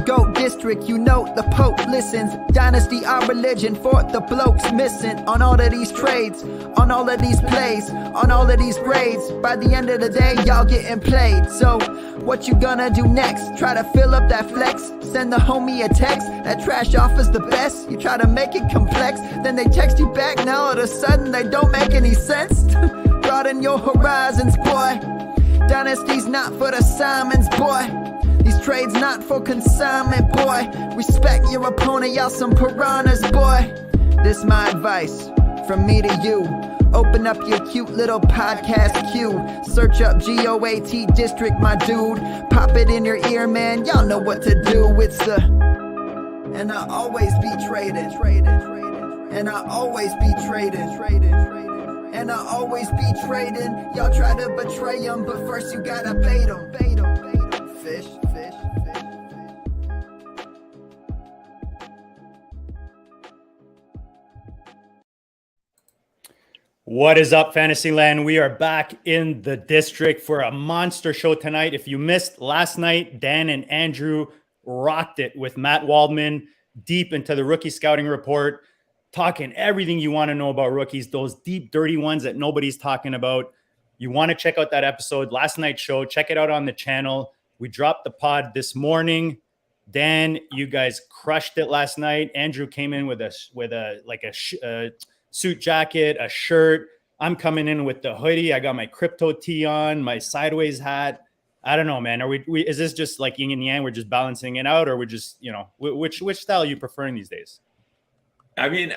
GOAT district, you know the Pope listens. Dynasty our religion, for the blokes missing. On all of these trades, on all of these plays, on all of these grades. By the end of the day, y'all getting played. So, what you gonna do next? Try to fill up that flex? Send the homie a text? That trash offer's the best? You try to make it complex, then they text you back, now all of a sudden they don't make any sense? Broaden your horizons, boy. Dynasty's not for the Simons, boy. These trades not for consignment, boy. Respect your opponent, y'all some piranhas, boy. This my advice, from me to you. Open up your cute little podcast queue. Search up GOAT District, my dude. Pop it in your ear, man, y'all know what to do. It's the... And I always be traded. And I always be traded. And I always be trading. Y'all try to betray them, but first you gotta bait them. Fish. What is up, Fantasyland? We are back in the district for a monster show tonight. If you missed last night, Dan and Andrew rocked it with Matt Waldman deep into the rookie scouting report, talking everything you want to know about rookies, those deep, dirty ones that nobody's talking about. You want to check out that episode, last night's show. Check it out on the channel. We dropped the pod this morning. Dan, you guys crushed it last night. Andrew came in with a suit jacket, a shirt. I'm coming in with the hoodie. I got my crypto tee on, my sideways hat. I don't know, man. Are we is this just like yin and yang? We're just balancing it out, or we're just, which style are you preferring these days? I mean,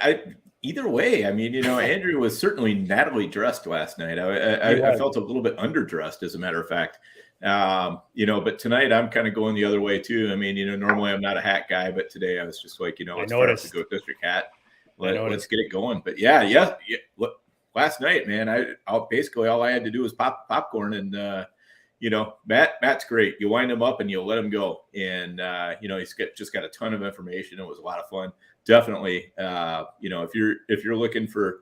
either way. I mean, Andrew was certainly nattily dressed last night. I felt a little bit underdressed, as a matter of fact. But tonight I'm kind of going the other way too. I mean, normally I'm not a hat guy, but today I was just like, let's start with the Goat District hat. Let's get it going. But yeah. Look, last night, man, basically all I had to do was pop popcorn, and Matt's great. You wind him up and you let him go, and he's just got a ton of information. It was a lot of fun. Definitely, if you're looking for,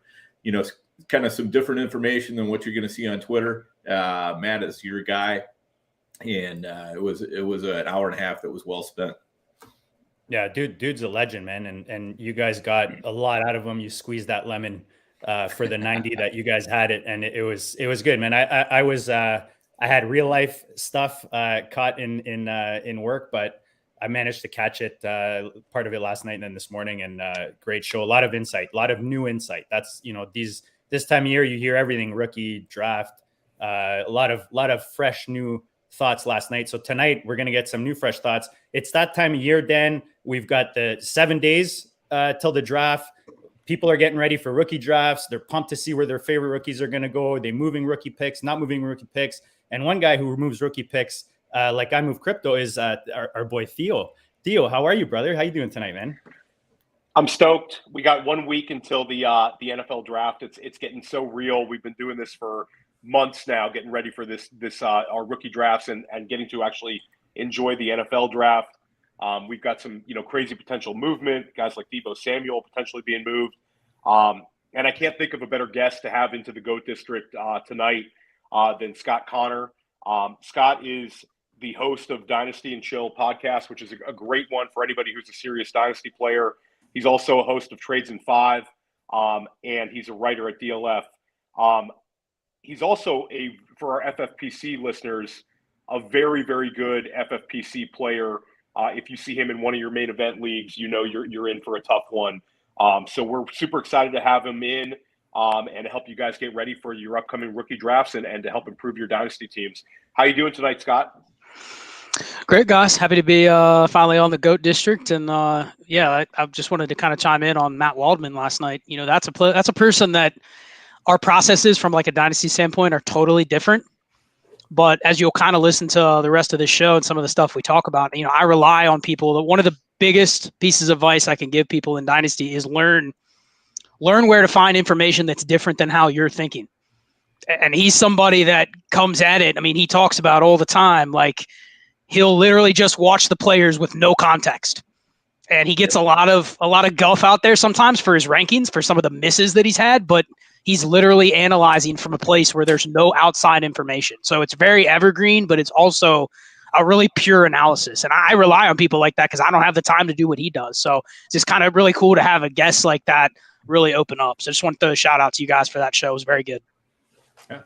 kind of some different information than what you're going to see on Twitter, Matt is your guy, and it was an hour and a half that was well spent. Yeah, dude's a legend, man. And you guys got a lot out of him. You squeezed that lemon for the 90 that you guys had it. And it was good, man. I had real life stuff caught in work, but I managed to catch it, part of it last night and then this morning, and great show. A lot of insight, a lot of new insight. That's, this time of year, you hear everything, rookie draft, a lot of fresh new thoughts last night. So tonight we're going to get some new fresh thoughts. It's that time of year, Dan. We've got the 7 days till the draft. People are getting ready for rookie drafts. They're pumped to see where their favorite rookies are going to go. Are they moving rookie picks, not moving rookie picks? And one guy who removes rookie picks, like I move crypto, is our boy Theo. Theo, how are you, brother? How you doing tonight, man? I'm stoked. We got 1 week until the NFL draft. It's getting so real. We've been doing this for months now, getting ready for this our rookie drafts and getting to actually enjoy the NFL draft. We've got some crazy potential movement, guys like Deebo Samuel potentially being moved, and I can't think of a better guest to have into the GOAT District tonight than Scott Connor. Scott is the host of Dynasty Chill podcast, which is a great one for anybody who's a serious Dynasty player. He's also a host of Trades in 5, and he's a writer at DLF. He's also, for our FFPC listeners, a very, very good FFPC player. If you see him in one of your main event leagues, you're in for a tough one. So we're super excited to have him in and to help you guys get ready for your upcoming rookie drafts and to help improve your Dynasty teams. How you doing tonight, Scott? Great, guys. Happy to be finally on the GOAT District. And I just wanted to kind of chime in on Matt Waldman last night. That's a person that our processes from like a Dynasty standpoint are totally different. But as you'll kind of listen to the rest of the show and some of the stuff we talk about, I rely on people. One of the biggest pieces of advice I can give people in Dynasty is learn where to find information that's different than how you're thinking. And he's somebody that comes at it. I mean, he talks about all the time, like he'll literally just watch the players with no context. And he gets a lot of guff out there sometimes for his rankings, for some of the misses that he's had, but he's literally analyzing from a place where there's no outside information. So it's very evergreen, but it's also a really pure analysis. And I rely on people like that because I don't have the time to do what he does. So it's just kind of really cool to have a guest like that really open up. So I just want to throw a shout out to you guys for that show. It was very good. Yeah.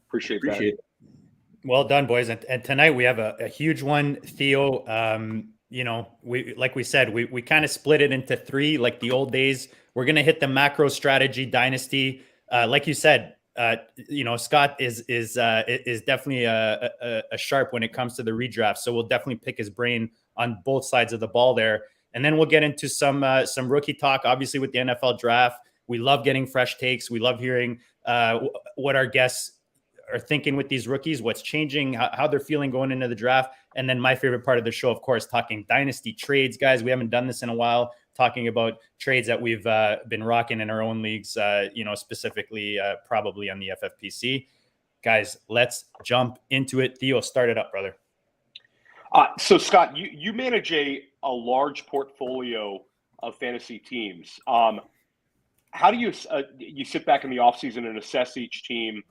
Appreciate that. Well done, boys. And tonight we have a huge one, Theo. You know, like we said, we kind of split it into three, like the old days. We're going to hit the macro strategy dynasty. Like you said, you know, Scott is definitely a sharp when it comes to the redraft. So we'll definitely pick his brain on both sides of the ball there. And then we'll get into some rookie talk, obviously with the NFL draft. We love getting fresh takes. We love hearing what our guests are thinking with these rookies, what's changing, how they're feeling going into the draft. And then my favorite part of the show, of course, talking dynasty trades, guys. We haven't done this in a while, talking about trades that we've been rocking in our own leagues, you know, specifically probably on the FFPC. Guys, let's jump into it. Theo, start it up, brother. So Scott, you manage a large portfolio of fantasy teams. How do you sit back in the offseason and assess each team?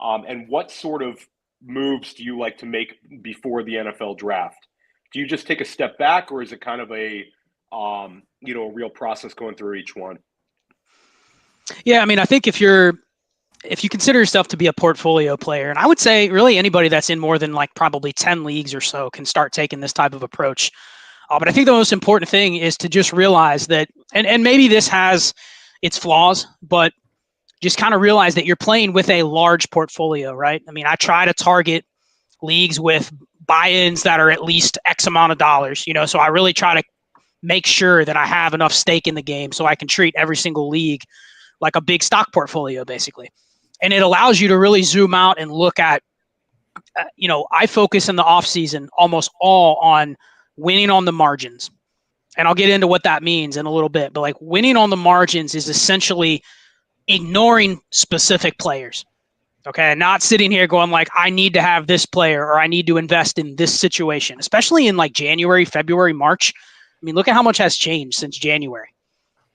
And what sort of moves do you like to make before the NFL draft? Do you just take a step back, or is it kind of a real process going through each one? Yeah, I mean, I think if you consider yourself to be a portfolio player, and I would say really anybody that's in more than like probably 10 leagues or so can start taking this type of approach. But I think the most important thing is to just realize that, and maybe this has its flaws, but just kind of realize that you're playing with a large portfolio, right? I mean, I try to target leagues with buy-ins that are at least X amount of dollars, you know, so I really try to make sure that I have enough stake in the game so I can treat every single league like a big stock portfolio, basically. And it allows you to really zoom out and look at, you know, I focus in the off season almost all on winning on the margins. And I'll get into what that means in a little bit, but like winning on the margins is essentially ignoring specific players. Okay. Not sitting here going like, I need to have this player or I need to invest in this situation, especially in like January, February, March. I mean, look at how much has changed since January,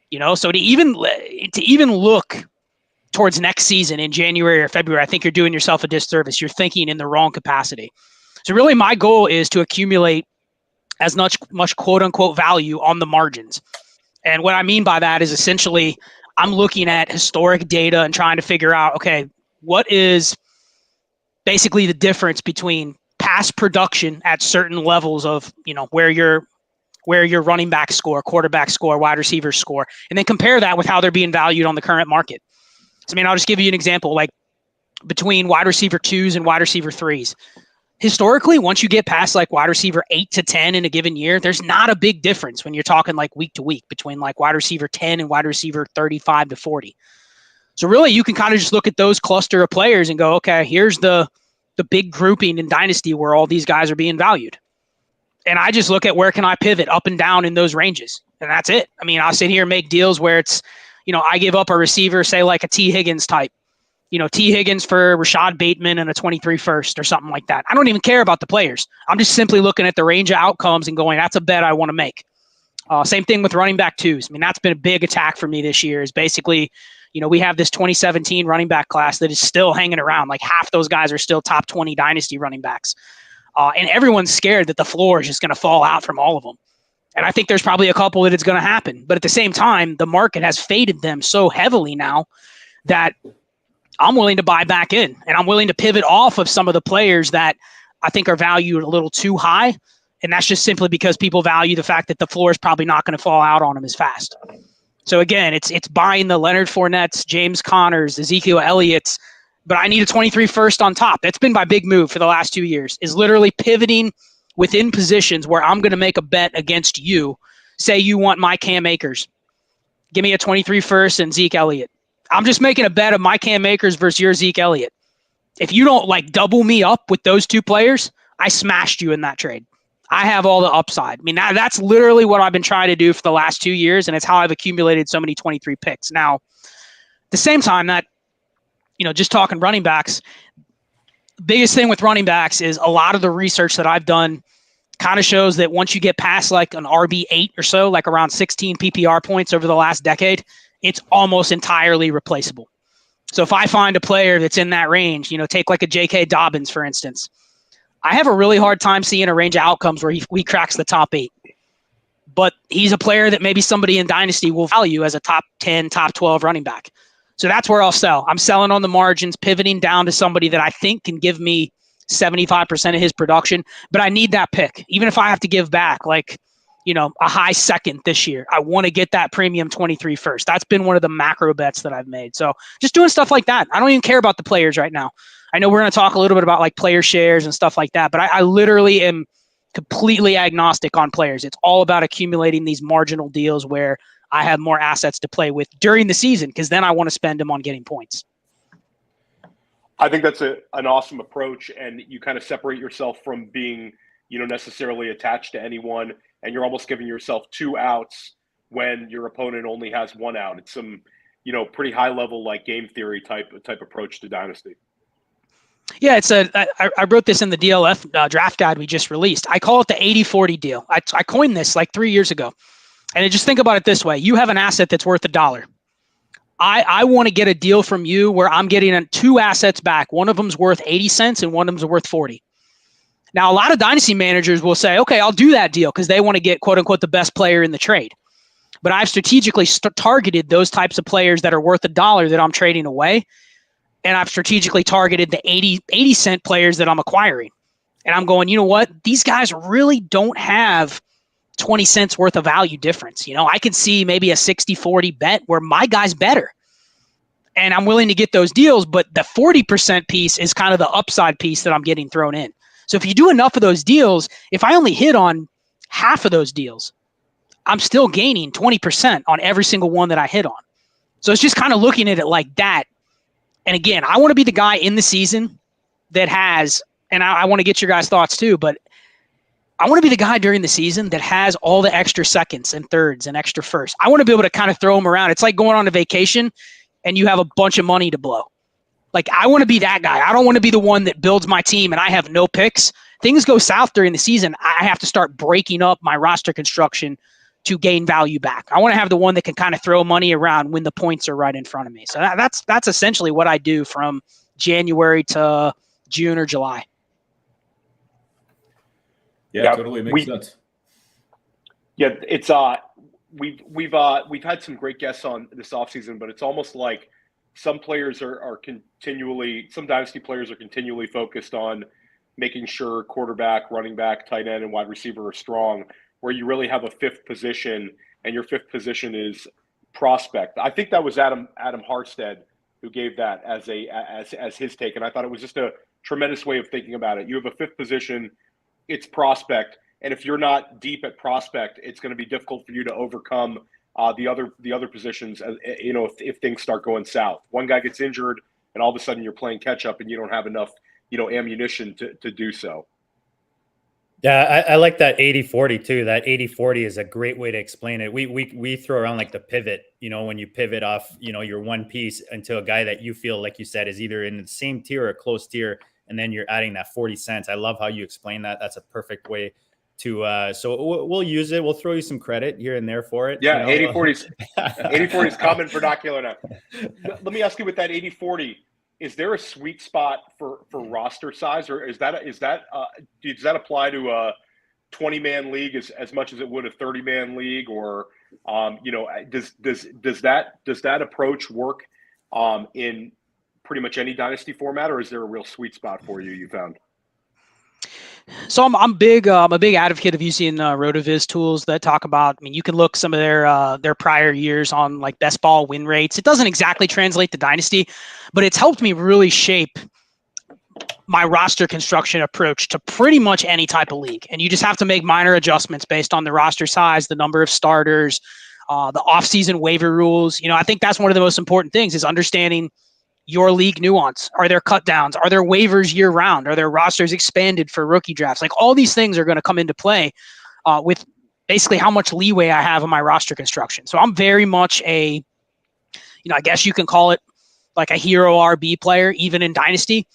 you know? So to even look towards next season in January or February, I think you're doing yourself a disservice. You're thinking in the wrong capacity. So really my goal is to accumulate as much quote unquote value on the margins. And what I mean by that is essentially I'm looking at historic data and trying to figure out, okay, what is basically the difference between past production at certain levels of, you know, where your running back score, quarterback score, wide receiver score, and then compare that with how they're being valued on the current market. So, I mean, I'll just give you an example, like between wide receiver 2s and wide receiver 3s. Historically, once you get past like wide receiver 8 to 10 in a given year, there's not a big difference when you're talking like week to week between like wide receiver 10 and wide receiver 35 to 40. So really you can kind of just look at those cluster of players and go, okay, here's the big grouping in Dynasty where all these guys are being valued. And I just look at where can I pivot up and down in those ranges. And that's it. I mean, I'll sit here and make deals where it's, you know, I give up a receiver, say like a T. Higgins type. You know, T. Higgins for Rashad Bateman and a 23 first or something like that. I don't even care about the players. I'm just simply looking at the range of outcomes and going, that's a bet I want to make. Same thing with running back 2s. I mean, that's been a big attack for me this year is basically, you know, we have this 2017 running back class that is still hanging around. Like half those guys are still top 20 dynasty running backs. And everyone's scared that the floor is just going to fall out from all of them. And I think there's probably a couple that it's going to happen. But at the same time, the market has faded them so heavily now that I'm willing to buy back in, and I'm willing to pivot off of some of the players that I think are valued a little too high. And that's just simply because people value the fact that the floor is probably not going to fall out on them as fast. So again, it's buying the Leonard Fournettes, James Connors, Ezekiel Elliott's, but I need a 23 first on top. That's been my big move for the last 2 years, is literally pivoting within positions where I'm going to make a bet against you. Say you want my Cam Akers. Give me a 23 first and Zeke Elliott. I'm just making a bet of my Cam Akers versus your Zeke Elliott. If you don't like double me up with those two players, I smashed you in that trade. I have all the upside. I mean, that's literally what I've been trying to do for the last 2 years, and it's how I've accumulated so many 23 picks. Now, at the same time, that, you know, just talking running backs, biggest thing with running backs is a lot of the research that I've done kind of shows that once you get past like an RB8 or so, like around 16 PPR points over the last decade, it's almost entirely replaceable. So if I find a player that's in that range, you know, take like a J.K. Dobbins, for instance, I have a really hard time seeing a range of outcomes where he cracks the top 8. But he's a player that maybe somebody in Dynasty will value as a top 10, top 12 running back. So that's where I'll sell. I'm selling on the margins, pivoting down to somebody that I think can give me 75% of his production, but I need that pick. Even if I have to give back like, a high second this year, I want to get that premium 23 first. That's been one of the macro bets that I've made. So just doing stuff like that. I don't even care about the players right now. I know we're going to talk a little bit about like player shares and stuff like that, but I literally am completely agnostic on players. It's all about accumulating these marginal deals where I have more assets to play with during the season, because then I want to spend them on getting points. I think that's an awesome approach, and you kind of separate yourself from being, necessarily attached to anyone, and you're almost giving yourself 2 outs when your opponent only has 1 out. It's some, pretty high level like game theory type approach to Dynasty. Yeah, I wrote this in the DLF draft guide we just released. I call it the 80-40 deal. I coined this like 3 years ago. And just think about it this way. You have an asset that's worth $1. I want to get a deal from you where I'm getting 2 assets back. One of them's worth 80 cents and one of them's worth 40. Now, a lot of Dynasty managers will say, okay, I'll do that deal because they want to get, quote unquote, the best player in the trade. But I've strategically targeted those types of players that are worth $1 that I'm trading away. And I've strategically targeted the 80 cent players that I'm acquiring. And I'm going, you know what? These guys really don't have 20 cents worth of value difference. I can see maybe a 60-40 bet where my guy's better. And I'm willing to get those deals, but the 40% piece is kind of the upside piece that I'm getting thrown in. So if you do enough of those deals, if I only hit on half of those deals, I'm still gaining 20% on every single one that I hit on. So it's just kind of looking at it like that. And again, I want to be the guy in the season that has, and I want to get your guys' thoughts too, but I want to be the guy during the season that has all the extra seconds and thirds and extra firsts. I want to be able to kind of throw them around. It's like going on a vacation and you have a bunch of money to blow. Like, I want to be that guy. I don't want to be the one that builds my team and I have no picks. Things go south during the season. I have to start breaking up my roster construction to gain value back. I want to have the one that can kind of throw money around when the points are right in front of me. So that's essentially what I do from January to June or July. Yeah, totally makes sense. Yeah, it's we've had some great guests on this offseason, but it's almost like some players are continually, some Dynasty players are continually focused on making sure quarterback, running back, tight end, and wide receiver are strong, where you really have a 5th position, and your 5th position is prospect. I think that was Adam Harstead who gave that as his take, and I thought it was just a tremendous way of thinking about it. You have a 5th position, it's prospect, and if you're not deep at prospect, it's going to be difficult for you to overcome the other positions. If things start going south, one guy gets injured, and all of a sudden you're playing catch up, and you don't have enough ammunition to do so. Yeah, I like that 80-40 too. That 80-40 is a great way to explain it. We throw around like the pivot, when you pivot off, your one piece into a guy that you feel, like you said, is either in the same tier or a close tier, and then you're adding that 40 cents. I love how you explain that. That's a perfect way to so we'll use it. We'll throw you some credit here and there for it. Yeah, 80-40 is common vernacular now. Let me ask you, with that 80-40, is there a sweet spot for roster size, or does that apply to a 20-man league as much as it would a 30-man league, or does that approach work in pretty much any Dynasty format, or is there a real sweet spot for you found? So I'm a big advocate of using RotoViz tools that talk about. I mean, you can look some of their prior years on like best ball win rates. It doesn't exactly translate to Dynasty, but it's helped me really shape my roster construction approach to pretty much any type of league. And you just have to make minor adjustments based on the roster size, the number of starters, the offseason waiver rules. I think that's one of the most important things, is understanding your league nuance. Are there cut downs? Are there waivers year round? Are there rosters expanded for rookie drafts? Like, all these things are going to come into play with basically how much leeway I have in my roster construction. So I'm very much I guess you can call it like a hero RB player, even in Dynasty.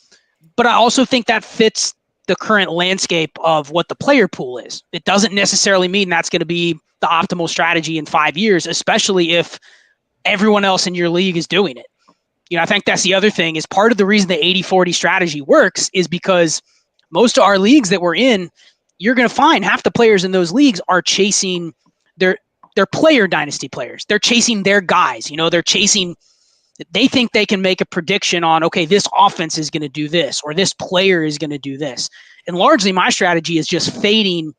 But I also think that fits the current landscape of what the player pool is. It doesn't necessarily mean that's going to be the optimal strategy in 5 years, especially if everyone else in your league is doing it. I think that's the other thing, is part of the reason the 80-40 strategy works is because most of our leagues that we're in, you're going to find half the players in those leagues are chasing their player dynasty players. They're chasing their guys. They think they can make a prediction on, okay, this offense is going to do this, or this player is going to do this. And largely my strategy is just fading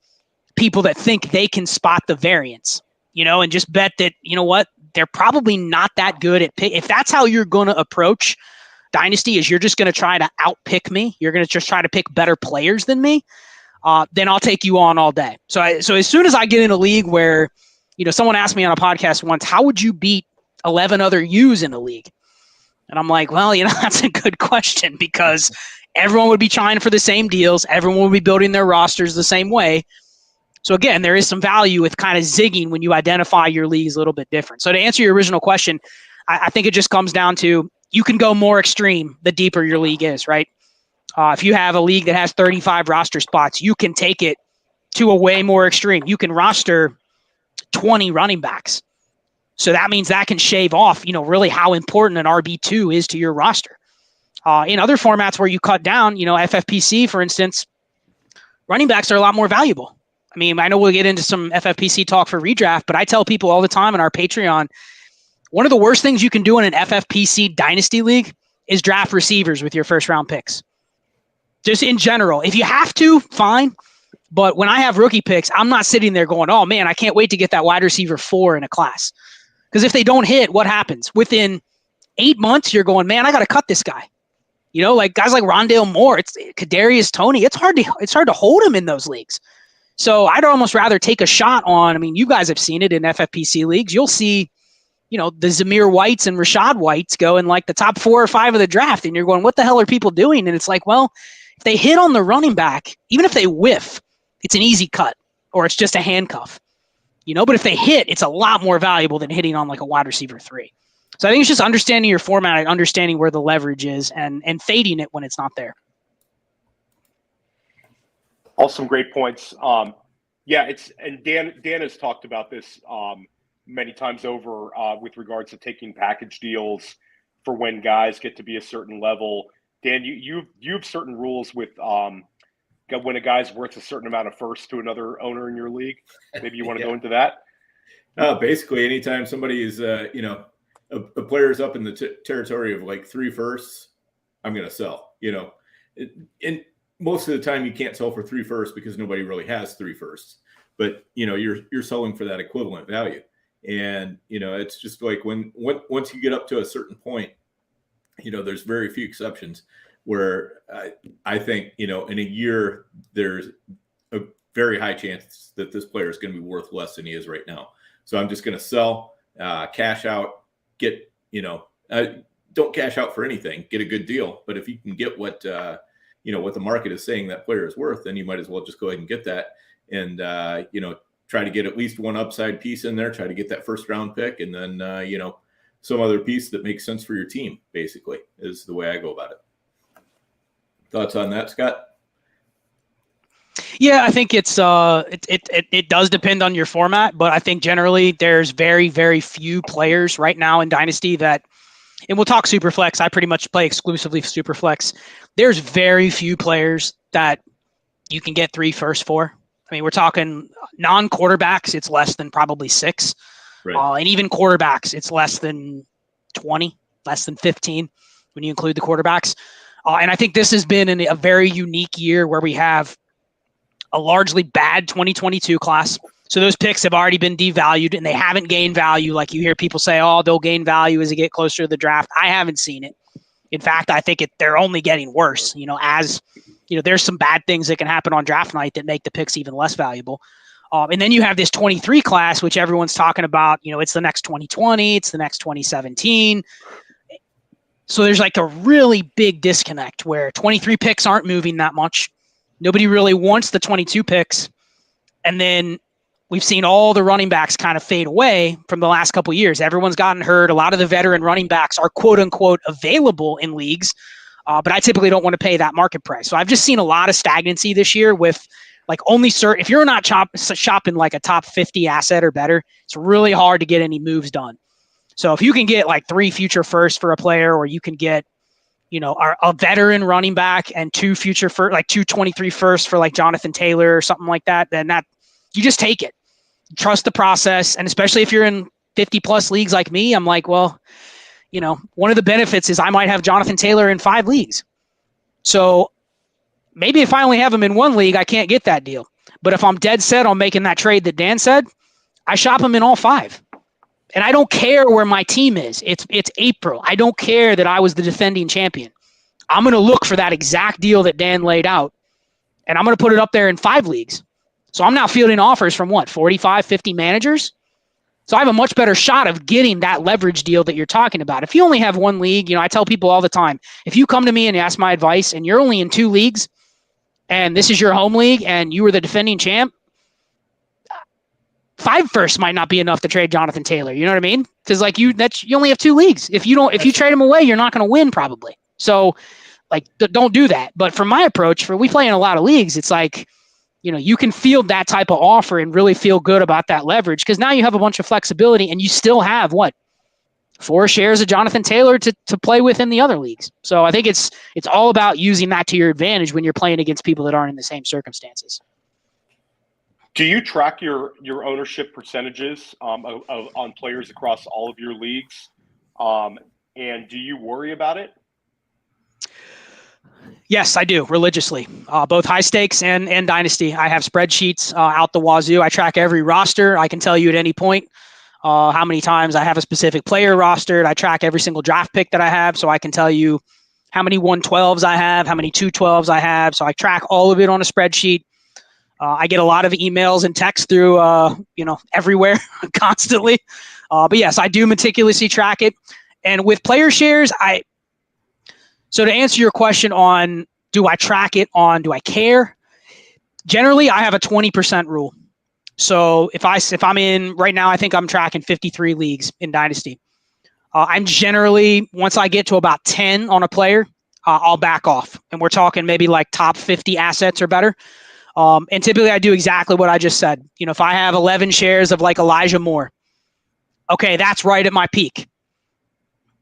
people that think they can spot the variance, and just bet that, what, they're probably not that good at pick. If that's how you're going to approach Dynasty, is you're just going to try to outpick me, you're going to just try to pick better players than me, then I'll take you on all day. So as soon as I get in a league where, someone asked me on a podcast once, how would you beat 11 other U's in a league? And I'm like, well, that's a good question, because everyone would be trying for the same deals. Everyone would be building their rosters the same way. So again, there is some value with kind of zigging when you identify your leagues a little bit different. So to answer your original question, I think it just comes down to, you can go more extreme the deeper your league is, right? If you have a league that has 35 roster spots, you can take it to a way more extreme. You can roster 20 running backs. So that means that can shave off, really how important an RB2 is to your roster. In other formats where you cut down, FFPC, for instance, running backs are a lot more valuable. I mean, I know we'll get into some FFPC talk for redraft, but I tell people all the time in our Patreon, one of the worst things you can do in an FFPC dynasty league is draft receivers with your first round picks. Just in general, if you have to, fine. But when I have rookie picks, I'm not sitting there going, oh man, I can't wait to get that wide receiver 4 in a class. Because if they don't hit, what happens? Within 8 months, you're going, man, I got to cut this guy. Like guys like Rondale Moore, it's Kadarius Toney. It's hard to hold him in those leagues. So I'd almost rather take a shot on. I mean, you guys have seen it in FFPC leagues. You'll see, the Zamir Whites and Rashad Whites go in like the top 4 or 5 of the draft, and you're going, what the hell are people doing? And it's like, well, if they hit on the running back, even if they whiff, it's an easy cut or it's just a handcuff. But if they hit, it's a lot more valuable than hitting on like a wide receiver 3. So I think it's just understanding your format and understanding where the leverage is and fading it when it's not there. Awesome, great points. And Dan has talked about this many times over with regards to taking package deals for when guys get to be a certain level. Dan, you have certain rules with when a guy's worth a certain amount of first to another owner in your league. Maybe you want to go into that? Basically, anytime somebody is, a player's up in the territory of like 3 firsts, I'm going to sell, and most of the time you can't sell for 3 firsts because nobody really has 3 firsts, but you're selling for that equivalent value. And, it's just like once you get up to a certain point, there's very few exceptions where I think, in a year, there's a very high chance that this player is going to be worth less than he is right now. So I'm just going to sell, cash out, get, don't cash out for anything, get a good deal. But if you can get what the market is saying that player is worth, then you might as well just go ahead and get that. And, try to get at least one upside piece in there, try to get that first round pick. And then, some other piece that makes sense for your team, basically, is the way I go about it. Thoughts on that, Scott? Yeah, I think it's it does depend on your format, but I think generally there's very, very few players right now in Dynasty that, and we'll talk Superflex. I pretty much play exclusively Superflex. There's very few players that you can get 3 firsts for. I mean, we're talking non-quarterbacks, it's less than probably 6. Right. And even quarterbacks, it's less than 20, less than 15 when you include the quarterbacks. And I think this has been a very unique year where we have a largely bad 2022 class. So those picks have already been devalued and they haven't gained value. Like you hear people say, oh, they'll gain value as they get closer to the draft. I haven't seen it. In fact, I think they're only getting worse, there's some bad things that can happen on draft night that make the picks even less valuable. And then you have this 23 class, which everyone's talking about, it's the next 2020, it's the next 2017. So there's like a really big disconnect where 23 picks aren't moving that much. Nobody really wants the 22 picks. And then we've seen all the running backs kind of fade away from the last couple of years. Everyone's gotten hurt. A lot of the veteran running backs are quote unquote available in leagues. But I typically don't want to pay that market price. So I've just seen a lot of stagnancy this year with like only if you're not shopping like a top 50 asset or better, it's really hard to get any moves done. So if you can get like 3 future firsts for a player, or you can get are a veteran running back and two future first, like 223 first for like Jonathan Taylor or something like that, then that you just take it. Trust the process. And especially if you're in 50 plus leagues like me, I'm like, well, one of the benefits is I might have Jonathan Taylor in 5 leagues. So maybe if I only have him in 1 league, I can't get that deal. But if I'm dead set on making that trade that Dan said, I shop him in all 5. And I don't care where my team is. It's April. I don't care that I was the defending champion. I'm going to look for that exact deal that Dan laid out, and I'm going to put it up there in 5 leagues. So I'm now fielding offers from 45, 50 managers. So I have a much better shot of getting that leverage deal that you're talking about. If you only have 1 league, I tell people all the time, if you come to me and ask my advice and you're only in 2 leagues and this is your home league and you were the defending champ, 5 firsts might not be enough to trade Jonathan Taylor. You know what I mean? Because you only have 2 leagues. If you trade him away, you're not going to win probably. So don't do that. But for my approach, we play in a lot of leagues, it's like, you can field that type of offer and really feel good about that leverage because now you have a bunch of flexibility and you still have 4 shares of Jonathan Taylor to play with in the other leagues. So I think it's all about using that to your advantage when you're playing against people that aren't in the same circumstances. Do you track your ownership percentages on players across all of your leagues? And do you worry about it? Yes, I do religiously, both high stakes and dynasty. I have spreadsheets out the wazoo. I track every roster. I can tell you at any point how many times I have a specific player rostered. I track every single draft pick that I have, so I can tell you how many 112s I have, how many 212s I have. So I track all of it on a spreadsheet. I get a lot of emails and texts through, everywhere constantly. But yes, I do meticulously track it. And with player shares, so to answer your question on, do I track it on, do I care? Generally, I have a 20% rule. So if I'm in right now, I think I'm tracking 53 leagues in Dynasty. I'm generally, once I get to about 10 on a player, I'll back off. And we're talking maybe like top 50 assets or better. And typically I do exactly what I just said. If I have 11 shares of like Elijah Moore, okay, that's right at my peak.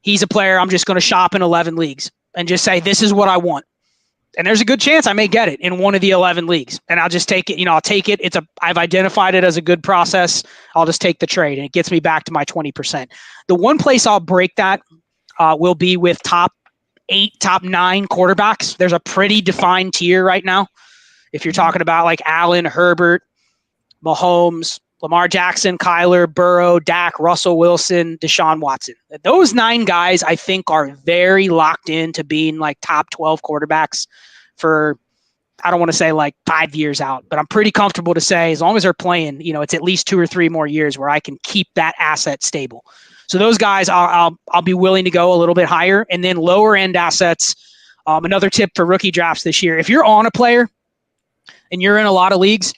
He's a player I'm just going to shop in 11 leagues and just say, this is what I want. And there's a good chance I may get it in one of the 11 leagues. And I'll just take it. I'll take it. I've identified it as a good process. I'll just take the trade and it gets me back to my 20%. The one place I'll break that will be with top 8, top 9 quarterbacks. There's a pretty defined tier right now. If you're talking about like Allen, Herbert, Mahomes, Lamar Jackson, Kyler, Burrow, Dak, Russell Wilson, Deshaun Watson. Those 9 guys I think are very locked into being like top 12 quarterbacks for, I don't want to say like 5 years out, but I'm pretty comfortable to say as long as they're playing, it's at least 2 or 3 more years where I can keep that asset stable. So those guys, I'll be willing to go a little bit higher. And then lower end assets, another tip for rookie drafts this year, if you're on a player and you're in a lot of leagues,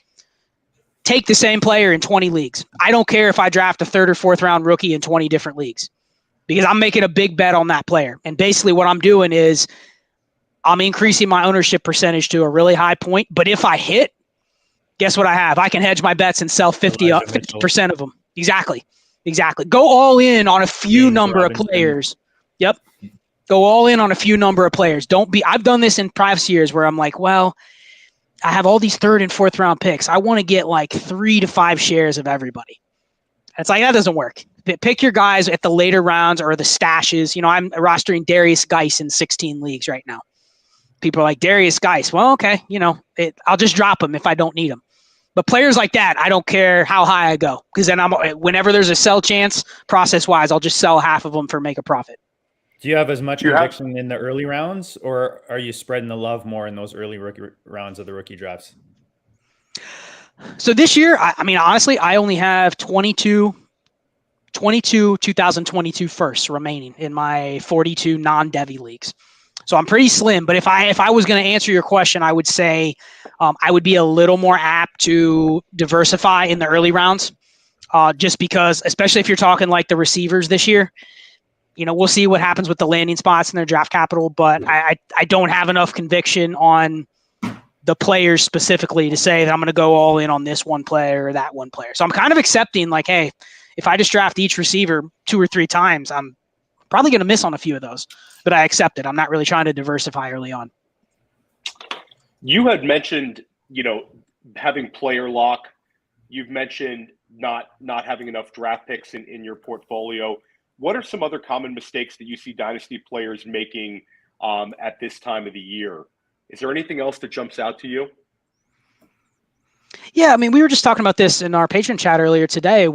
take the same player in 20 leagues. I don't care if I draft a 3rd or 4th round rookie in 20 different leagues because I'm making a big bet on that player. And basically what I'm doing is I'm increasing my ownership percentage to a really high point. But if I hit, guess what I have? I can hedge my bets and sell 50% of them. Exactly. Go all in on a few number of players. Yep. Go all in on a few number of players. I've done this in previous years where I'm like, well, I have all these 3rd and 4th round picks. I want to get like 3 to 5 shares of everybody. It's like, that doesn't work. Pick your guys at the later rounds or the stashes. I'm rostering Darius Geis in 16 leagues right now. People are like, Darius Geis. Well, okay. I'll just drop him if I don't need him. But players like that, I don't care how high I go because then whenever there's a sell chance, process wise, I'll just sell half of them for make a profit. Do you have as much conviction in the early rounds, or are you spreading the love more in those early rookie rounds of the rookie drafts? So this year, I mean, honestly, I only have 22 2022 firsts remaining in my 42 non-Devy leagues. So I'm pretty slim, but if I was going to answer your question, I would say I would be a little more apt to diversify in the early rounds, just because, especially if you're talking like the receivers this year. We'll see what happens with the landing spots and their draft capital, but I don't have enough conviction on the players specifically to say that I'm going to go all in on this one player or that one player. So I'm kind of accepting like, hey, if I just draft each receiver 2 or 3 times, I'm Probably going to miss on a few of those, but I accept it. I'm not really trying to diversify early on. You had mentioned, having player lock. You've mentioned not having enough draft picks in your portfolio. What are some other common mistakes that you see Dynasty players making at this time of the year? Is there anything else that jumps out to you? Yeah, I mean, we were just talking about this in our patron chat earlier today.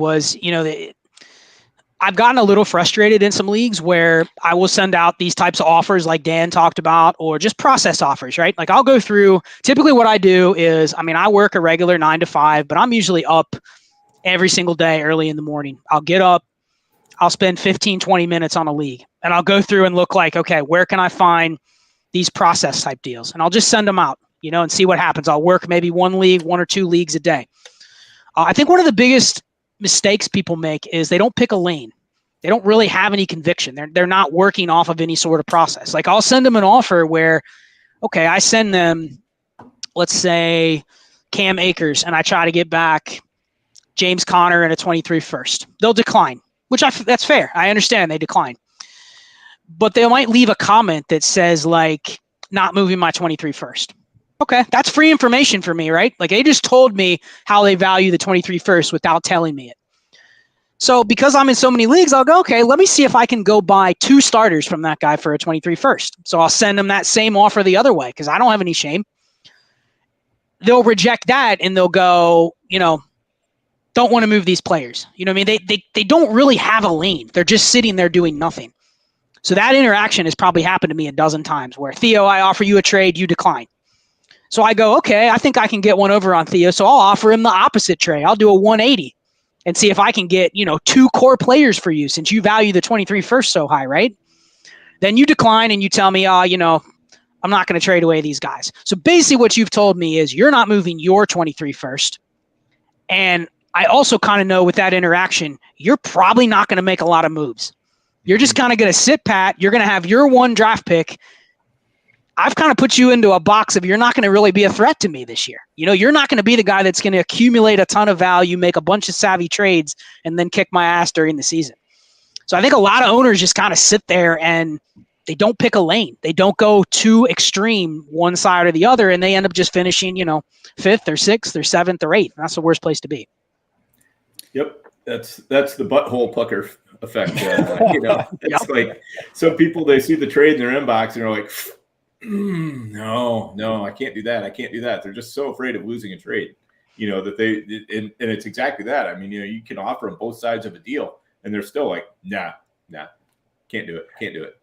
I've gotten a little frustrated in some leagues where I will send out these types of offers like Dan talked about, or just process offers, right? Like I'll go through, typically what I do is, I work a regular 9 to 5, but I'm usually up every single day early in the morning. I'll get up, I'll spend 15, 20 minutes on a league, and I'll go through and look like, okay, where can I find these process type deals? And I'll just send them out, and see what happens. I'll work maybe one or two leagues a day. I think one of the biggest mistakes people make is they don't pick a lane. They don't really have any conviction. They're not working off of any sort of process. Like I'll send them an offer where, okay, I send them, let's say Cam Akers, and I try to get back James Conner and a 23 first. They'll decline, which that's fair. I understand they decline. But they might leave a comment that says like, not moving my 23 first. Okay, that's free information for me, right? Like they just told me how they value the 23 first without telling me it. So because I'm in so many leagues, I'll go, okay, let me see if I can go buy 2 starters from that guy for a 23 first. So I'll send them that same offer the other way because I don't have any shame. They'll reject that and they'll go, don't want to move these players. You know what I mean? They don't really have a lane. They're just sitting there doing nothing. So that interaction has probably happened to me a dozen times where, Theo, I offer you a trade, you decline. So I go, okay, I think I can get one over on Theo. So I'll offer him the opposite trade. I'll do a 180 and see if I can get, 2 core players for you since you value the 23 first so high, right? Then you decline and you tell me, I'm not going to trade away these guys. So basically what you've told me is you're not moving your 23 first. And I also kind of know with that interaction, you're probably not going to make a lot of moves. You're just kind of going to sit pat. You're going to have your 1 draft pick. I've kind of put you into a box of you're not going to really be a threat to me this year. You're not going to be the guy that's going to accumulate a ton of value, make a bunch of savvy trades, and then kick my ass during the season. So I think a lot of owners just kind of sit there and they don't pick a lane. They don't go too extreme one side or the other, and they end up just finishing, 5th or 6th or 7th or 8th. That's the worst place to be. Yep. That's the butthole pucker effect. It's like some people, they see the trade in their inbox and they're like, no, I can't do that. I can't do that. They're just so afraid of losing a trade, that and it's exactly that. You can offer them both sides of a deal and they're still like, nah, can't do it.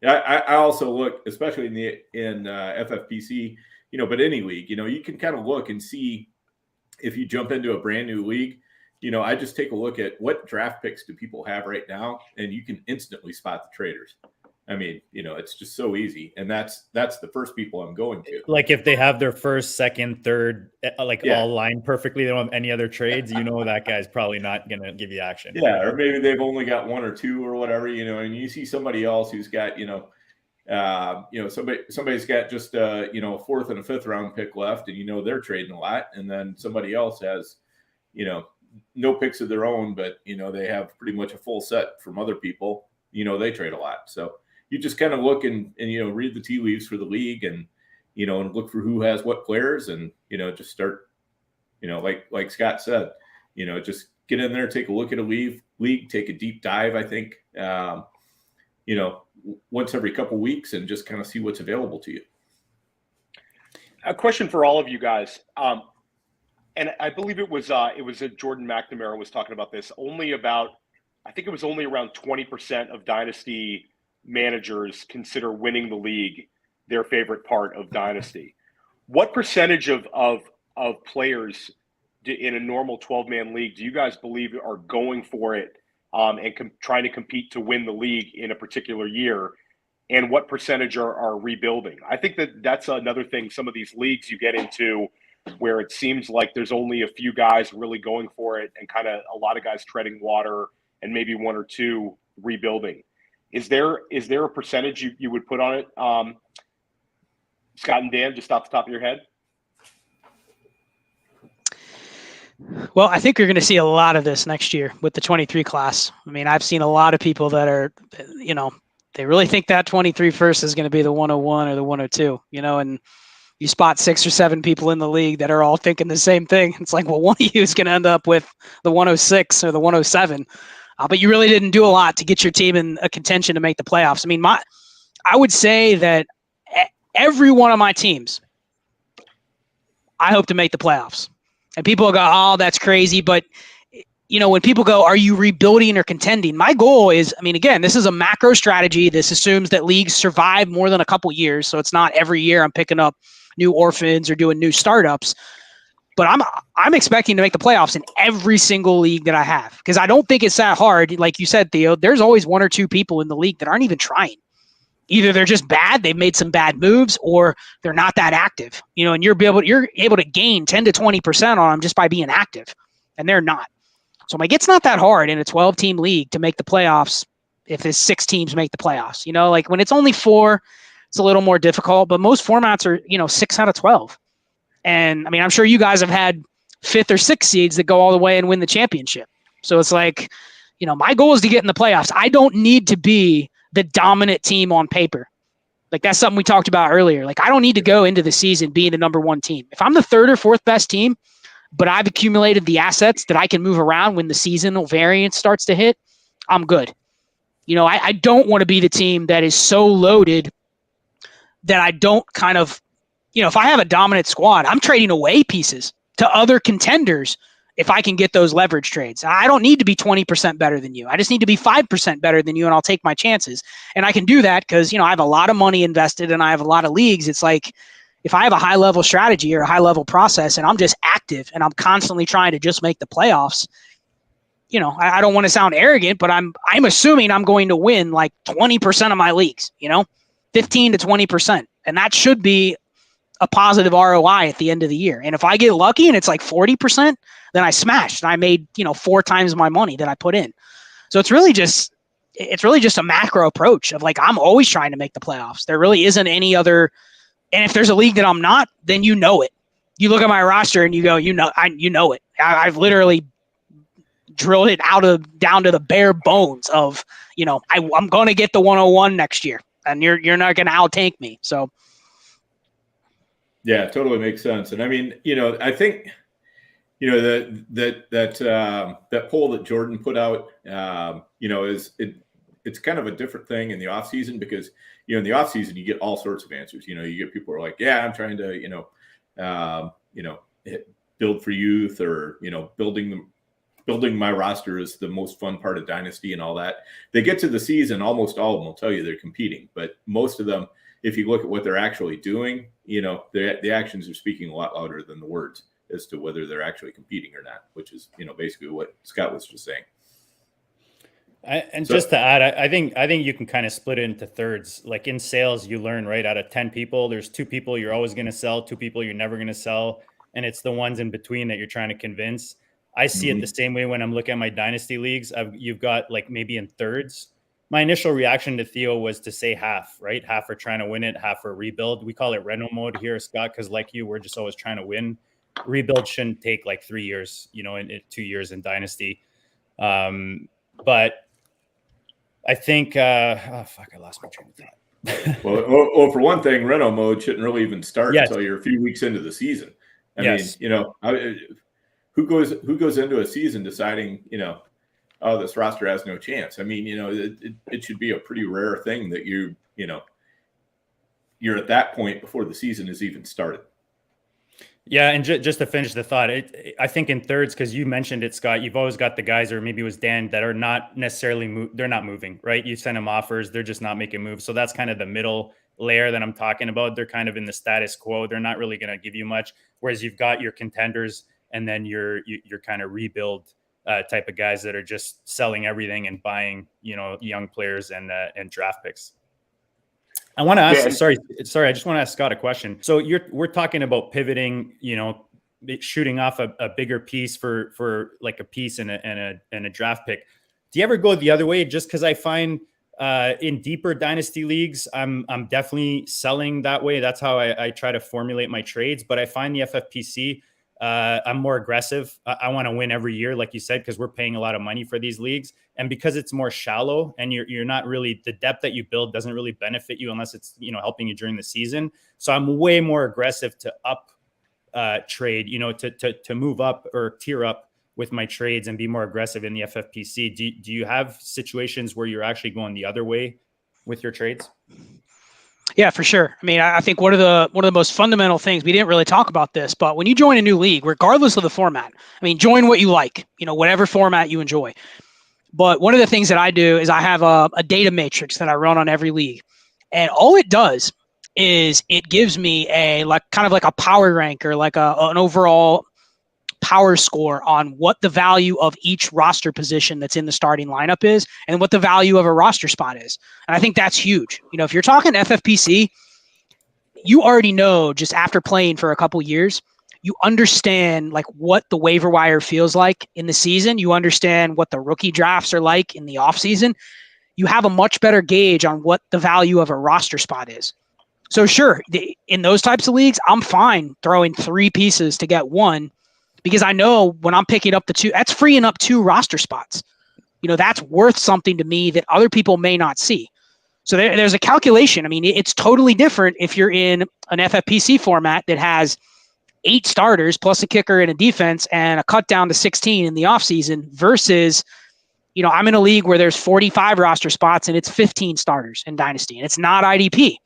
I also look, especially in FFPC, but any league, you can kind of look and see if you jump into a brand new league, I just take a look at what draft picks do people have right now, and you can instantly spot the traders. It's just so easy. And that's the first people I'm going to. Like if they have their first, second, third, all lined perfectly, they don't have any other trades, that guy's probably not going to give you action. Yeah. Or maybe they've only got 1 or 2 or whatever, and you see somebody else who's got, somebody's got just, a 4th and a 5th round pick left and, they're trading a lot. And then somebody else has, no picks of their own, but, they have pretty much a full set from other people, they trade a lot. So you just kind of look and read the tea leaves for the league and, and look for who has what players and, just start, like Scott said, just get in there, take a look at a league, take a deep dive, I think, once every couple weeks and just kind of see what's available to you. A question for all of you guys. And I believe it was Jordan McNamara was talking about this. I think it was only around 20% of Dynasty managers consider winning the league their favorite part of Dynasty. What percentage of players in a normal 12-man league do you guys believe are going for it and trying to compete to win the league in a particular year? And what percentage are rebuilding? I think that's another thing. Some of these leagues you get into where it seems like there's only a few guys really going for it and kind of a lot of guys treading water and maybe 1 or 2 rebuilding. Is there a percentage you would put on it, Scott and Dan, just off the top of your head? Well, I think you're going to see a lot of this next year with the 23 class. I mean, I've seen a lot of people that are, they really think that 23 first is going to be the 101 or the 102, and you spot 6 or 7 people in the league that are all thinking the same thing. It's like, well, one of you is going to end up with the 106 or the 107. But you really didn't do a lot to get your team in a contention to make the playoffs. I mean, I would say that every one of my teams, I hope to make the playoffs. And people go, oh, that's crazy. But, when people go, are you rebuilding or contending? My goal is, I mean, again, this is a macro strategy. This assumes that leagues survive more than a couple years. So it's not every year I'm picking up new orphans or doing new startups. But I'm expecting to make the playoffs in every single league that I have, because I don't think it's that hard. Like you said, Theo, there's always 1 or 2 people in the league that aren't even trying. Either they're just bad, they've made some bad moves, or they're not that active. And you're able to gain 10 to 20% on them just by being active, and they're not. So I'm like, it's not that hard in a 12-team league to make the playoffs if there's 6 teams make the playoffs. Like when it's only 4, it's a little more difficult, but most formats are, 6 out of 12. And I mean, I'm sure you guys have had 5th or 6th seeds that go all the way and win the championship. So it's like, my goal is to get in the playoffs. I don't need to be the dominant team on paper. Like that's something we talked about earlier. Like I don't need to go into the season being the number 1 team. If I'm the 3rd or 4th best team, but I've accumulated the assets that I can move around when the seasonal variance starts to hit, I'm good. I don't want to be the team that is so loaded that I don't kind of, if I have a dominant squad, I'm trading away pieces to other contenders if I can get those leverage trades. I don't need to be 20% better than you. I just need to be 5% better than you, and I'll take my chances. And I can do that because, I have a lot of money invested and I have a lot of leagues. It's like, if I have a high-level strategy or a high-level process and I'm just active and I'm constantly trying to just make the playoffs, I don't want to sound arrogant, but I'm assuming I'm going to win like 20% of my leagues, 15 to 20%. And that should be a positive ROI at the end of the year. And if I get lucky and it's like 40%, then I smashed and I made, 4 times my money that I put in. So it's really just a macro approach of like, I'm always trying to make the playoffs. There really isn't any other. And if there's a league that I'm not, then you know it. You look at my roster and you go, you know it. I've literally drilled it down to the bare bones of, I'm going to get the 101 next year, and you're not going to out-tank me. So. Yeah, totally makes sense. And I mean, I think, that poll that Jordan put out, it's kind of a different thing in the off season because, in the off season, you get all sorts of answers. You get people who are like, yeah, I'm trying to, build for youth, or, building my roster is the most fun part of Dynasty and all that. They get to the season, almost all of them will tell you they're competing, but most of them, if you look at what they're actually doing, the actions are speaking a lot louder than the words as to whether they're actually competing or not, which is, basically what Scott was just saying. Just to add, I think you can kind of split it into thirds. Like in sales, you learn, right, out of 10 people, there's 2 people you're always going to sell, 2 people you're never going to sell. And it's the ones in between that you're trying to convince. I see it the same way when I'm looking at my dynasty leagues. You've got like maybe in thirds. My initial reaction to Theo was to say half, right? Half are trying to win it, half are rebuild. We call it reno mode here, Scott, because like you, we're just always trying to win. Rebuild shouldn't take like 3 years, in 2 years in dynasty. But I think, I lost my train of thought. well, for one thing, reno mode shouldn't really even start until you're a few weeks into the season. I mean, who goes into a season deciding, oh, this roster has no chance. I mean, it should be a pretty rare thing that you're at that point before the season is even started. Yeah, and just to finish the thought, I think in thirds, because you mentioned it, Scott, you've always got the guys, or maybe it was Dan, that are not necessarily they're not moving, right? You send them offers, they're just not making moves. So that's kind of the middle layer that I'm talking about. They're kind of in the status quo. They're not really going to give you much. Whereas you've got your contenders, and then your kind of rebuild type of guys that are just selling everything and buying, young players and draft picks. I want to ask, sorry. I just want to ask Scott a question. So we're talking about pivoting, shooting off a bigger piece for like a piece and a draft pick. Do you ever go the other way? Just because I find in deeper dynasty leagues, I'm definitely selling that way. That's how I try to formulate my trades. But I find the FFPC, I'm more aggressive. I want to win every year, like you said, because we're paying a lot of money for these leagues. And because it's more shallow and you're not really, the depth that you build doesn't really benefit you unless it's, helping you during the season. So I'm way more aggressive to up trade, to move up or tier up with my trades and be more aggressive in the FFPC. Do you have situations where you're actually going the other way with your trades? Yeah, for sure. I mean, I think one of the most fundamental things, we didn't really talk about this, but when you join a new league, regardless of the format, I mean, join what you like, whatever format you enjoy. But one of the things that I do is I have a data matrix that I run on every league. And all it does is it gives me kind of like a power rank or like an overall power score on what the value of each roster position that's in the starting lineup is and what the value of a roster spot is. And I think that's huge. If you're talking FFPC, you already know just after playing for a couple years, you understand like what the waiver wire feels like in the season. You understand what the rookie drafts are like in the off season. You have a much better gauge on what the value of a roster spot is. So sure, in those types of leagues, I'm fine throwing 3 pieces to get 1, because I know when I'm picking up the 2, that's freeing up 2 roster spots. That's worth something to me that other people may not see. So there's a calculation. I mean, it's totally different if you're in an FFPC format that has 8 starters plus a kicker and a defense and a cut down to 16 in the offseason versus, I'm in a league where there's 45 roster spots and it's 15 starters in Dynasty and it's not IDP.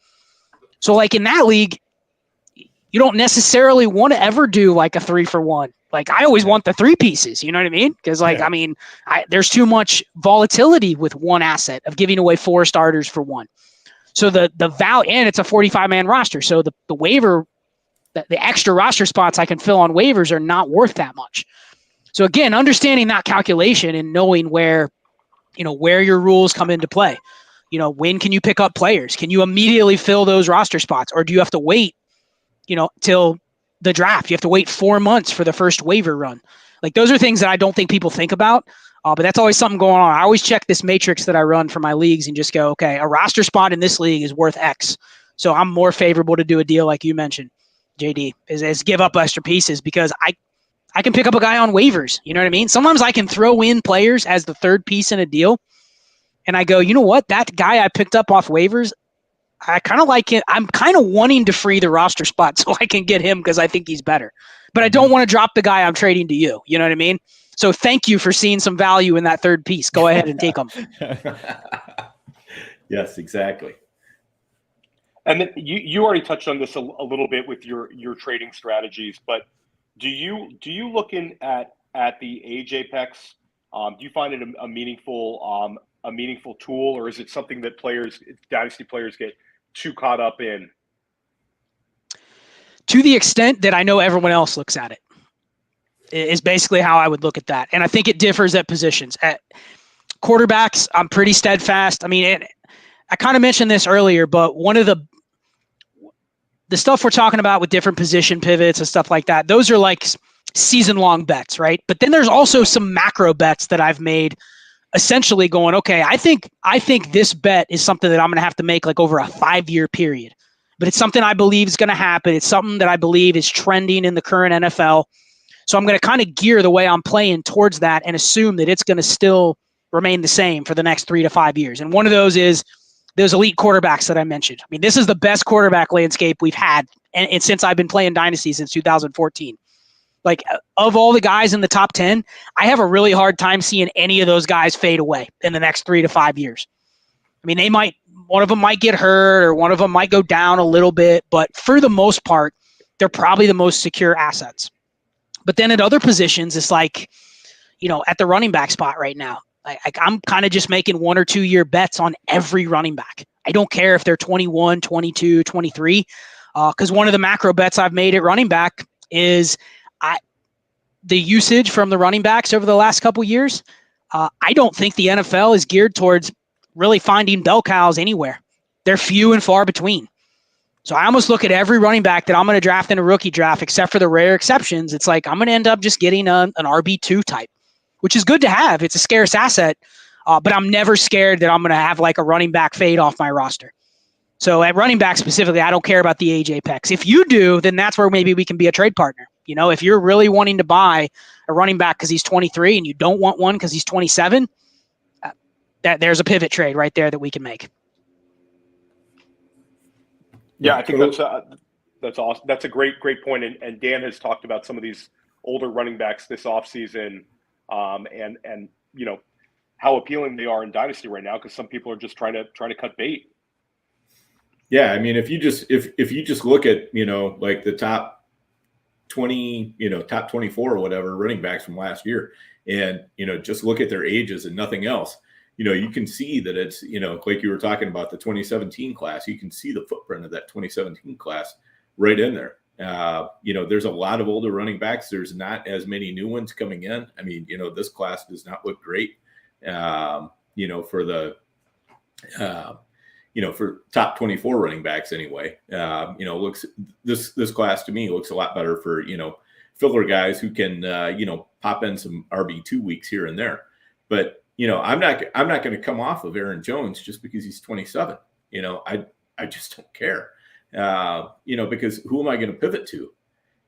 So like in that league, you don't necessarily want to ever do like a 3-for-1. Like I always want the 3 pieces, you know what I mean? Because there's too much volatility with one asset of giving away 4 starters for 1. So the value, and it's a 45-man roster. So the waiver, the extra roster spots I can fill on waivers are not worth that much. So again, understanding that calculation and knowing where your rules come into play. When can you pick up players? Can you immediately fill those roster spots, or do you have to wait, till the draft? You have to wait 4 months for the first waiver run. Like those are things that I don't think people think about, but that's always something going on. I always check this matrix that I run for my leagues and just go, okay, a roster spot in this league is worth X. So I'm more favorable to do a deal like you mentioned, JD, is give up extra pieces because I can pick up a guy on waivers. You know what I mean? Sometimes I can throw in players as the 3rd piece in a deal. And I go, you know what? That guy I picked up off waivers, I kind of like it. I'm kind of wanting to free the roster spot so I can get him because I think he's better. But I don't want to drop the guy I'm trading to you. You know what I mean? So thank you for seeing some value in that 3rd piece. Go ahead and take them. Yes, exactly. And then you already touched on this a little bit with your trading strategies, but do you look in at the Age Apex? Do you find it a meaningful tool, or is it something that Dynasty players get too caught up in? To the extent that I know everyone else looks at it, is basically how I would look at that. And I think it differs at positions. At quarterbacks, I'm pretty steadfast. I mean, I kind of mentioned this earlier, but one of the stuff we're talking about with different position pivots and stuff like that, those are like season-long bets, right? But then there's also some macro bets that I've made, essentially going, okay, I think this bet is something that I'm going to have to make like over a 5-year period, but it's something I believe is going to happen. It's something that I believe is trending in the current NFL. So I'm going to kind of gear the way I'm playing towards that and assume that it's going to still remain the same for the next 3 to 5 years. And one of those is those elite quarterbacks that I mentioned. I mean, this is the best quarterback landscape we've had and since I've been playing Dynasty since 2014. Like, of all the guys in the top 10, I have a really hard time seeing any of those guys fade away in the next 3 to 5 years. I mean, one of them might get hurt or one of them might go down a little bit, but for the most part, they're probably the most secure assets. But then at other positions, it's like, at the running back spot right now, I'm kind of just making 1 or 2 year bets on every running back. I don't care if they're 21, 22, 23, because one of the macro bets I've made at running back is the usage from the running backs over the last couple years. I don't think the NFL is geared towards really finding bell cows anywhere. They're few and far between. So I almost look at every running back that I'm going to draft in a rookie draft, except for the rare exceptions. It's like I'm going to end up just getting an RB2 type, which is good to have. It's a scarce asset, but I'm never scared that I'm going to have like a running back fade off my roster. So at running back specifically, I don't care about the age apex. If you do, then that's where maybe we can be a trade partner. You know, if you're really wanting to buy a running back because he's 23 and you don't want one because he's 27, there's a pivot trade right there that we can make. Yeah, I think that's awesome. That's a great point. And Dan has talked about some of these older running backs this offseason, and you know how appealing they are in Dynasty right now because some people are just trying to cut bait. Yeah, I mean, if you just look at, you know, like the top 20, you know, top 24 or whatever running backs from last year, and, you know, just look at their ages and nothing else, you know, you can see that it's, you know, like you were talking about the 2017 class, you can see the footprint of that 2017 class right in there. You know, there's a lot of older running backs. There's not as many new ones coming in. I mean, you know, this class does not look great, you know, for the, you know, for top 24 running backs anyway. You know, this class to me looks a lot better for, you know, filler guys who can, you know, pop in some RB2 weeks here and there. But, you know, I'm not going to come off of Aaron Jones just because he's 27. You know, I just don't care. You know, because who am I going to pivot to?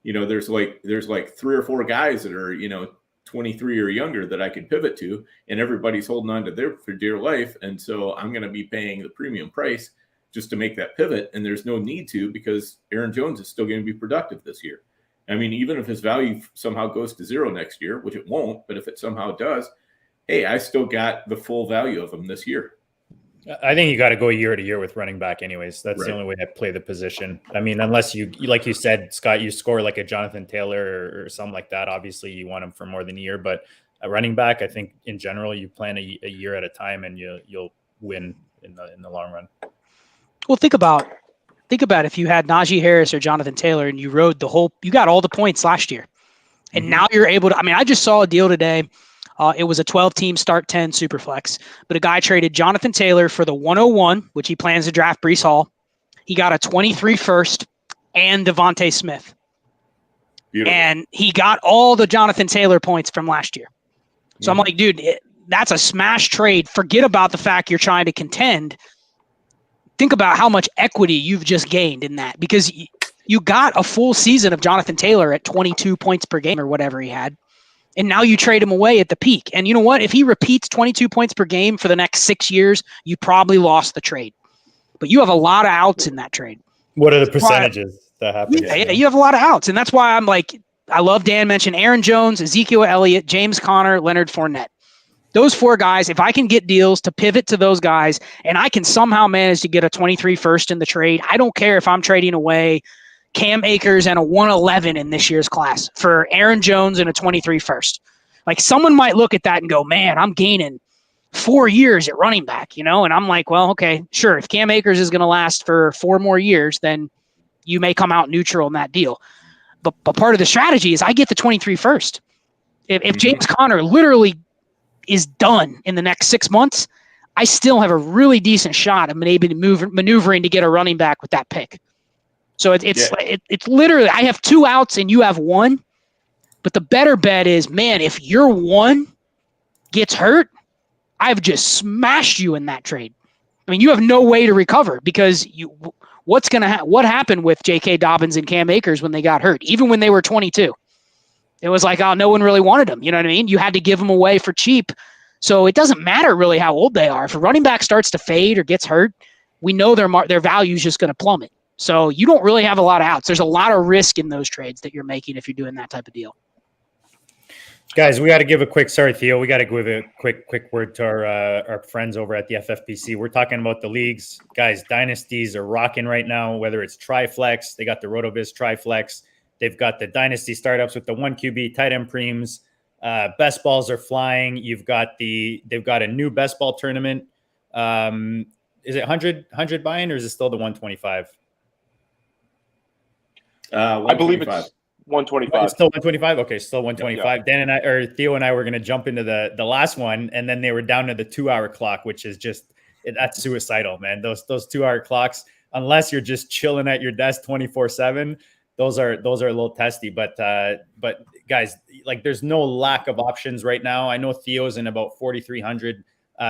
You know, there's like 3 or 4 guys that are, you know, 23 or younger that I could pivot to, and everybody's holding on to their for dear life. And so I'm going to be paying the premium price just to make that pivot. And there's no need to, because Aaron Jones is still going to be productive this year. I mean, even if his value somehow goes to 0 next year, which it won't, but if it somehow does, hey, I still got the full value of him this year. I think you got to go year to year with running back anyways. That's Right. the only way to play the position. I mean, unless you, like you said, Scott, you score like a Jonathan Taylor or something like that. Obviously you want him for more than a year, but a running back, I think in general, you plan a year at a time and you'll win in the long run. Well, think about if you had Najee Harris or Jonathan Taylor and you rode you got all the points last year. And now you're able to, I mean, I just saw a deal today. It was a 12-team start 10 superflex, but a guy traded Jonathan Taylor for the 101, which he plans to draft Breece Hall. He got a 23 first and Devontae Smith. Beautiful. And he got all the Jonathan Taylor points from last year. So I'm like, dude, that's a smash trade. Forget about the fact you're trying to contend. Think about how much equity you've just gained in that, because you got a full season of Jonathan Taylor at 22 points per game or whatever he had. And now you trade him away at the peak. And you know what? If he repeats 22 points per game for the next 6 years, you probably lost the trade. But you have a lot of outs in that trade. What are the percentages that happen? Yeah, you have a lot of outs. And that's why I'm like, I love Dan mentioned Aaron Jones, Ezekiel Elliott, James Conner, Leonard Fournette. Those 4 guys, if I can get deals to pivot to those guys and I can somehow manage to get a 23 first in the trade, I don't care if I'm trading away Cam Akers and a 111 in this year's class for Aaron Jones and a 23 first. Like, someone might look at that and go, man, I'm gaining 4 years at running back, you know? And I'm like, well, okay, sure. If Cam Akers is going to last for 4 more years, then you may come out neutral in that deal. But part of the strategy is I get the 23 first. If James Conner literally is done in the next 6 months, I still have a really decent shot of maybe maneuvering to get a running back with that pick. So it's literally, I have 2 outs and you have 1. But the better bet is, man, if your 1 gets hurt, I've just smashed you in that trade. I mean, you have no way to recover, because what happened with J.K. Dobbins and Cam Akers when they got hurt, even when they were 22? It was like, oh, no one really wanted them. You know what I mean? You had to give them away for cheap. So it doesn't matter really how old they are. If a running back starts to fade or gets hurt, we know their value is just going to plummet. So you don't really have a lot of outs. There's a lot of risk in those trades that you're making if you're doing that type of deal. Guys, we got to give a quick, sorry, Theo, we got to give a quick word to our friends over at the FFPC. We're talking about the leagues. Guys, dynasties are rocking right now, whether it's Triflex, they got the RotoViz Triflex. They've got the dynasty startups with the 1 QB tight end preems. Best balls are flying. They've got a new best ball tournament. Is it 100 buy-in, or is it still the 125? I believe it's 125. It's still 125. Okay, still 125. Yeah. Theo and I were going to jump into the last one, and then they were down to the 2-hour clock, which is just, that's suicidal, man. Those 2-hour clocks, unless you're just chilling at your desk 24/7, those are a little testy. But guys, like, there's no lack of options right now. I know Theo's in about 4,300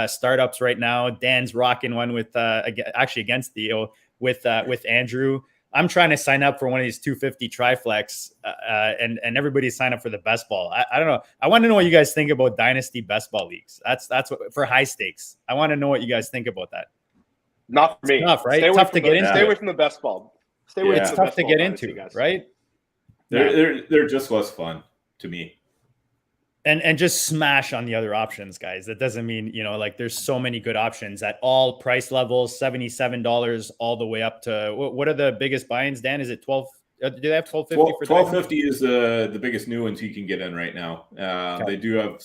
startups right now. Dan's rocking one with actually against Theo with Andrew. I'm trying to sign up for one of these 250 triflex, and everybody sign up for the best ball. I don't know. I want to know what you guys think about dynasty best ball leagues. That's what for high stakes. I want to know what you guys think about that. Not for me. It's tough, right? Tough to get into. Stay away from the best ball. Stay away. It's tough to get into, guys. Right? They're just less fun to me. And just smash on the other options, guys. That doesn't mean, like there's so many good options at all price levels, $77 all the way up to what are the biggest buy-ins, Dan? Is it 12? Do they have 1250 for $12.50 is the biggest new ones you can get in right now. Okay. They do have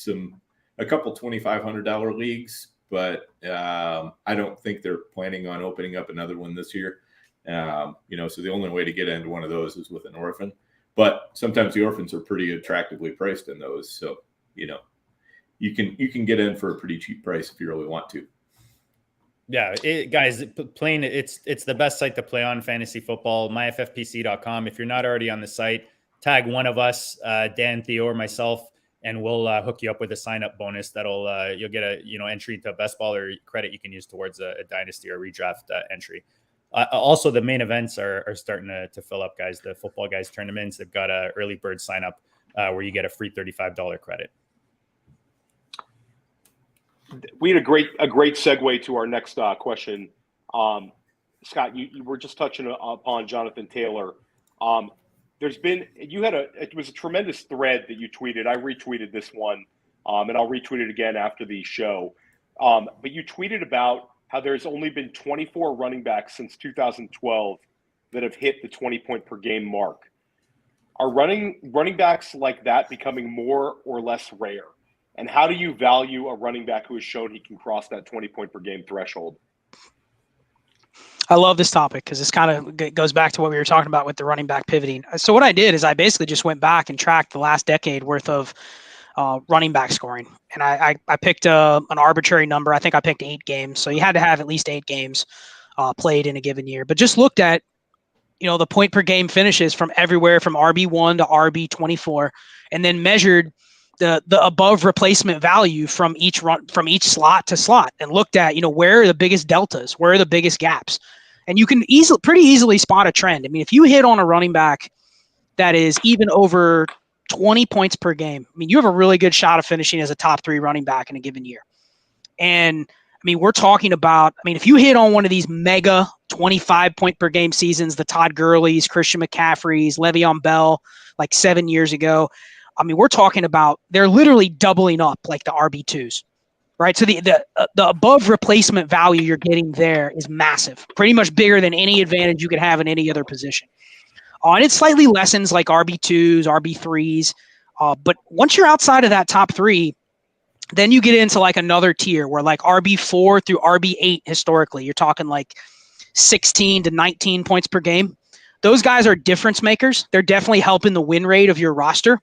a couple $2,500 leagues, but I don't think they're planning on opening up another one this year. So the only way to get into one of those is with an orphan. But sometimes the orphans are pretty attractively priced in those. So, you can get in for a pretty cheap price if you really want to. Yeah, guys, it's the best site to play on fantasy football, myffpc.com. If you're not already on the site, tag one of us, Dan, Theo, or myself, and we'll hook you up with a sign-up bonus that'll you'll get a entry into a best ball or credit you can use towards a dynasty or redraft entry. Also, the main events are starting to fill up, guys. The football guys tournaments, they've got a early bird sign up where you get a free $35 credit. We had a great segue to our next question. Scott, you were just touching upon Jonathan Taylor. It was a tremendous thread that you tweeted. I retweeted this one, and I'll retweet it again after the show. But you tweeted about how there's only been 24 running backs since 2012 that have hit the 20-point per game mark. Are running backs like that becoming more or less rare? And how do you value a running back who has shown he can cross that 20-point per game threshold? I love this topic because this kind of goes back to what we were talking about with the running back pivoting. So what I did is I basically just went back and tracked the last decade worth of running back scoring. And I picked an arbitrary number. I think I picked 8 games. So you had to have at least 8 games played in a given year. But just looked at, the point per game finishes from everywhere from RB1 to RB24, and then measured the above replacement value from each slot to slot, and looked at, where are the biggest deltas, where are the biggest gaps. And you can pretty easily spot a trend. I mean, if you hit on a running back that is even over 20 points per game, you have a really good shot of finishing as a top 3 running back in a given year. And we're talking about, if you hit on one of these mega 25 point per game seasons, the Todd Gurley's, Christian McCaffrey's, Le'Veon Bell, like 7 years ago, we're talking about they're literally doubling up like the RB2s, right? So the above replacement value you're getting there is massive, pretty much bigger than any advantage you could have in any other position. And it slightly lessens like RB2s, RB3s. But once you're outside of that top 3, then you get into like another tier where like RB4 through RB8 historically, you're talking like 16 to 19 points per game. Those guys are difference makers. They're definitely helping the win rate of your roster.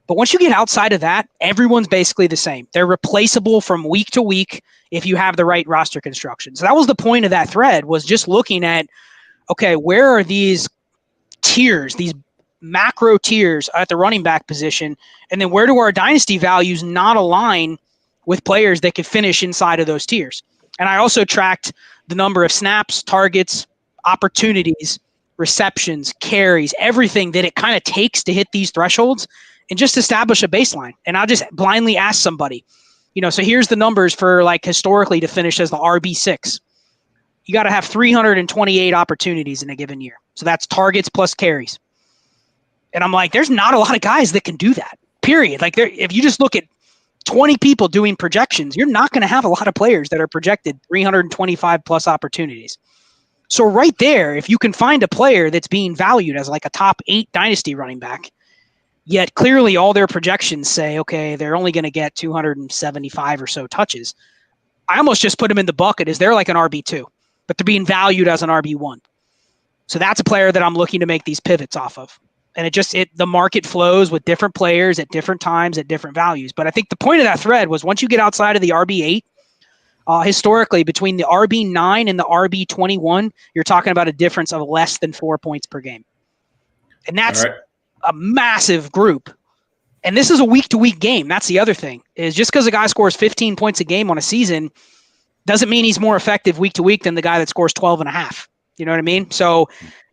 But once you get outside of that, everyone's basically the same. They're replaceable from week to week if you have the right roster construction. So that was the point of that thread, was just looking at, okay, where are these tiers, these macro tiers at the running back position, and then where do our dynasty values not align with players that could finish inside of those tiers? And I also tracked the number of snaps, targets, opportunities, receptions, carries, everything that it kind of takes to hit these thresholds, and just establish a baseline. And I'll just blindly ask somebody, so here's the numbers for like historically to finish as the RB6. You got to have 328 opportunities in a given year. So that's targets plus carries. And I'm like, there's not a lot of guys that can do that, period. Like if you just look at 20 people doing projections, you're not going to have a lot of players that are projected 325 plus opportunities. So right there, if you can find a player that's being valued as like a top 8 dynasty running back, yet clearly all their projections say, okay, they're only going to get 275 or so touches, I almost just put them in the bucket as they're like an RB2, but they're being valued as an RB1. So that's a player that I'm looking to make these pivots off of. And the market flows with different players at different times at different values. But I think the point of that thread was once you get outside of the RB8, historically between the RB9 and the RB21, you're talking about a difference of less than 4 points per game. And that's a massive group. And this is a week-to-week game. That's the other thing, is just because a guy scores 15 points a game on a season doesn't mean he's more effective week to week than the guy that scores 12 and a half. You know what I mean? So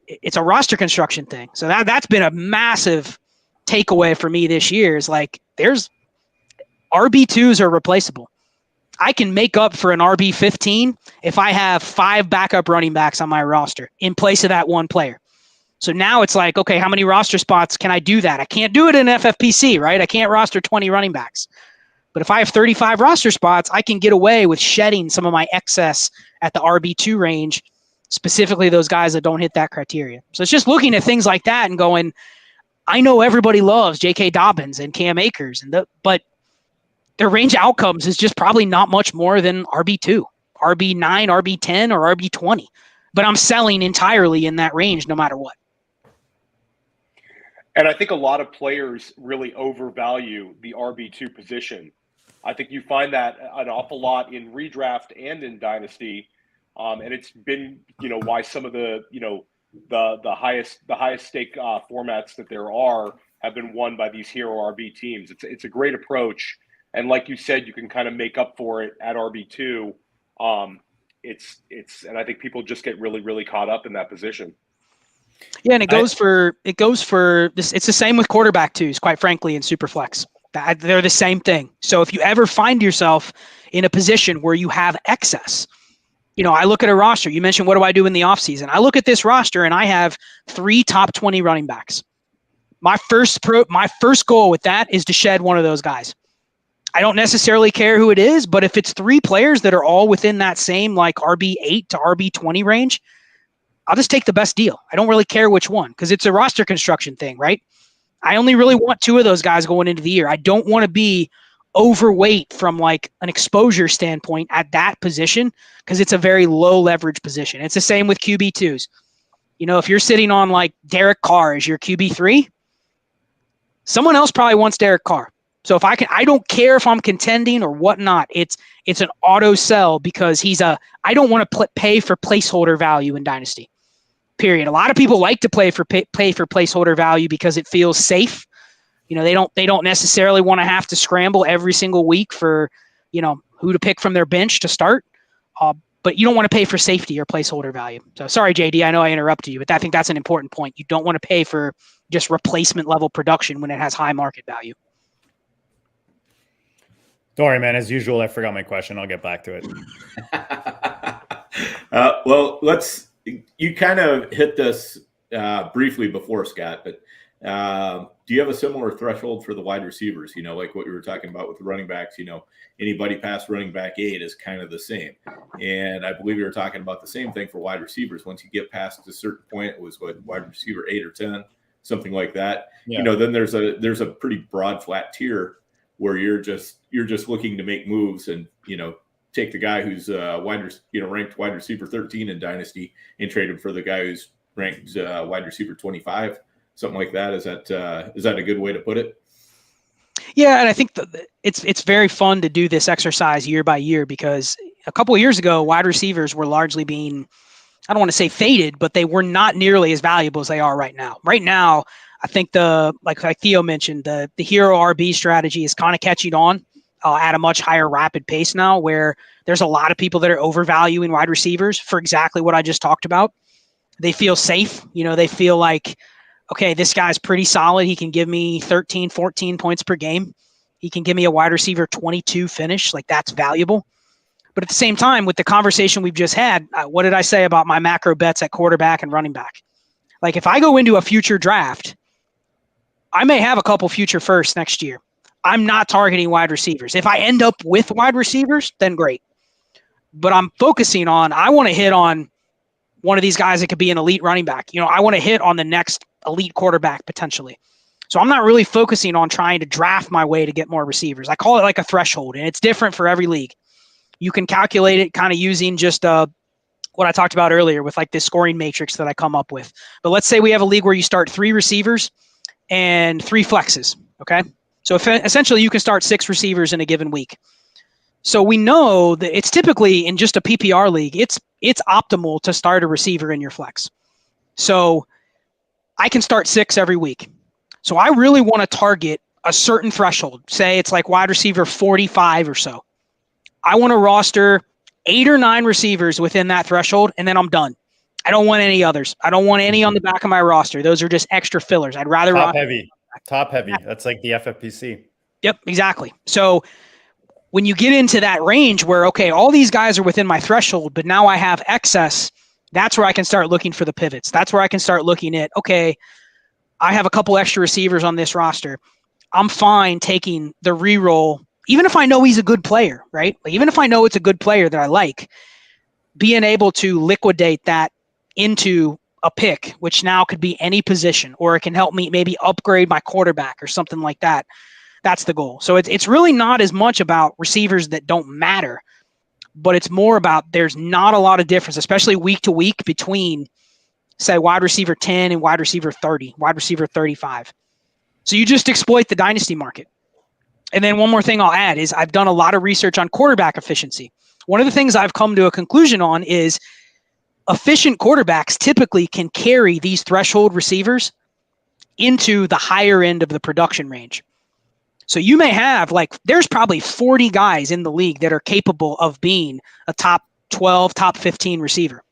it's a roster construction thing. So that's been a massive takeaway for me this year is like there's RB2s are replaceable. I can make up for an RB15 if I have 5 backup running backs on my roster in place of that one player. So now it's like, okay, how many roster spots can I do that? I can't do it in FFPC, right? I can't roster 20 running backs. But if I have 35 roster spots, I can get away with shedding some of my excess at the RB2 range, specifically those guys that don't hit that criteria. So it's just looking at things like that and going, I know everybody loves J.K. Dobbins and Cam Akers, but their range outcomes is just probably not much more than RB2, RB9, RB10, or RB20. But I'm selling entirely in that range no matter what. And I think a lot of players really overvalue the RB2 position. I think you find that an awful lot in redraft and in Dynasty. And it's been, why some of the, the highest stake formats that there are have been won by these hero RB teams. It's a great approach. And like you said, you can kind of make up for it at RB2. And I think people just get really, really caught up in that position. Yeah, and it goes for this. It's the same with quarterback twos, quite frankly, in Superflex. They're the same thing. So if you ever find yourself in a position where you have excess, I look at a roster. You mentioned, what do I do in the offseason? I look at this roster and I have 3 top 20 running backs. My first goal with that is to shed one of those guys. I don't necessarily care who it is, but if it's 3 players that are all within that same like RB8 to RB20 range, I'll just take the best deal. I don't really care which one because it's a roster construction thing, right? I only really want 2 of those guys going into the year. I don't want to be overweight from like an exposure standpoint at that position because it's a very low leverage position. It's the same with QB2s. If you're sitting on like Derek Carr as your QB3, someone else probably wants Derek Carr. So I don't care if I'm contending or whatnot. It's an auto sell because I don't want to pay for placeholder value in Dynasty. Period. A lot of people like to pay for placeholder value because it feels safe. They don't necessarily want to have to scramble every single week for, who to pick from their bench to start. But you don't want to pay for safety or placeholder value. So sorry, JD, I know I interrupted you, but I think that's an important point. You don't want to pay for just replacement level production when it has high market value. Don't worry, man. As usual, I forgot my question. I'll get back to it. Well, you kind of hit this briefly before, Scott, but do you have a similar threshold for the wide receivers? Like what you were talking about with the running backs, anybody past running back 8 is kind of the same. And I believe you were talking about the same thing for wide receivers. Once you get past a certain point, it was wide receiver 8 or 10, something like that. Yeah. Then there's a pretty broad flat tier where you're just looking to make moves and, take the guy who's ranked wide receiver 13 in Dynasty and trade him for the guy who's ranked wide receiver 25, something like that. Is that a good way to put it? Yeah, and I think it's very fun to do this exercise year by year because a couple of years ago, wide receivers were largely being, I don't want to say faded, but they were not nearly as valuable as they are right now. Right now, I think like Theo mentioned, the hero RB strategy is kind of catching on at a much higher rapid pace now, where there's a lot of people that are overvaluing wide receivers for exactly what I just talked about. They feel safe. They feel like, okay, this guy's pretty solid. He can give me 13, 14 points per game. He can give me a wide receiver 22 finish. Like, that's valuable. But at the same time, with the conversation we've just had, what did I say about my macro bets at quarterback and running back? Like, if I go into a future draft, I may have a couple future firsts next year. I'm not targeting wide receivers. If I end up with wide receivers, then great. But I'm focusing on, I want to hit on one of these guys that could be an elite running back. I want to hit on the next elite quarterback potentially. So I'm not really focusing on trying to draft my way to get more receivers. I call it like a threshold, and it's different for every league. You can calculate it kind of using just what I talked about earlier with like this scoring matrix that I come up with. But let's say we have a league where you start 3 receivers and 3 flexes, okay? So essentially you can start 6 receivers in a given week. So we know that it's typically in just a PPR league, it's optimal to start a receiver in your flex. So I can start 6 every week. So I really want to target a certain threshold. Say it's like wide receiver 45 or so. I want to roster 8 or 9 receivers within that threshold, and then I'm done. I don't want any others. I don't want any on the back of my roster. Those are just extra fillers. I'd rather top heavy. That's like the FFPC. Yep, exactly. So when you get into that range where, okay, all these guys are within my threshold, but now I have excess, that's where I can start looking for the pivots. That's where I can start looking at, okay, I have a couple extra receivers on this roster. I'm fine taking the reroll, even if I know he's a good player, right? Like, even if I know it's a good player that I like, being able to liquidate that into a pick, which now could be any position, or it can help me maybe upgrade my quarterback or something like that. That's the goal. So it's really not as much about receivers that don't matter, but it's more about there's not a lot of difference, especially week to week, between, say, wide receiver 10 and wide receiver 30, wide receiver 35. So you just exploit the dynasty market. And then one more thing I'll add is I've done a lot of research on quarterback efficiency. One of the things I've come to a conclusion on is efficient quarterbacks typically can carry these threshold receivers into the higher end of the production range. So you may have, like, there's probably 40 guys in the league that are capable of being a top 12, top 15 receiver.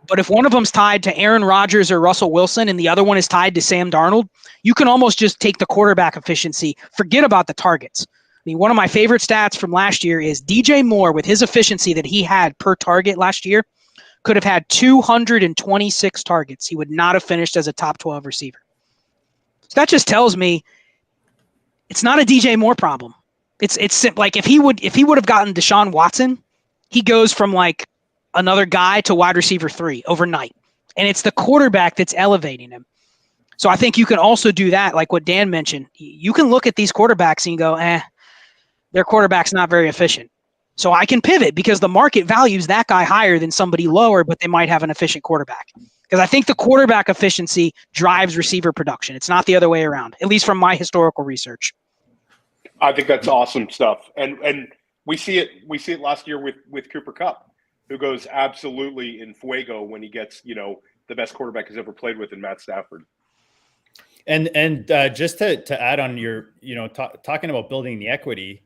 But if one of them's tied to Aaron Rodgers or Russell Wilson and the other one is tied to Sam Darnold, you can almost just take the quarterback efficiency, forget about the targets. I mean, one of my favorite stats from last year is DJ Moore, with his efficiency that he had per target last year, could have had 226 targets. He would not have finished as a top 12 receiver. So that just tells me it's not a DJ Moore problem. It's like if he would have gotten Deshaun Watson, he goes from like another guy to wide receiver 3 overnight. And it's the quarterback that's elevating him. So I think you can also do that, like what Dan mentioned. You can look at these quarterbacks and you go, their quarterback's not very efficient. So I can pivot because the market values that guy higher than somebody lower, but they might have an efficient quarterback. Because I think the quarterback efficiency drives receiver production. It's not the other way around, at least from my historical research. I think that's awesome stuff. And we see it last year with Cooper Kupp, who goes absolutely in fuego when he gets, the best quarterback he's ever played with in Matt Stafford. And just to add on your, talking about building the equity,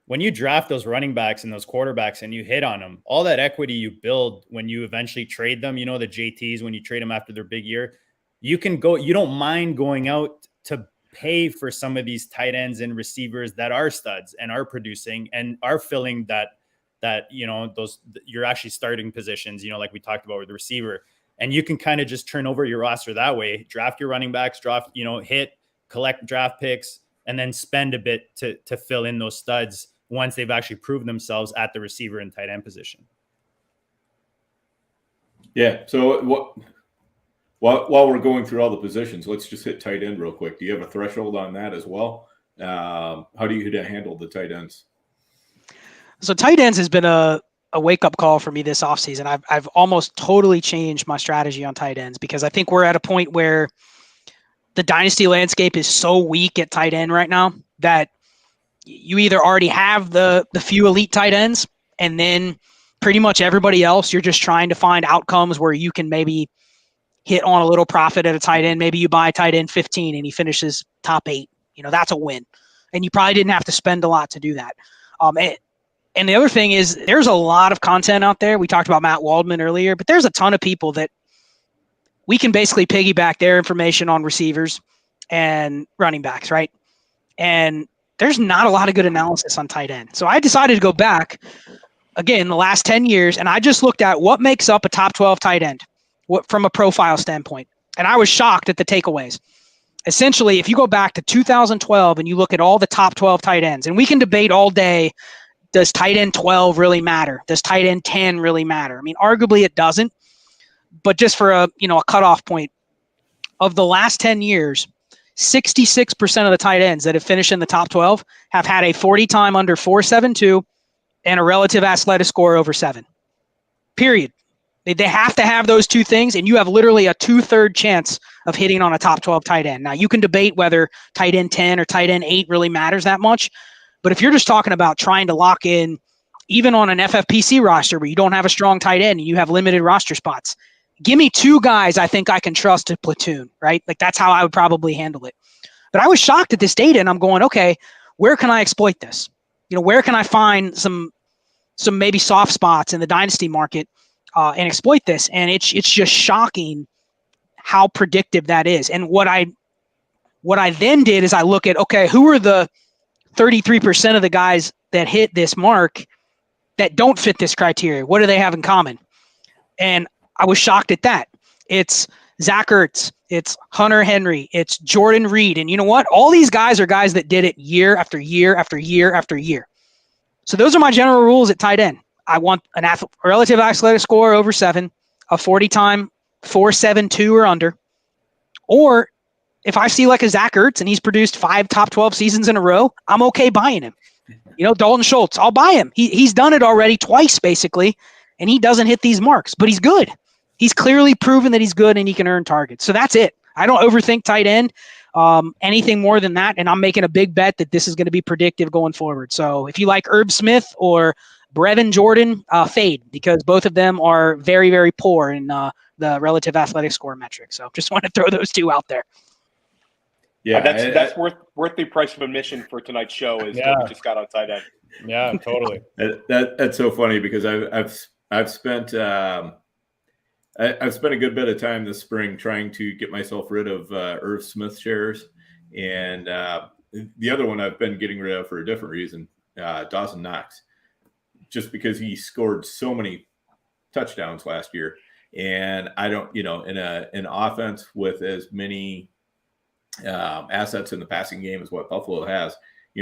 when you draft those running backs and those quarterbacks and you hit on them, all that equity you build when you eventually trade them, the JTs, when you trade them after their big year, you don't mind going out to pay for some of these tight ends and receivers that are studs and are producing and are filling that those, you're actually starting positions, like we talked about with the receiver. And you can kind of just turn over your roster that way, draft your running backs, hit, collect draft picks, and then spend a bit to fill in those studs once they've actually proven themselves at the receiver and tight end position. Yeah. So while we're going through all the positions, let's just hit tight end real quick. Do you have a threshold on that as well? How do you handle the tight ends? So tight ends has been a wake-up call for me this offseason. I've almost totally changed my strategy on tight ends because I think we're at a point where the dynasty landscape is so weak at tight end right now that you either already have the few elite tight ends, and then pretty much everybody else, you're just trying to find outcomes where you can maybe hit on a little profit at a tight end. Maybe you buy tight end 15 and he finishes top 8. That's a win. And you probably didn't have to spend a lot to do that. And the other thing is there's a lot of content out there. We talked about Matt Waldman earlier, but there's a ton of people that we can basically piggyback their information on receivers and running backs, right? And there's not a lot of good analysis on tight end. So I decided to go back, again, the last 10 years, and I just looked at what makes up a top 12 tight end from a profile standpoint. And I was shocked at the takeaways. Essentially, if you go back to 2012 and you look at all the top 12 tight ends, and we can debate all day, does tight end 12 really matter? Does tight end 10 really matter? I mean, arguably it doesn't, but just for a cutoff point, of the last 10 years, 66% of the tight ends that have finished in the top 12 have had a 40 time under 4.72 and a relative athletic score over 7. Period. They have to have those two things, and you have literally a 2/3 chance of hitting on a top 12 tight end. Now, you can debate whether tight end 10 or tight end 8 really matters that much, but if you're just talking about trying to lock in, even on an FFPC roster where you don't have a strong tight end and you have limited roster spots, give me 2 guys I think I can trust to platoon, right? Like that's how I would probably handle it. But I was shocked at this data, and I'm going, okay, where can I exploit this? Where can I find some maybe soft spots in the dynasty market and exploit this. And it's just shocking how predictive that is. And what I then did is I look at, okay, who are the 33% of the guys that hit this mark that don't fit this criteria? What do they have in common? And I was shocked at that. It's Zach Ertz, it's Hunter Henry, it's Jordan Reed. And you know what? All these guys are guys that did it year after year after year after year. So those are my general rules at tight end. I want a relative athletic score over 7, a 40 time 4.72 or under. Or if I see like a Zach Ertz and he's produced 5 top 12 seasons in a row, I'm okay buying him. Dalton Schultz, I'll buy him. He's done it already twice basically, and he doesn't hit these marks, but he's good. He's clearly proven that he's good and he can earn targets. So that's it. I don't overthink tight end anything more than that, and I'm making a big bet that this is going to be predictive going forward. So if you like Herb Smith or Brevin Jordan, fade, because both of them are very, very poor in the relative athletic score metric. So just want to throw those two out there. Yeah, that's worth the price of admission for tonight's show. Is what we just got on tight end. Yeah, totally. That's so funny because I've spent a good bit of time this spring trying to get myself rid of Irv Smith shares, and the other one I've been getting rid of for a different reason, Dawson Knox, just because he scored so many touchdowns last year, and I don't, in an offense with as many assets in the passing game as what Buffalo has,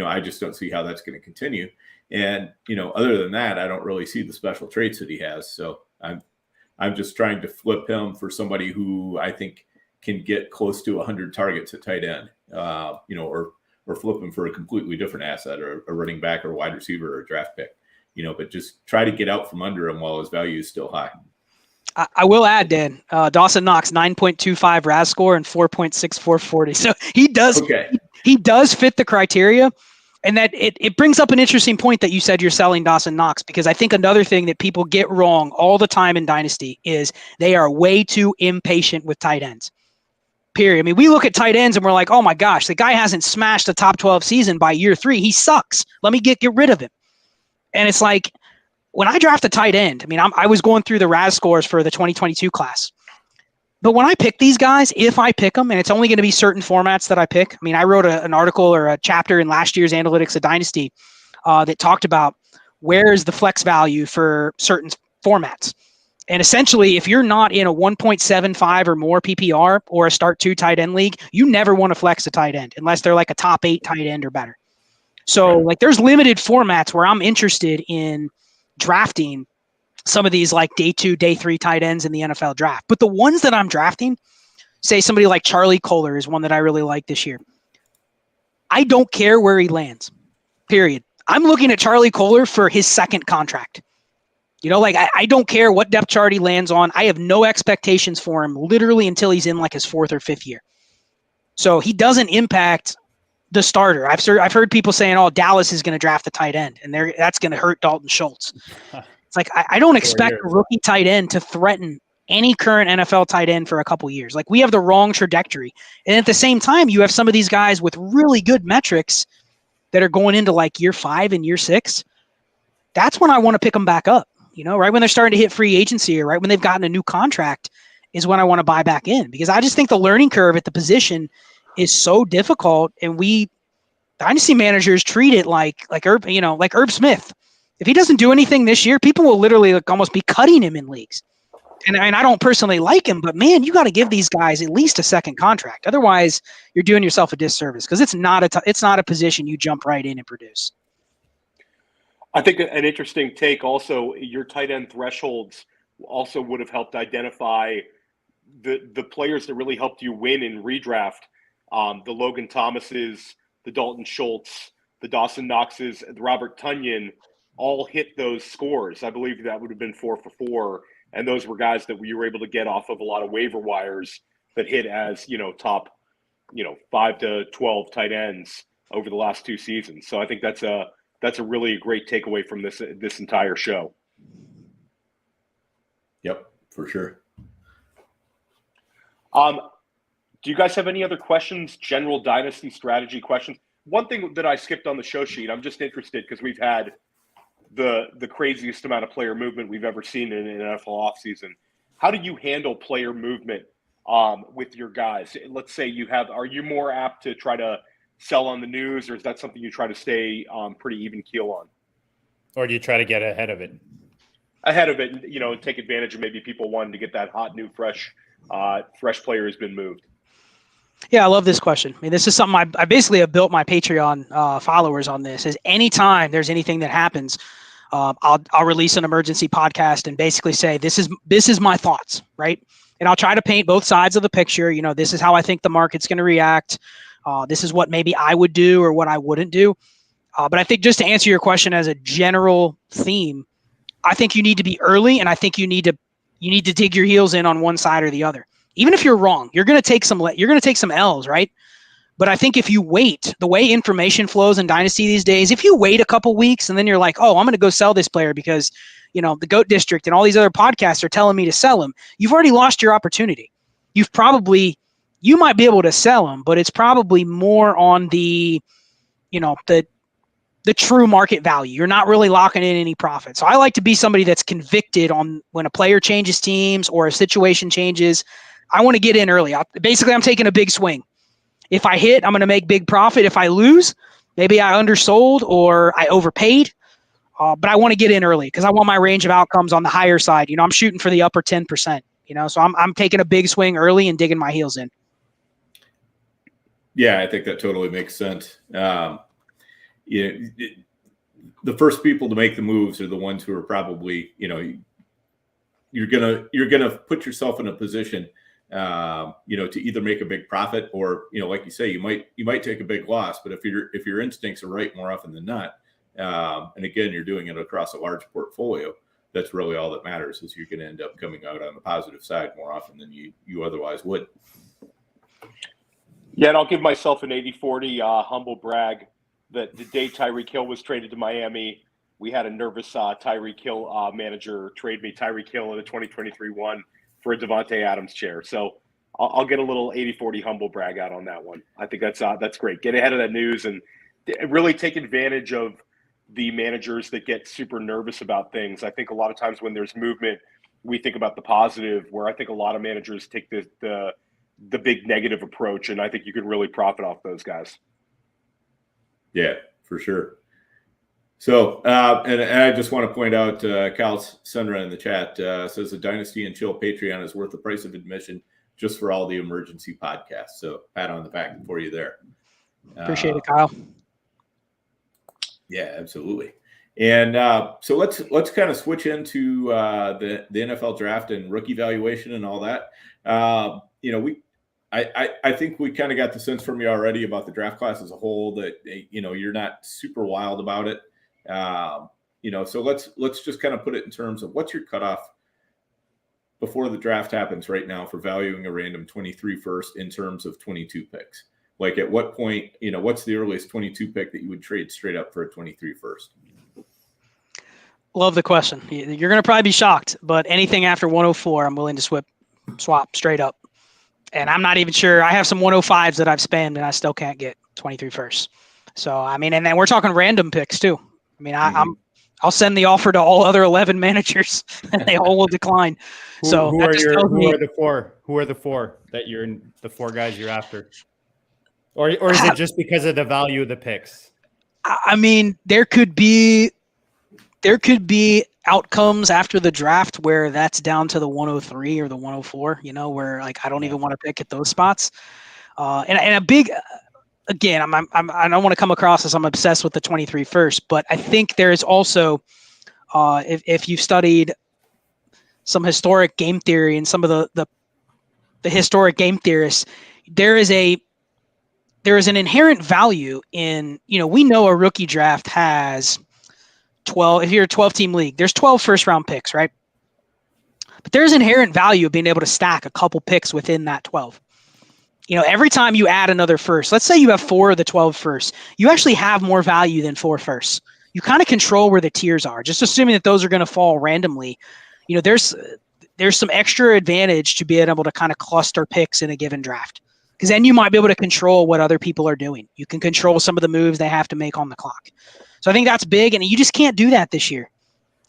I just don't see how that's going to continue. And other than that, I don't really see the special traits that he has. So I'm just trying to flip him for somebody who I think can get close to 100 targets at tight end, or flip him for a completely different asset, or a running back or a wide receiver or a draft pick, but just try to get out from under him while his value is still high. I will add, Dan, Dawson Knox, 9.25 RAS score and 4.64 40. So he does fit the criteria. And that it brings up an interesting point that you said you're selling Dawson Knox, because I think another thing that people get wrong all the time in Dynasty is they are way too impatient with tight ends. Period. I mean, we look at tight ends and we're like, oh my gosh, the guy hasn't smashed a top 12 season by year 3. He sucks. Let me get rid of him. And it's like, when I draft a tight end, I mean, I was going through the RAS scores for the 2022 class. But when I pick these guys, if I pick them, and it's only going to be certain formats that I pick. I mean, I wrote an article or a chapter in last year's Analytics of Dynasty that talked about where is the flex value for certain formats. And essentially, if you're not in a 1.75 or more PPR or a start 2 tight end league, you never want to flex a tight end unless they're like a top 8 tight end or better. So like there's limited formats where I'm interested in drafting some of these like day 2, day 3 tight ends in the NFL draft. But the ones that I'm drafting, say somebody like Charlie Kolar is one that I really like this year. I don't care where he lands, period. I'm looking at Charlie Kolar for his second contract. I don't care what depth chart he lands on. I have no expectations for him literally until he's in like his 4th or 5th year. So he doesn't impact the starter. I've heard people saying, oh, Dallas is going to draft the tight end, and that's going to hurt Dalton Schultz. It's like, I don't expect a rookie tight end to threaten any current NFL tight end for a couple years. Like, we have the wrong trajectory. And at the same time, you have some of these guys with really good metrics that are going into like year 5 and year 6. That's when I want to pick them back up. Right when they're starting to hit free agency or right when they've gotten a new contract is when I want to buy back in, because I just think the learning curve at the position is so difficult. And we Dynasty managers treat it like Herb Smith. If he doesn't do anything this year, people will literally almost be cutting him in leagues. And I don't personally like him, but man, you got to give these guys at least a second contract. Otherwise, you're doing yourself a disservice, because it's not a position you jump right in and produce. I think an interesting take also, your tight end thresholds also would have helped identify the players that really helped you win in redraft. The Logan Thomases, the Dalton Schultz, the Dawson Knoxes, the Robert Tonyan all hit those scores. I believe that would have been 4 for 4. And those were guys that we were able to get off of a lot of waiver wires that hit as, top, 5 to 12 tight ends over the last 2 seasons. So I think that's a really great takeaway from this entire show. Yep, for sure. Do you guys have any other questions, general Dynasty strategy questions? One thing that I skipped on the show sheet, I'm just interested because we've had the craziest amount of player movement we've ever seen in an NFL offseason. How do you handle player movement with your guys? Let's say are you more apt to try to sell on the news, or is that something you try to stay pretty even keel on? Or do you try to get ahead of it? Ahead of it, and take advantage of maybe people wanting to get that hot, new, fresh player has been moved. Yeah, I love this question. I mean, this is something I basically have built my Patreon followers on. This is anytime there's anything that happens, I'll release an emergency podcast and basically say this is my thoughts, right? And I'll try to paint both sides of the picture. This is how I think the market's going to react. This is what maybe I would do or what I wouldn't do. But I think just to answer your question as a general theme, I think you need to be early, and I think you need to dig your heels in on one side or the other. Even if you're wrong, you're going to take some L's, right? But I think if you wait, the way information flows in Dynasty these days, if you wait a couple weeks and then you're like, oh, I'm going to go sell this player because, the GOAT District and all these other podcasts are telling me to sell him, you've already lost your opportunity. You might be able to sell him, but it's probably more on the true market value. You're not really locking in any profit. So I like to be somebody that's convicted on when a player changes teams or a situation changes. I want to get in early. I'm taking a big swing. If I hit, I'm going to make big profit. If I lose, maybe I undersold or I overpaid. But I want to get in early because I want my range of outcomes on the higher side. I'm shooting for the upper 10%. So I'm taking a big swing early and digging my heels in. Yeah, I think that totally makes sense. The first people to make the moves are the ones who are probably, you're gonna put yourself in a position, to either make a big profit or, like you say, you might take a big loss. But if your instincts are right more often than not, and again, you're doing it across a large portfolio, that's really all that matters. Is you're going to end up coming out on the positive side more often than you otherwise would. Yeah, and I'll give myself an 80-40 humble brag that the day Tyreek Hill was traded to Miami, we had a nervous Tyreek Hill manager trade me Tyreek Hill in the 2023-1 for a Devontae Adams chair. So I'll get a little 80-40 humble brag out on that one. I think that's great. Get ahead of that news and really take advantage of the managers that get super nervous about things. I think a lot of times when there's movement, we think about the positive, where I think a lot of managers take the big negative approach, and I think you can really profit off those guys. Yeah, for sure. So, and I just want to point out, Kyle Sundra in the chat says the Dynasty and Chill Patreon is worth the price of admission just for all the emergency podcasts. So pat on the back for you there. Appreciate it, Kyle. Yeah, absolutely. And so let's kind of switch into the NFL draft and rookie valuation and all that. I think we kind of got the sense from you already about the draft class as a whole that you're not super wild about it. So let's just kind of put it in terms of what's your cutoff before the draft happens right now for valuing a random 23 first in terms of 22 picks. Like at what point, what's the earliest 22 pick that you would trade straight up for a 23 first? Love the question. You're going to probably be shocked, but anything after 104, I'm willing to swap straight up. And I'm not even sure. I have some 105s that I've spammed and I still can't get 23 first. So, and then we're talking random picks too. I'll send the offer to all other 11 managers and they all will decline. Who are the four that you're in, the four guys you're after? Or is it just because of the value of the picks? There could be outcomes after the draft where that's down to the 103 or the 104, where I don't even want to pick at those spots. And a big, again, I don't want to come across as I'm obsessed with the 23 first, but I think there is also, if you've studied some historic game theory and some of the historic game theorists, there is an inherent value in, we know a rookie draft has 12, if you're a 12-team league, there's 12 first-round picks, right? But there's inherent value of being able to stack a couple picks within that 12. Every time you add another first, let's say you have 4 of the 12 first, you actually have more value than 4 firsts. You kind of control where the tiers are, just assuming that those are going to fall randomly. There's some extra advantage to being able to kind of cluster picks in a given draft. Because then you might be able to control what other people are doing. You can control some of the moves they have to make on the clock. So I think that's big, and you just can't do that this year.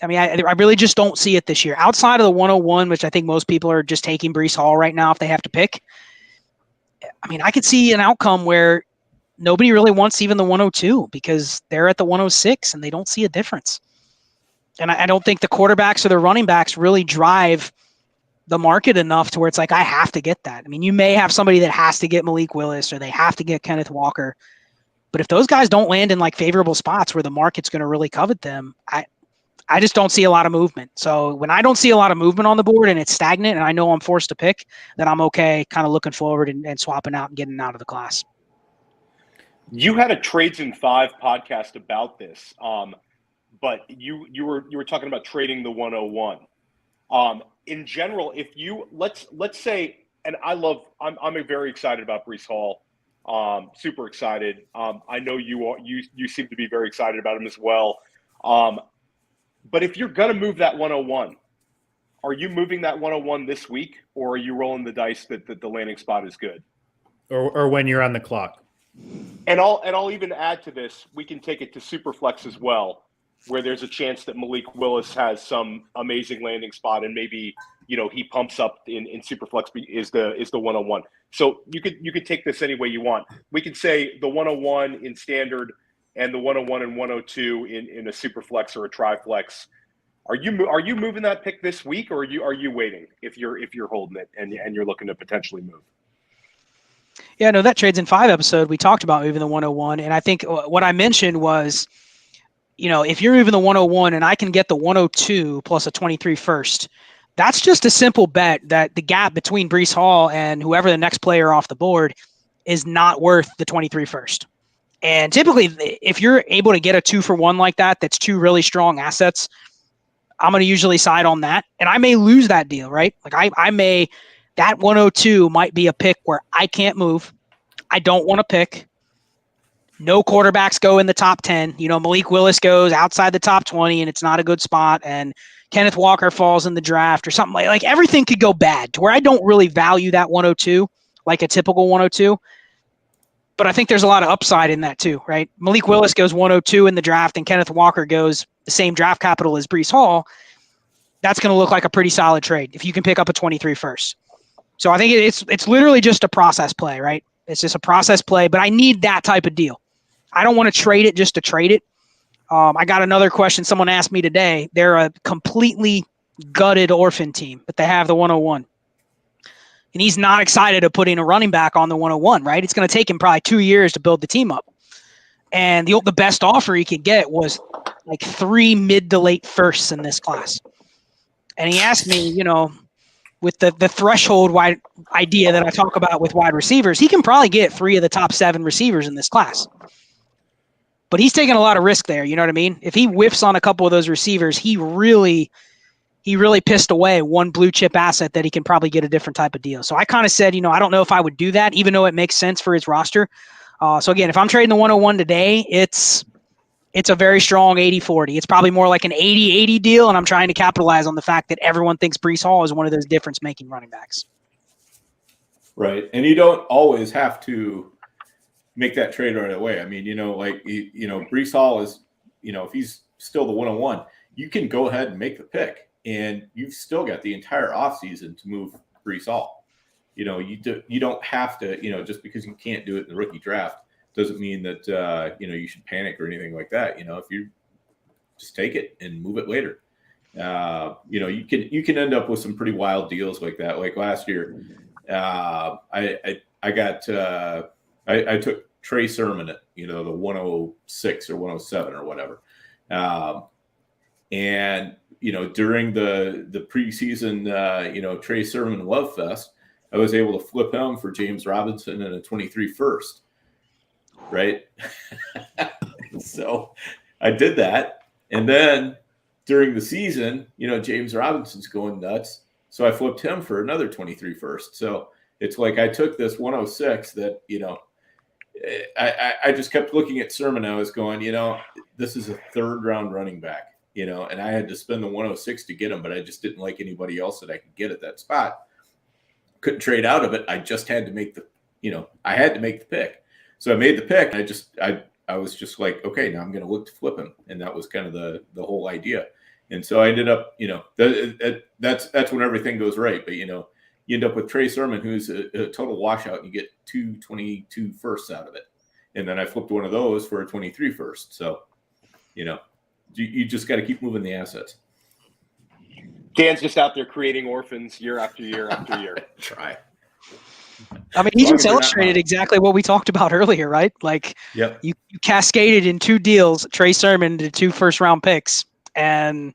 I mean, I really just don't see it this year. Outside of the 101, which I think most people are just taking Breece Hall right now if they have to pick. I mean, I could see an outcome where nobody really wants even the 102 because they're at the 106 and they don't see a difference. And I don't think the quarterbacks or the running backs really drive the market enough to where it's like, I have to get that. I mean, you may have somebody that has to get Malik Willis or they have to get Kenneth Walker. But if those guys don't land in like favorable spots where the market's going to really covet them, I just don't see a lot of movement. So when I don't see a lot of movement on the board and it's stagnant and I know I'm forced to pick, then I'm okay kind of looking forward and swapping out and getting out of the class. You had a Trades in 5 podcast about this, but you were talking about trading the 101. In general, if you let's say, and I'm very excited about Breece Hall, super excited. I know you seem to be very excited about him as well. But if you're gonna move that 101, are you moving that 101 this week, or are you rolling the dice that the landing spot is good? Or when you're on the clock? And I'll even add to this, we can take it to Superflex as well, where there's a chance that Malik Willis has some amazing landing spot and maybe, he pumps up in Superflex is the 101. So you could take this any way you want. We could say the 101 in standard and the 101 and 102 in a Superflex or a Triflex. Are you moving that pick this week, or are you waiting if you're holding it and you're looking to potentially move? Yeah, no, that Trades in 5 episode, we talked about moving the 101. And I think what I mentioned was, if you're moving the 101 and I can get the 102 plus a 23 first, that's just a simple bet that the gap between Breece Hall and whoever the next player off the board is not worth the 23 first. And typically, if you're able to get a 2-for-1 like that, that's two really strong assets, I'm going to usually side on that. And I may lose that deal, right? Like that 102 might be a pick where I can't move. I don't want to pick. No quarterbacks go in the top 10. Malik Willis goes outside the top 20 and it's not a good spot. And Kenneth Walker falls in the draft or something like everything could go bad to where I don't really value that 102 like a typical 102. But I think there's a lot of upside in that too, right? Malik Willis goes 102 in the draft and Kenneth Walker goes the same draft capital as Breece Hall. That's going to look like a pretty solid trade if you can pick up a 23 first. So I think it's literally just a process play, right? It's just a process play, but I need that type of deal. I don't want to trade it just to trade it. I got another question. Someone asked me today. They're a completely gutted orphan team, but they have the 101. And he's not excited to put in a running back on the 101, right? It's going to take him probably 2 years to build the team up. And the best offer he could get was like 3 mid to late firsts in this class. And he asked me, with the threshold wide idea that I talk about with wide receivers, he can probably get 3 of the top 7 receivers in this class. But he's taking a lot of risk there, you know what I mean? If he whiffs on a couple of those receivers, he really pissed away one blue chip asset that he can probably get a different type of deal. So I kind of said, I don't know if I would do that, even though it makes sense for his roster. So again, if I'm trading the 101 today, it's a very strong 80-40. It's probably more like an 80-80 deal, and I'm trying to capitalize on the fact that everyone thinks Breece Hall is one of those difference-making running backs. Right, and you don't always have to make that trade right away. I mean, Breece Hall is, if he's still the 101, you can go ahead and make the pick, and you've still got the entire offseason to move Breece Hall. You don't have to, just because you can't do it in the rookie draft doesn't mean that, you should panic or anything like that. If you just take it and move it later, you can end up with some pretty wild deals like that. Like last year, I took Trey Sermon at, the 106 or 107 or whatever. And, during the preseason, Trey Sermon Love Fest, I was able to flip him for James Robinson and a 23 first. Right. So I did that. And then during the season, James Robinson's going nuts. So I flipped him for another 23 first. So it's like I took this 106 that, I just kept looking at Sermon. I was going, this is a 3rd round running back, and I had to spend the 106 to get him, but I just didn't like anybody else that I could get at that spot. Couldn't trade out of it. I just had to make I had to make the pick. So I made the pick. I I was just like, okay, now I'm going to look to flip him. And that was kind of the whole idea. And so I ended up, that's when everything goes right. But, you end up with Trey Sermon, who's a total washout, and you get 222 firsts out of it. And then I flipped one of those for a 23 first. So, you just got to keep moving the assets. Dan's just out there creating orphans year after year after year. Try. I mean, he just illustrated exactly what we talked about earlier, right? Like, yep. you cascaded in 2 deals, Trey Sermon to 2 first-round picks, and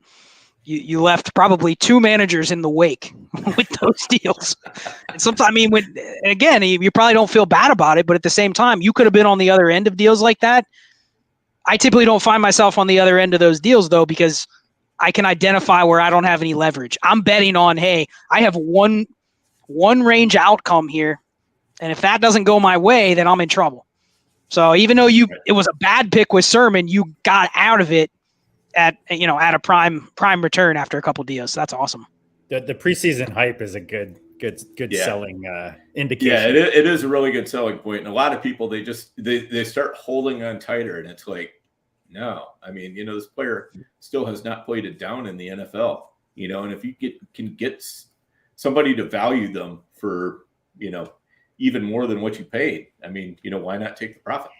you left probably 2 managers in the wake with those deals. And sometimes, again, you probably don't feel bad about it, but at the same time, you could have been on the other end of deals like that. I typically don't find myself on the other end of those deals, though, because I can identify where I don't have any leverage. I'm betting on, hey, I have one range outcome here, and if that doesn't go my way, then I'm in trouble. So even though it was a bad pick with Sermon, you got out of it at a prime return after a couple deals. That's awesome. The preseason hype is a good selling indication. Yeah, it is a really good selling point. And a lot of people, they start holding on tighter, and it's like, no, this player still has not played it down in the NFL, and if you can get somebody to value them for, even more than what you paid, why not take the profit?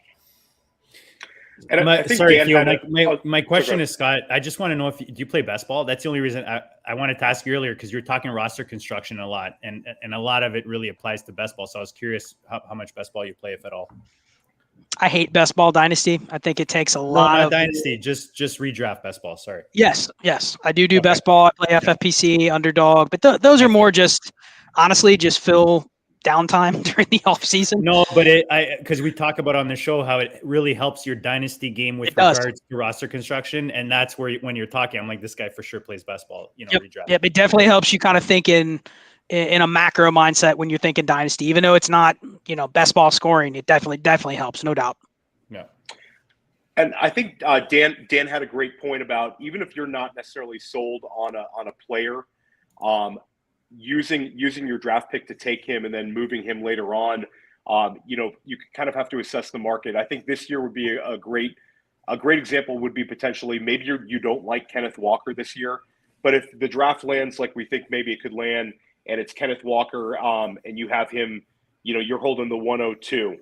And my question is, Scott, I just want to know do you play best ball? That's the only reason I wanted to ask you earlier, because you're talking roster construction a lot, and a lot of it really applies to best ball. So I was curious how much best ball you play, if at all. I hate best ball Dynasty. I think it takes a lot of Dynasty. Just redraft best ball. Sorry. Yes. I do okay. Best ball. I play FFPC, Underdog, but those are more just honestly just fill downtime during the off season. No, but because we talk about on the show how it really helps your Dynasty game with regards to roster construction, and that's where when you're talking, I'm like, this guy for sure plays best ball. Redraft. Yep, it definitely helps you kind of think in a macro mindset when you're thinking Dynasty, even though it's not, best ball scoring, it definitely helps, no doubt. Yeah. And I think Dan had a great point about, even if you're not necessarily sold on a player, using your draft pick to take him and then moving him later on, you kind of have to assess the market. I think this year would be a great example would be potentially maybe you don't like Kenneth Walker this year, but if the draft lands like we think maybe it could land, and it's Kenneth Walker, and you have him, you're holding the 102,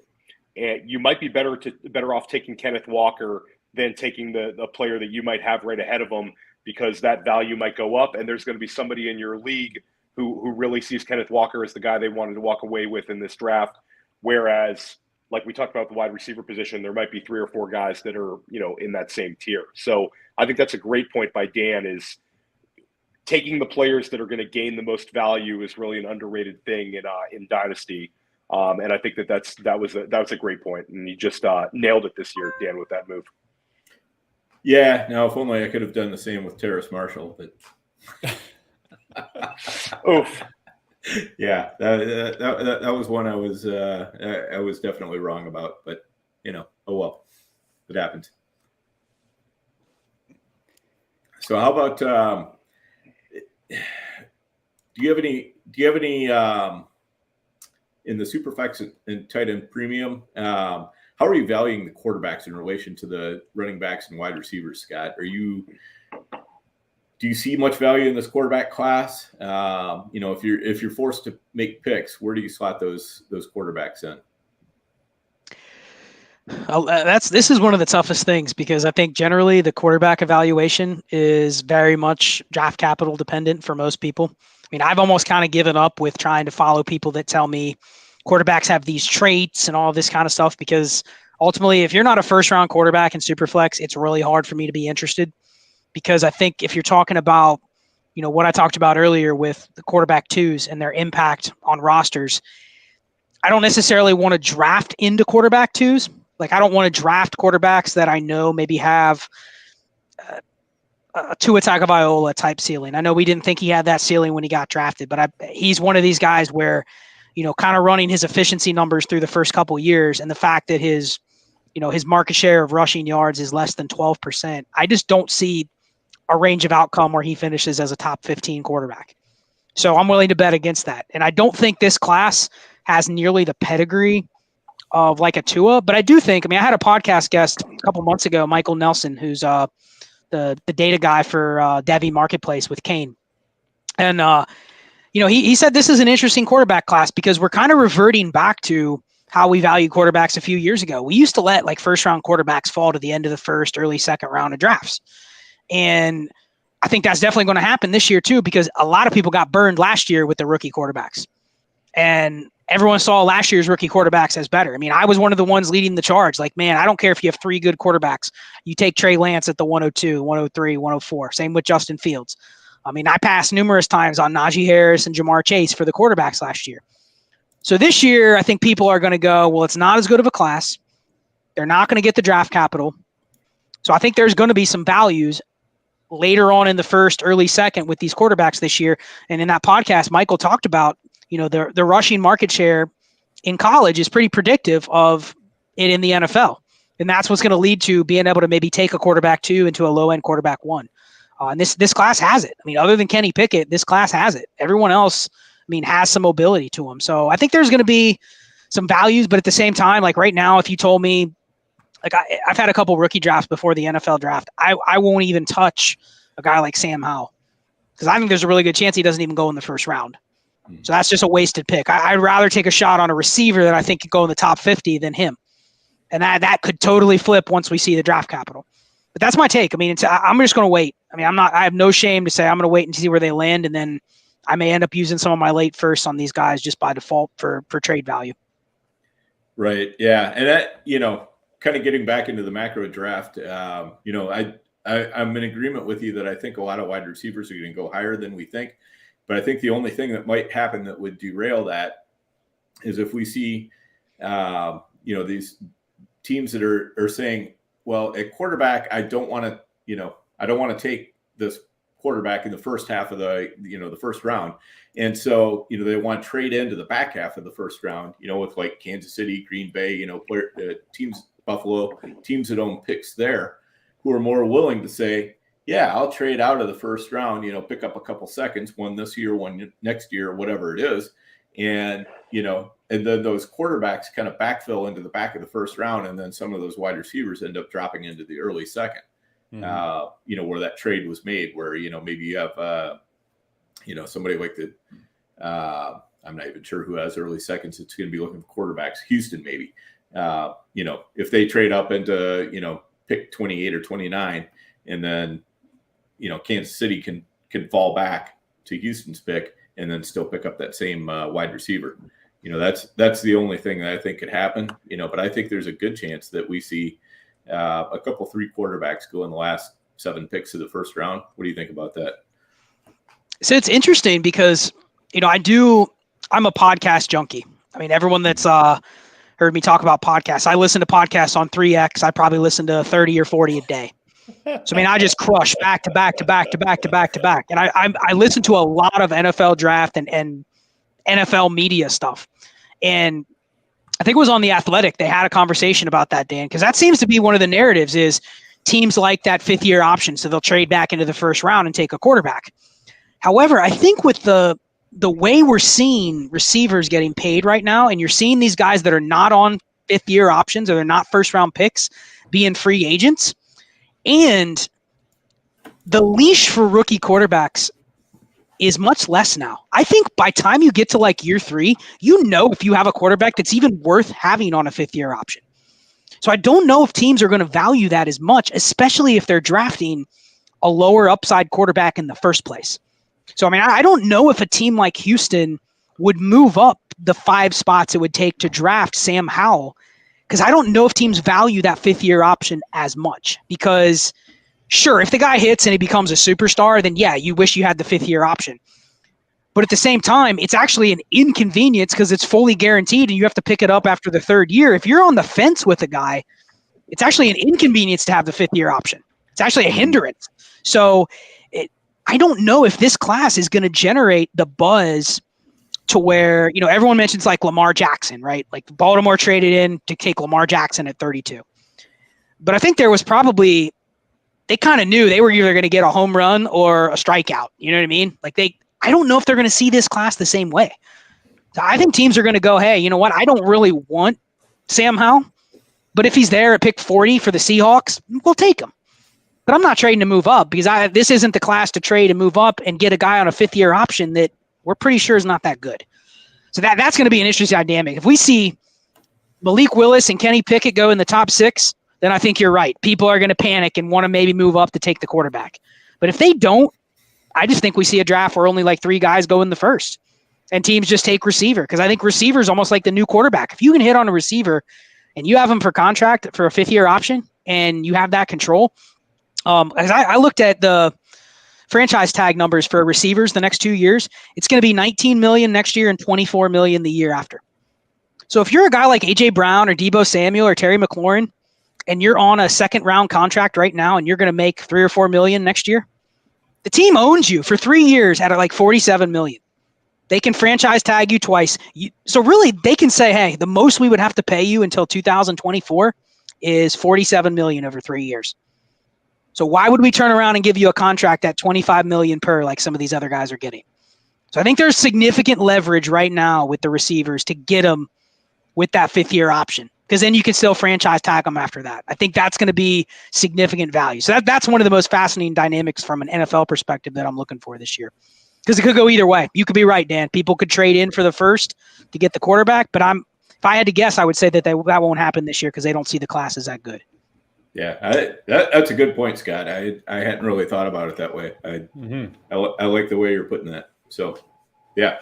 and you might be better off taking Kenneth Walker than taking the player that you might have right ahead of him, because that value might go up, and there's going to be somebody in your league who really sees Kenneth Walker as the guy they wanted to walk away with in this draft. Whereas, like we talked about the wide receiver position, there might be 3 or 4 guys that are, in that same tier. So I think that's a great point by Dan, is taking the players that are going to gain the most value is really an underrated thing in Dynasty. And I think that was a great point. And you just nailed it this year, Dan, with that move. Yeah. Now, if only I could have done the same with Terrace Marshall, but oof. Yeah, that was one I was definitely wrong about, but oh well, it happens. So how about do you have any in the Superflex and tight end premium? How are you valuing the quarterbacks in relation to the running backs and wide receivers, Scott? Do you see much value in this quarterback class? If you're forced to make picks, where do you slot those quarterbacks in? This is one of the toughest things, because I think generally the quarterback evaluation is very much draft capital dependent for most people. I've almost kind of given up with trying to follow people that tell me quarterbacks have these traits and all this kind of stuff, because ultimately, if you're not a first round quarterback in Superflex, it's really hard for me to be interested. Because I think if you're talking about, what I talked about earlier with the quarterback 2s and their impact on rosters, I don't necessarily want to draft into quarterback 2s. Like, I don't want to draft quarterbacks that I know maybe have a Tua Tagovailoa type ceiling. I know we didn't think he had that ceiling when he got drafted, but he's one of these guys where, kind of running his efficiency numbers through the first couple of years, and the fact that his market share of rushing yards is less than 12%. I just don't see a range of outcome where he finishes as a top 15 quarterback. So I'm willing to bet against that. And I don't think this class has nearly the pedigree of like a Tua. But I do think, I mean, I had a podcast guest a couple months ago, Michael Nelson, who's the data guy for Devi Marketplace with Kane. And, he said this is an interesting quarterback class because we're kind of reverting back to how we valued quarterbacks a few years ago. We used to let like first round quarterbacks fall to the end of the first, early second round of drafts. And I think that's definitely going to happen this year too, because a lot of people got burned last year with the rookie quarterbacks. And everyone saw last year's rookie quarterbacks as better. I mean, I was one of the ones leading the charge. Like, man, I don't care if you have 3 good quarterbacks. You take Trey Lance at the 102, 103, 104. Same with Justin Fields. I mean, I passed numerous times on Najee Harris and Jamar Chase for the quarterbacks last year. So this year, I think people are going to go, well, it's not as good of a class. They're not going to get the draft capital. So I think there's going to be some values later on in the first, early second with these quarterbacks this year. And in that podcast, Michael talked about, the rushing market share in college is pretty predictive of it in the NFL. And that's what's going to lead to being able to maybe take a quarterback 2 into a low-end quarterback 1. And this class has it. I mean, other than Kenny Pickett, this class has it. Everyone else, has some mobility to them. So I think there's going to be some values, but at the same time, like right now, if you told me, like I've had a couple rookie drafts before the NFL draft, I won't even touch a guy like Sam Howell because I think there's a really good chance he doesn't even go in the first round. So that's just a wasted pick. I'd rather take a shot on a receiver that I think could go in the top 50 than him. And that could totally flip once we see the draft capital. But that's my take. I mean, I'm just going to wait. I mean, I have no shame to say I'm going to wait and see where they land. And then I may end up using some of my late firsts on these guys just by default for trade value. Right. Yeah. And that, kind of getting back into the macro draft, I'm in agreement with you that I think a lot of wide receivers are going to go higher than we think. But I think the only thing that might happen that would derail that is if we see, these teams that are saying, well, at quarterback, I don't want to take this quarterback in the first half of the first round. And so, they want to trade into the back half of the first round, with like Kansas City, Green Bay, teams, Buffalo, teams that own picks there who are more willing to say, yeah, I'll trade out of the first round, pick up a couple seconds, one this year, one next year, whatever it is. And, and then those quarterbacks kind of backfill into the back of the first round. And then some of those wide receivers end up dropping into the early second, where that trade was made, where, maybe you have, somebody like I'm not even sure who has early seconds. It's going to be looking for quarterbacks. Houston, maybe, if they trade up into, pick 28 or 29, and then, Kansas City can fall back to Houston's pick and then still pick up that same wide receiver. That's the only thing that I think could happen, but I think there's a good chance that we see a couple 3 quarterbacks go in the last 7 picks of the first round. What do you think about that? So it's interesting because, I'm a podcast junkie. I mean, everyone that's heard me talk about podcasts, I listen to podcasts on 3X. I probably listen to 30 or 40 a day. So, I just crush back to back to back to back to back to back. And I listen to a lot of NFL draft and NFL media stuff. And I think it was on The Athletic. They had a conversation about that, Dan, because that seems to be one of the narratives is teams like that 5th-year option. So they'll trade back into the first round and take a quarterback. However, I think with the way we're seeing receivers getting paid right now, and you're seeing these guys that are not on 5th-year options or they're not first-round picks being free agents, and the leash for rookie quarterbacks is much less now. I think by time you get to like year 3, if you have a quarterback that's even worth having on a 5th-year option. So I don't know if teams are going to value that as much, especially if they're drafting a lower upside quarterback in the first place. So, I don't know if a team like Houston would move up the 5 spots it would take to draft Sam Howell, because I don't know if teams value that 5th-year option as much. Because, sure, if the guy hits and he becomes a superstar, then yeah, you wish you had the 5th-year option. But at the same time, it's actually an inconvenience because it's fully guaranteed and you have to pick it up after the 3rd year. If you're on the fence with a guy, it's actually an inconvenience to have the 5th-year option. It's actually a hindrance. So I don't know if this class is going to generate the buzz to where, everyone mentions like Lamar Jackson, right? Like Baltimore traded in to take Lamar Jackson at 32. But I think there was probably, they kind of knew they were either going to get a home run or a strikeout. You know what I mean? Like I don't know if they're going to see this class the same way. So I think teams are going to go, hey, you know what? I don't really want Sam Howell. But if he's there at pick 40 for the Seahawks, we'll take him. But I'm not trading to move up because this isn't the class to trade and move up and get a guy on a 5th-year option that we're pretty sure is not that good. So that's going to be an interesting dynamic. If we see Malik Willis and Kenny Pickett go in the top 6, then I think you're right. People are going to panic and want to maybe move up to take the quarterback. But if they don't, I just think we see a draft where only like 3 guys go in the first and teams just take receiver, because I think receiver is almost like the new quarterback. If you can hit on a receiver and you have him for contract for a 5th-year option and you have that control, as I looked at the franchise tag numbers for receivers the next 2 years, it's going to be $19 million next year and $24 million the year after. So if you're a guy like A.J. Brown or Deebo Samuel or Terry McLaurin, and you're on a 2nd-round contract right now and you're going to make $3 or $4 million next year, the team owns you for 3 years at like $47 million. They can franchise tag you twice. So really, they can say, hey, the most we would have to pay you until 2024 is $47 million over 3 years. So why would we turn around and give you a contract at $25 million per, like some of these other guys are getting? So I think there's significant leverage right now with the receivers to get them with that 5th-year option, because then you can still franchise tag them after that. I think that's going to be significant value. So that's one of the most fascinating dynamics from an NFL perspective that I'm looking for this year, because it could go either way. You could be right, Dan. People could trade in for the first to get the quarterback, but if I had to guess, I would say that that won't happen this year because they don't see the class as that good. Yeah, that's a good point, Scott. I hadn't really thought about it that way. I like the way you're putting that. So, yeah.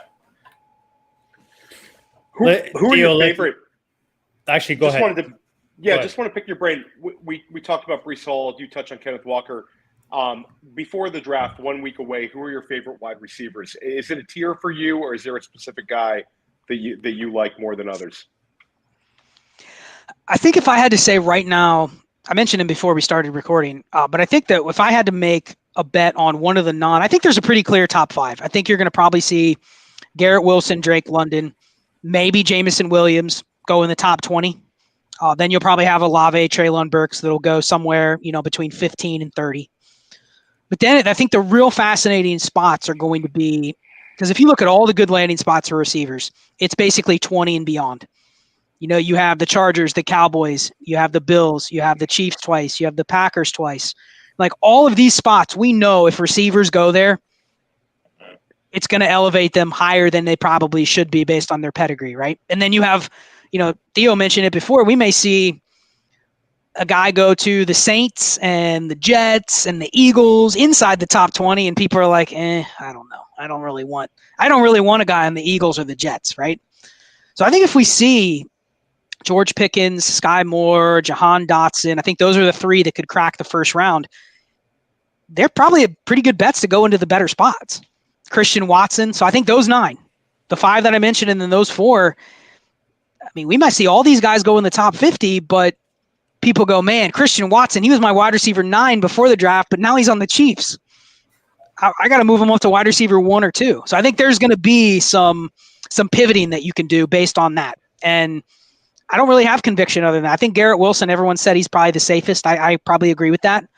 Who are your favorite? Actually, go ahead. Just want to pick your brain. We talked about Breece Hall. You touched on Kenneth Walker. Before the draft, 1 week away, who are your favorite wide receivers? Is it a tier for you, or is there a specific guy that you like more than others? I think if I had to say right now, I mentioned him before we started recording, but I think that if I had to make a bet on one of the I think there's a pretty clear top 5. I think you're going to probably see Garrett Wilson, Drake London, maybe Jamison Williams go in the top 20. Then you'll probably have Olave, Treylon Burks that'll go somewhere, between 15 and 30. But then I think the real fascinating spots are going to be, because if you look at all the good landing spots for receivers, it's basically 20 and beyond. You have the Chargers, the Cowboys, you have the Bills, you have the Chiefs twice, you have the Packers twice. Like all of these spots, we know if receivers go there, it's going to elevate them higher than they probably should be based on their pedigree, right? And then you have, Theo mentioned it before, we may see a guy go to the Saints and the Jets and the Eagles inside the top 20, and people are like, I don't know. I don't really want a guy on the Eagles or the Jets, right? So I think if we see George Pickens, Sky Moore, Jahan Dotson, I think those are the 3 that could crack the first round. They're probably pretty good bets to go into the better spots. Christian Watson. So I think those 9, the 5 that I mentioned, and then those 4, I mean, we might see all these guys go in the top 50, but people go, man, Christian Watson, he was my wide receiver 9 before the draft, but now he's on the Chiefs. I got to move him up to wide receiver 1 or 2. So I think there's going to be some pivoting that you can do based on that. And I don't really have conviction other than that. I think Garrett Wilson, everyone said he's probably the safest. I probably agree with that.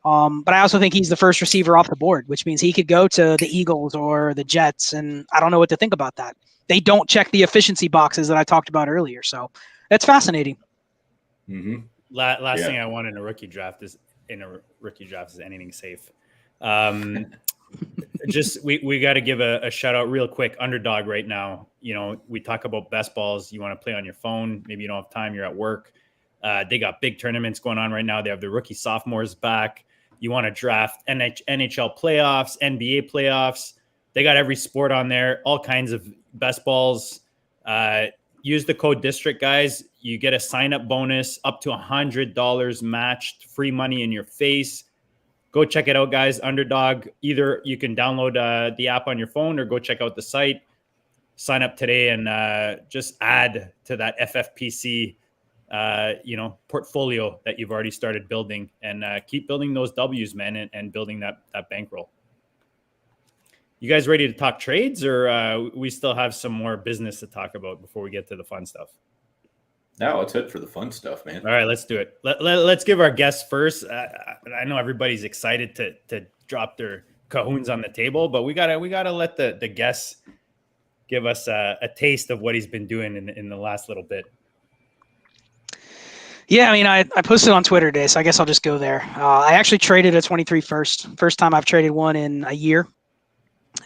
But I also think he's the first receiver off the board, which means he could go to the Eagles or the Jets. And I don't know what to think about that. They don't check the efficiency boxes that I talked about earlier. So that's fascinating. Mm-hmm. Last thing I want in a rookie draft is anything safe. Just we got to give a shout out real quick. Underdog right now. We talk about best balls. You want to play on your phone. Maybe you don't have time. You're at work. They got big tournaments going on right now. They have the rookie sophomores back. You want to draft NHL playoffs, NBA playoffs. They got every sport on there. All kinds of best balls. Use the code district, guys. You get a sign up bonus up to $100 matched, free money in your face. Go check it out, guys. Underdog. Either you can download the app on your phone or go check out the site. Sign up today and just add to that FFPC, portfolio that you've already started building, and keep building those W's, man, and building that bankroll. You guys ready to talk trades, or we still have some more business to talk about before we get to the fun stuff? No, let's head for the fun stuff, man. All right, let's do it. Let's give our guests first. I know everybody's excited to drop their cajoons on the table, but we gotta let the guests give us a taste of what he's been doing in the last little bit. Yeah, I mean, I posted on Twitter today, so I guess I'll just go there. I actually traded a 23 first time I've traded one in a year,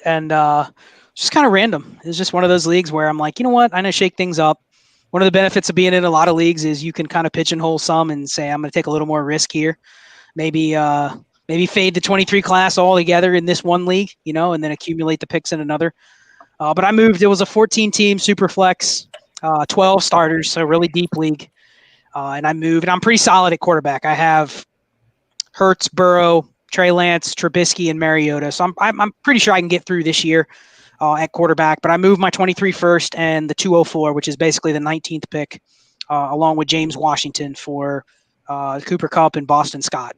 and just kind of random. It's just one of those leagues where I'm like, you know what, I'm gonna shake things up. One of the benefits of being in a lot of leagues is you can kind of pigeonhole some and say I'm gonna take a little more risk here. Maybe fade the 23 class altogether in this one league, and then accumulate the picks in another. But I moved. It was a 14-team super flex, 12 starters, so really deep league. And I moved, and I'm pretty solid at quarterback. I have Hurts, Burrow, Trey Lance, Trubisky, and Mariota. So I'm pretty sure I can get through this year at quarterback. But I moved my 23 first and the 204, which is basically the 19th pick, along with James Washington for Cooper Kupp and Boston Scott.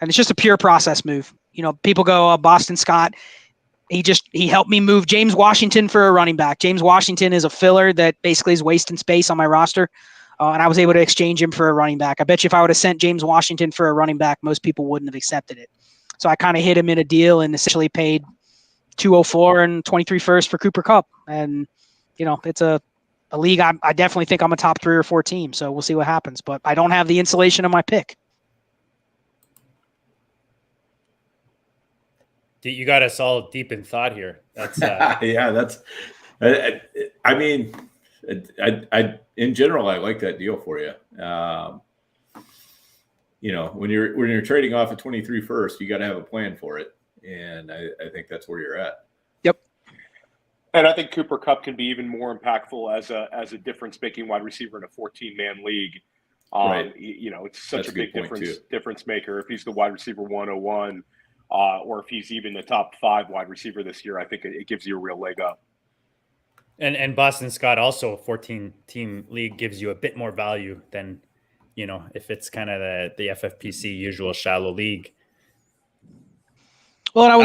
And it's just a pure process move. People go, Boston Scott. He helped me move James Washington for a running back. James Washington is a filler that basically is wasting space on my roster. And I was able to exchange him for a running back. I bet you if I would have sent James Washington for a running back, most people wouldn't have accepted it. So I kind of hit him in a deal and essentially paid 204 and 23 first for Cooper Kupp. And, it's a league. I definitely think I'm a top 3 or 4 team. So we'll see what happens. But I don't have the insulation of my pick. You got us all deep in thought here. That's yeah. That's. I mean, I in general, I like that deal for you. When you're trading off a 23 first, you got to have a plan for it, and I think that's where you're at. Yep. And I think Cooper Kupp can be even more impactful as a difference-making wide receiver in a 14-man league. Right. It's such a big difference maker. If he's the wide receiver 101, or if he's even the top 5 wide receiver this year, I think it gives you a real leg up. And Boston Scott, also a 14-team league, gives you a bit more value than, if it's kind of the FFPC usual shallow league. Well, and I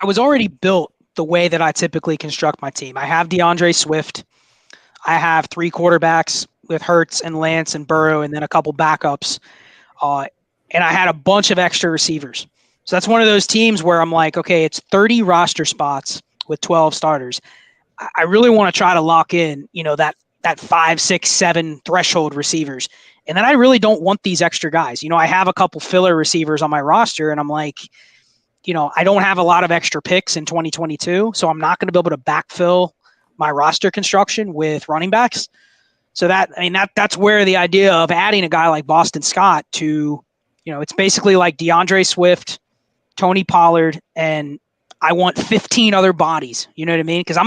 was already built the way that I typically construct my team. I have DeAndre Swift. I have 3 quarterbacks with Hurts and Lance and Burrow, and then a couple backups. And I had a bunch of extra receivers. So that's one of those teams where I'm like, okay, it's 30 roster spots with 12 starters. I really want to try to lock in, that 5, 6, 7 threshold receivers. And then I really don't want these extra guys. I have a couple filler receivers on my roster, and I'm like, I don't have a lot of extra picks in 2022, so I'm not going to be able to backfill my roster construction with running backs. So that's where the idea of adding a guy like Boston Scott to, it's basically like DeAndre Swift, Tony Pollard, and I want 15 other bodies. You know what I mean? Because I'm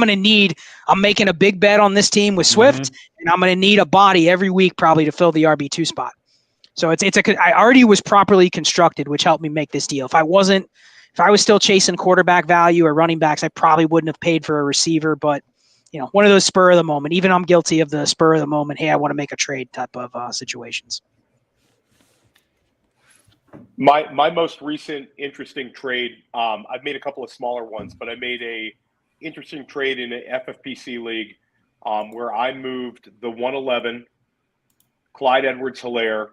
making a big bet on this team with Swift, and I'm going to need a body every week probably to fill the RB2 spot. So I already was properly constructed, which helped me make this deal. If I was still chasing quarterback value or running backs, I probably wouldn't have paid for a receiver. But, one of those spur of the moment, even I'm guilty of the spur of the moment, hey, I want to make a trade type of situations. My most recent interesting trade, I've made a couple of smaller ones, but I made a interesting trade in an FFPC league where I moved the 111, Clyde Edwards-Helaire,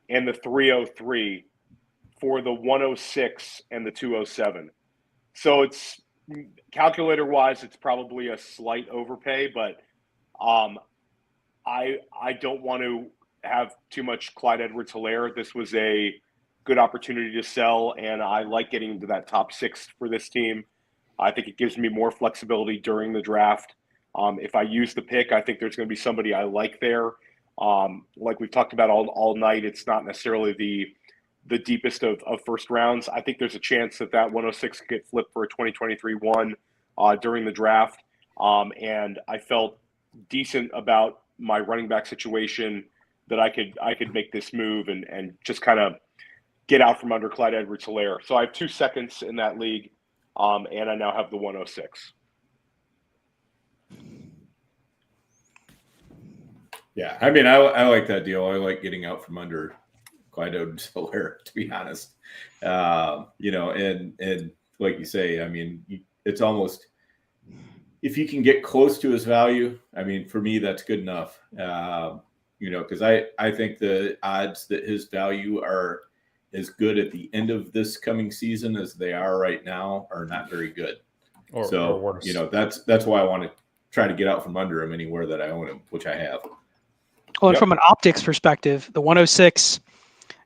and the 303 for the 106 and the 207. So it's calculator-wise, it's probably a slight overpay, but I don't want to have too much Clyde Edwards-Helaire. This was a good opportunity to sell, and I like getting into that top 6 for this team. I think it gives me more flexibility during the draft. If I use the pick, I think there's going to be somebody I like there. Like we've talked about all night, it's not necessarily the deepest of first rounds. I think there's a chance that 106 could get flipped for a 2023 one during the draft. And I felt decent about my running back situation that I could make this move and just kind of get out from under Clyde Edwards-Helaire. So I have 2 seconds in that league, and I now have the 106. Yeah, I mean, I like that deal. I like getting out from under Clyde Edwards-Helaire, to be honest. And like you say, I mean, it's almost, if you can get close to his value, I mean, for me, that's good enough. Because I think the odds that his value are as good at the end of this coming season as they are right now are not very good. Or worse. That's why I want to try to get out from under him anywhere that I own him, which I have. Well, and from an optics perspective, the 106,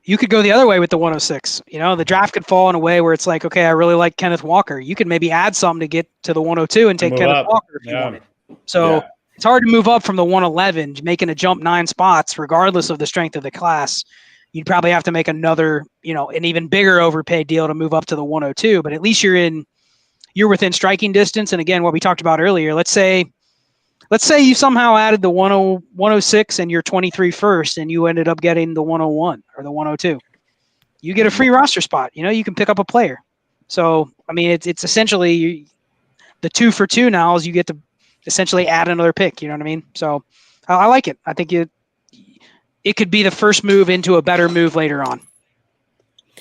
you could go the other way with the 106. You know, the draft could fall in a way where it's like, okay, I really like Kenneth Walker. You could maybe add something to get to the 102 and take Kenneth Walker if you wanted. So it's hard to move up from the 111, making a jump 9 spots, regardless of the strength of the class. You'd probably have to make another, you know, an even bigger overpaid deal to move up to the 102. But at least you're within striking distance. And again, what we talked about earlier, let's say you somehow added the 106 and you're 23 first and you ended up getting the 101 or the 102. You get a free roster spot. You know, you can pick up a player. So, I mean, it's essentially the 2 for 2 now is you get to essentially add another pick. You know what I mean? So I like it. I think it could be the first move into a better move later on.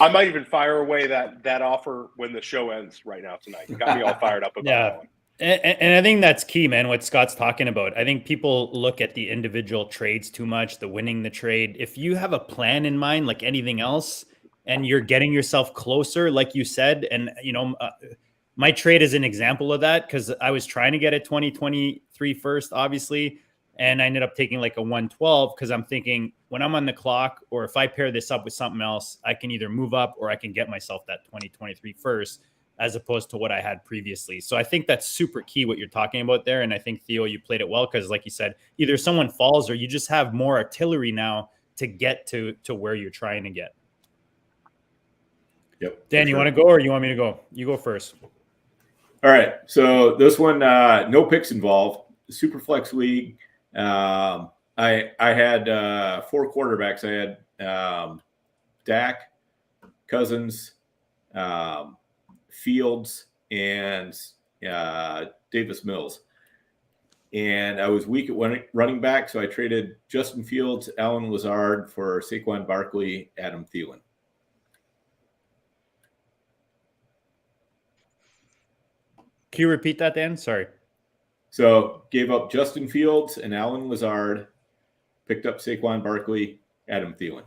I might even fire away that offer when the show ends right now tonight. You got me all fired up about that one. And I think that's key, man, what Scott's talking about. I think people look at the individual trades too much, the winning the trade. If you have a plan in mind, like anything else, and you're getting yourself closer, like you said, and, you know, my trade is an example of that because I was trying to get a 2023 first, obviously, and I ended up taking like a 112 because I'm thinking when I'm on the clock or if I pair this up with something else, I can either move up or I can get myself that 2023 first, as opposed to what I had previously. So I think that's super key what you're talking about there. And I think, Theo, you played it well because, like you said, either someone falls or you just have more artillery now to get to where you're trying to get. Yep. Dan, you want to go or you want me to go? You go first. All right. So this one, no picks involved. Superflex league. I had 4 quarterbacks. I had Dak, Cousins, Fields, and Davis Mills. And I was weak at running back, so I traded Justin Fields, Allen Lazard for Saquon Barkley, Adam Thielen. Can you repeat that, Dan? Sorry. So gave up Justin Fields and Allen Lazard, picked up Saquon Barkley, Adam Thielen.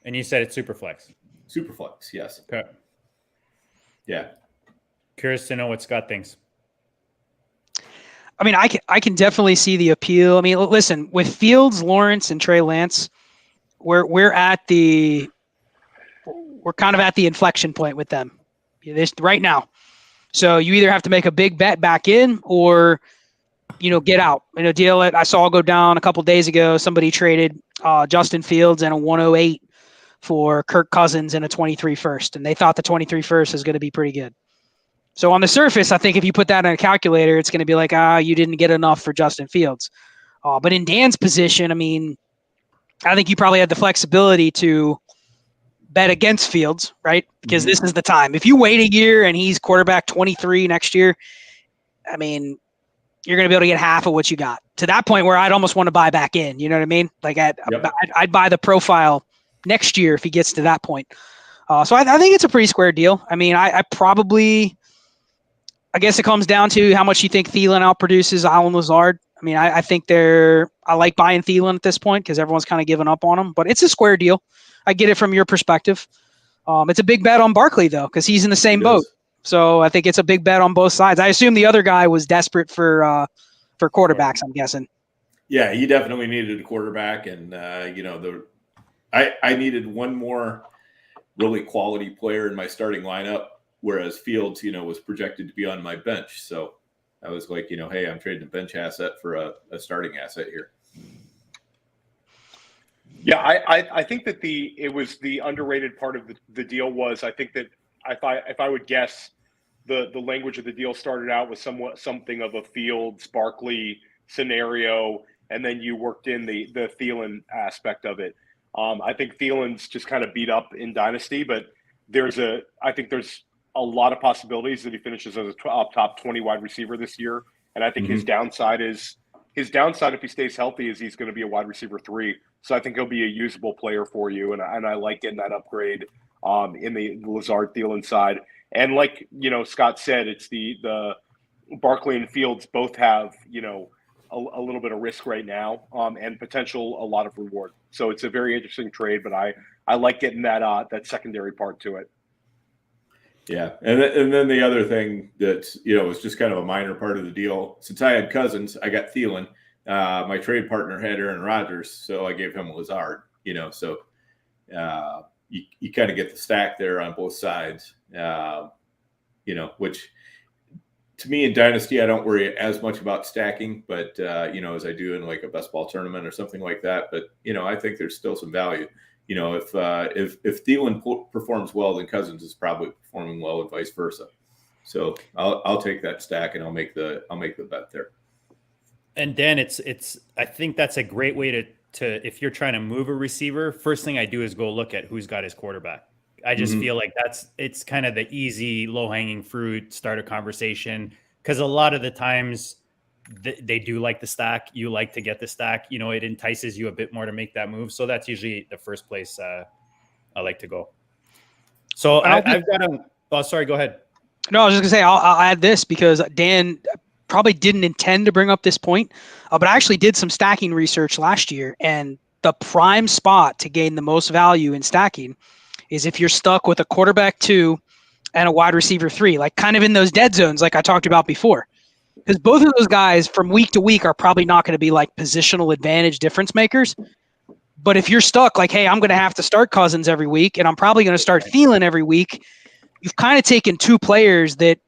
And you said it's Superflex. Superflex, yes. Okay. Yeah. Curious to know what Scott thinks. I mean, I can definitely see the appeal. I mean, listen, with Fields, Lawrence, and Trey Lance, we're kind of at the inflection point with them right now. So you either have to make a big bet back in or, you know, get out. You know, deal it. I saw go down a couple days ago. Somebody traded Justin Fields and a 108 for Kirk Cousins and a 23 first, and they thought the 23 first is going to be pretty good. So on the surface, I think if you put that in a calculator, it's going to be like, you didn't get enough for Justin Fields. But in Dan's position, I mean, I think you probably had the flexibility to bet against Fields, right? Because this is the time. If you wait a year and he's quarterback 23 next year, I mean, you're going to be able to get half of what you got. To that point where I'd almost want to buy back in. You know what I mean? Like I'd buy the profile next year if he gets to that point. So I think it's a pretty square deal. I mean, I guess it comes down to how much you think Thielen outproduces Allen Lazard. I mean, I think I like buying Thielen at this point because everyone's kind of given up on him, but it's a square deal. I get it from your perspective. It's a big bet on Barkley though, because he's in the same boat. So I think it's a big bet on both sides. I assume the other guy was desperate for quarterbacks, I'm guessing. Yeah, he definitely needed a quarterback, and I needed one more really quality player in my starting lineup, whereas Fields, was projected to be on my bench. So I was like, hey, I'm trading a bench asset for a starting asset here. Yeah, I think that it was the underrated part of the deal was, I think that if I would guess, the language of the deal started out with something of a Fields Barkley scenario, and then you worked in the Thielen aspect of it. I think Thielen's just kind of beat up in Dynasty, but I think there's a lot of possibilities that he finishes as a top 20 wide receiver this year. And I think his downside if he stays healthy is he's going to be a wide receiver 3. So I think he'll be a usable player for you. And I like getting that upgrade in the Lazard Thielen side. And like, Scott said, it's the Barkley and Fields both have, a little bit of risk right now and potential, a lot of reward. So it's a very interesting trade, but I like getting that secondary part to it. Yeah. And then the other thing that, was just kind of a minor part of the deal, since I had Cousins, I got Thielen. my trade partner had Aaron Rodgers, so I gave him Lazard. So you kind of get the stack there on both sides. Which to me in Dynasty, I don't worry as much about stacking, but as I do in like a best ball tournament or something like that. But I think there's still some value. If Thielen performs well, then Cousins is probably performing well, and vice versa. So I'll take that stack and I'll make the bet there. And Dan, I think that's a great way to if you're trying to move a receiver, first thing I do is go look at who's got his quarterback. I just feel like it's kind of the easy, low-hanging fruit, start a conversation, because a lot of the times they do like the stack. You like to get the stack. It entices you a bit more to make that move. So that's usually the first place I like to go. So I've got a – oh, sorry, go ahead. No, I was just going to say I'll add this because Dan probably didn't intend to bring up this point, but I actually did some stacking research last year, and the prime spot to gain the most value in stacking is if you're stuck with a quarterback 2 and a wide receiver 3, like kind of in those dead zones like I talked about before. Because both of those guys from week to week are probably not going to be like positional advantage difference makers. But if you're stuck like, hey, I'm going to have to start Cousins every week and I'm probably going to start Thielen every week, you've kind of taken 2 players that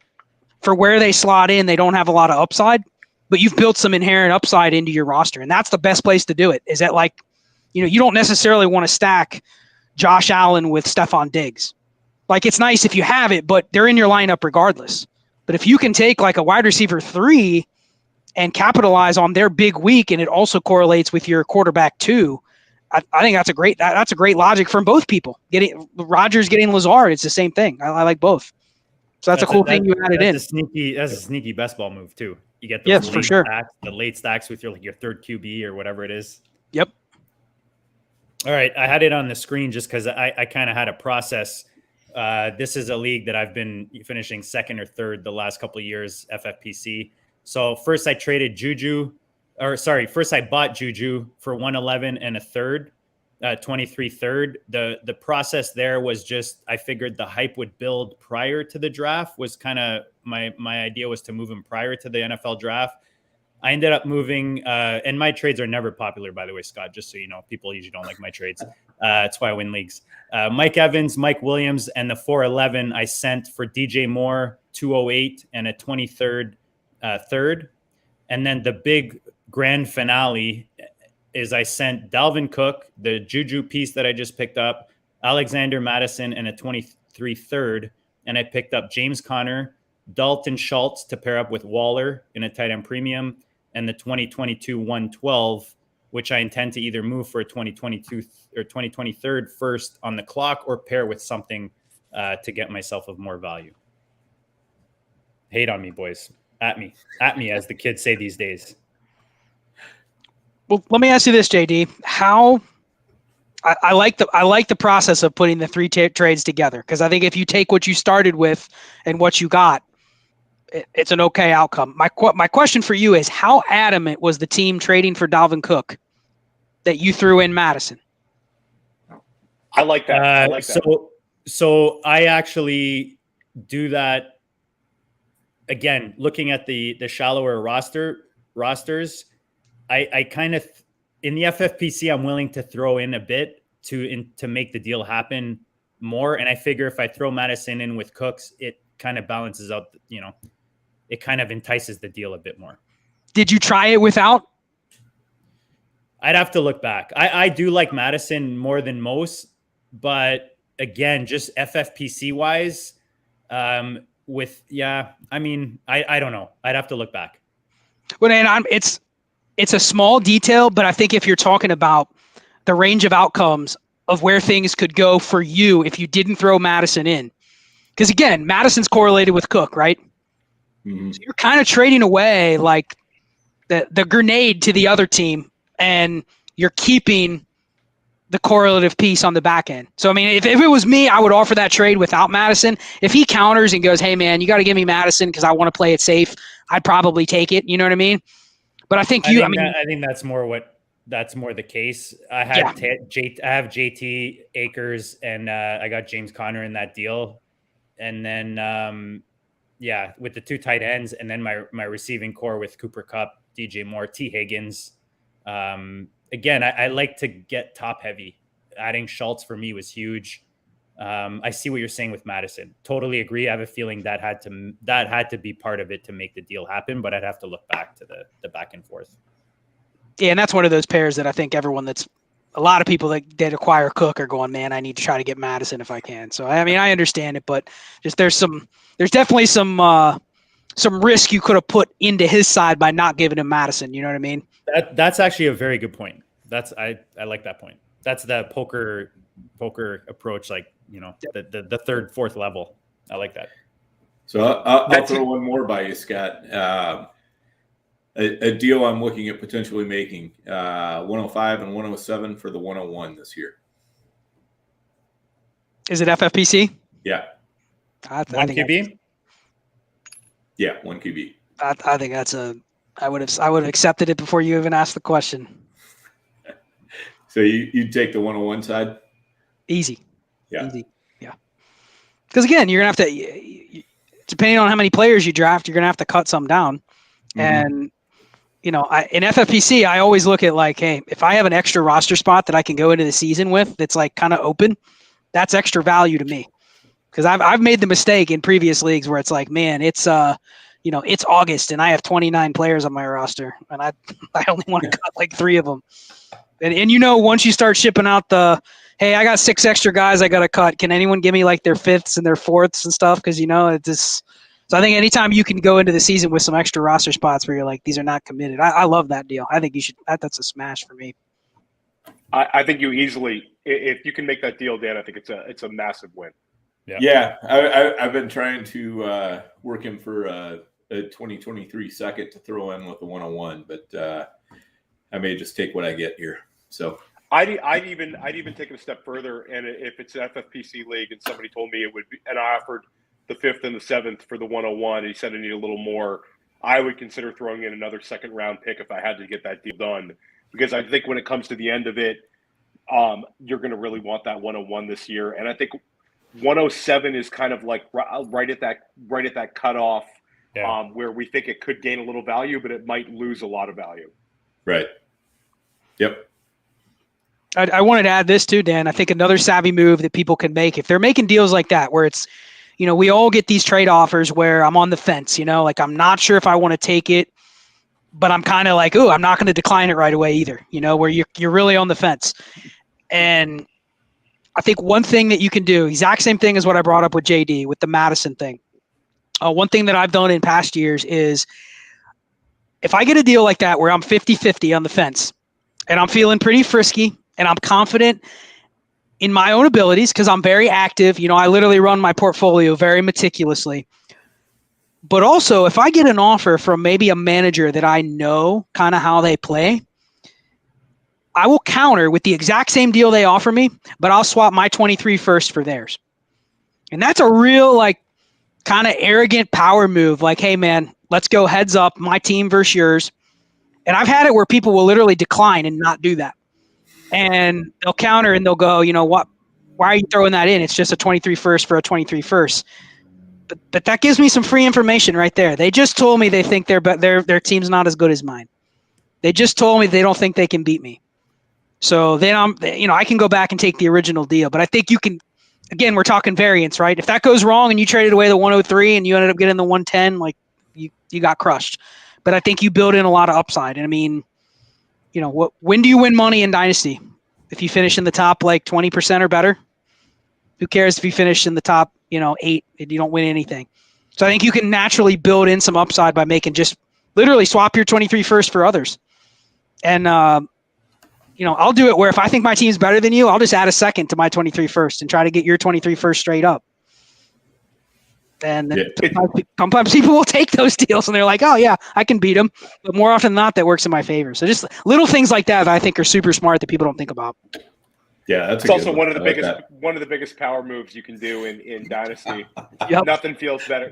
for where they slot in, they don't have a lot of upside, but you've built some inherent upside into your roster. And that's the best place to do it, is that like, you don't necessarily want to stack Josh Allen with Stephon Diggs. Like, it's nice if you have it, but they're in your lineup regardless. But if you can take like a wide receiver 3 and capitalize on their big week, and it also correlates with your quarterback 2, I think that's a great logic from both people. Getting Rodgers, getting Lazard, it's the same thing. I like both. So that's a cool thing you added in. That's a sneaky best ball move too. You get those for sure. The late stacks with your third QB or whatever it is. Yep. All right, I had it on the screen just because I kind of had a process. This is a league that I've been finishing second or third the last couple of years, FFPC. So first I bought Juju for 111 and a third, 23 third. The process there was just, I figured the hype would build prior to the draft. Was kind of my idea was to move him prior to the NFL draft. I ended up moving, and my trades are never popular, by the way, Scott, just so you know. People usually don't like my trades. That's why I win leagues. Mike Evans, Mike Williams, and the 411 I sent for DJ Moore, 208, and a 23rd third. And then the big grand finale is I sent Dalvin Cook, the Juju piece that I just picked up, Alexander Madison, and a 23 third. And I picked up James Conner, Dalton Schultz to pair up with Waller in a tight end premium, and the 2022 112, which I intend to either move for a 2022 or 2023 first on the clock or pair with something to get myself of more value. Hate on me, boys. At me, as the kids say these days. Well, let me ask you this, JD. How I like the process of putting the 3 trades together, because I think if you take what you started with and what you got, it's an okay outcome. My question for you is, how adamant was the team trading for Dalvin Cook that you threw in Madison? I like that. So I actually do that. Again, looking at the shallower rosters, I kind of, in the FFPC, I'm willing to throw in a bit to make the deal happen more. And I figure if I throw Madison in with Cooks, it kind of balances out, it kind of entices the deal a bit more. Did you try it without? I'd have to look back. I do like Madison more than most, but again, just FFPC wise, I don't know. I'd have to look back. Well, and it's a small detail, but I think if you're talking about the range of outcomes of where things could go for you if you didn't throw Madison in, because again, Madison's correlated with Cook, right? Mm-hmm. So you're kind of trading away like the grenade to the other team, and you're keeping the correlative piece on the back end. So, I mean, if it was me, I would offer that trade without Madison. If he counters and goes, hey, man, you got to give me Madison because I want to play it safe, I'd probably take it. You know what I mean? But I think I think that's more the case. I have JT Akers and I got James Conner in that deal. And then, with the 2 tight ends and then my receiving core with Cooper Kupp, DJ Moore, T. Higgins. Again, I like to get top heavy. Adding Schultz for me was huge. I see what you're saying with Madison. Totally agree. I have a feeling that had to be part of it to make the deal happen, but I'd have to look back to the back and forth. Yeah, and that's one of those pairs that I think a lot of people that acquire Cook are going, man, I need to try to get Madison if I can. So I mean, I understand it, but just there's definitely some risk you could have put into his side by not giving him Madison. You know what I mean? That's actually a very good point. I like that point. That's the poker approach, like, you know, the third, fourth level. I like that. So I'll throw one more by you, Scott. A deal I'm looking at potentially making 105 and 107 for the 101 this year. Is it FFPC? Yeah. One QB? Yeah, one QB. I think I would have accepted it before you even asked the question. So you'd take the 101 side? Easy. Yeah. Easy. Yeah. Because again, you're going to have to, depending on how many players you draft, you're going to have to cut some down. Mm-hmm. And, you know, in FFPC, I always look at like, hey, if I have an extra roster spot that I can go into the season with that's like kind of open, that's extra value to me. Because I've made the mistake in previous leagues where it's like, man, it's it's August and I have 29 players on my roster and I only want to cut like 3 of them. And you know, once you start shipping out hey, I got 6 extra guys I got to cut. Can anyone give me like their 5ths and their 4ths and stuff? Because, you know, it's just – so I think anytime you can go into the season with some extra roster spots where you're like, these are not committed. I love that deal. I think you should – that's a smash for me. I think you easily – if you can make that deal, Dan, I think it's a massive win. Yeah. I've been trying to work him for a 2023 second to throw in with the 101, but I may just take what I get here. So I'd even take it a step further, and if it's an FFPC league and somebody told me it would be, and I offered the 5th and the 7th for the 101, and he said I need a little more, I would consider throwing in another second round pick if I had to get that deal done, because I think when it comes to the end of it, you're going to really want that 101 this year, and I think 107 is kind of like right at that cutoff, where we think it could gain a little value, but it might lose a lot of value. Right. Yep. I wanted to add this too, Dan. I think another savvy move that people can make if they're making deals like that, where it's, you know, we all get these trade offers where I'm on the fence, you know, like I'm not sure if I want to take it, but I'm kind of like, oh, I'm not going to decline it right away either, you know, where you're really on the fence. And I think one thing that you can do, exact same thing as what I brought up with JD, with the Madison thing. One thing that I've done in past years is if I get a deal like that where I'm 50-50 on the fence and I'm feeling pretty frisky and I'm confident in my own abilities because I'm very active, you know, I literally run my portfolio very meticulously. But also if I get an offer from maybe a manager that I know kind of how they play, I will counter with the exact same deal they offer me, but I'll swap my 23 first for theirs. And that's a real like kind of arrogant power move. Like, hey man, let's go heads up, my team versus yours. And I've had it where people will literally decline and not do that. And they'll counter and they'll go, you know what, why are you throwing that in? It's just a 23 first for a 23 first. But that gives me some free information right there. They just told me they think their team's not as good as mine. They just told me they don't think they can beat me. So then I can go back and take the original deal. But I think you can, again, we're talking variance, right? If that goes wrong and you traded away the 103 and you ended up getting the 110, like you got crushed. But I think you build in a lot of upside. And I mean, you know, when do you win money in Dynasty? If you finish in the top like 20% or better? Who cares if you finish in the top, 8 and you don't win anything? So I think you can naturally build in some upside by making just literally swap your 23 first for others. And I'll do it where if I think my team's better than you, I'll just add a second to my 23 first and try to get your 23 first straight up. And sometimes people will take those deals and they're like, oh yeah, I can beat them. But more often than not, that works in my favor. So just little things like that I think are super smart that people don't think about. Yeah, it's also one of the biggest power moves you can do in Dynasty. Yep. Nothing feels better.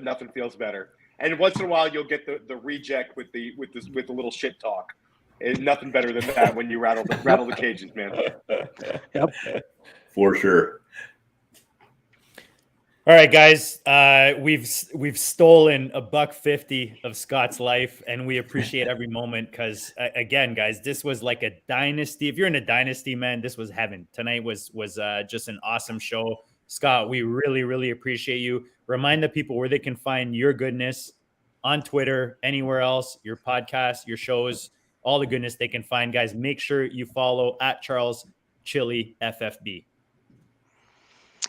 And once in a while, you'll get the reject with the little shit talk. It's nothing better than that when you rattle the cages, man. Yep. For sure. All right, guys. We've stolen $150 of Scott's life, and we appreciate every moment because, again, guys, this was like a dynasty. If you're in a dynasty, man, this was heaven. Tonight was just an awesome show. Scott, we really, really appreciate you. Remind the people where they can find your goodness on Twitter, anywhere else, your podcast, your shows, all the goodness they can find. Guys, make sure you follow at Charles Chili FFB.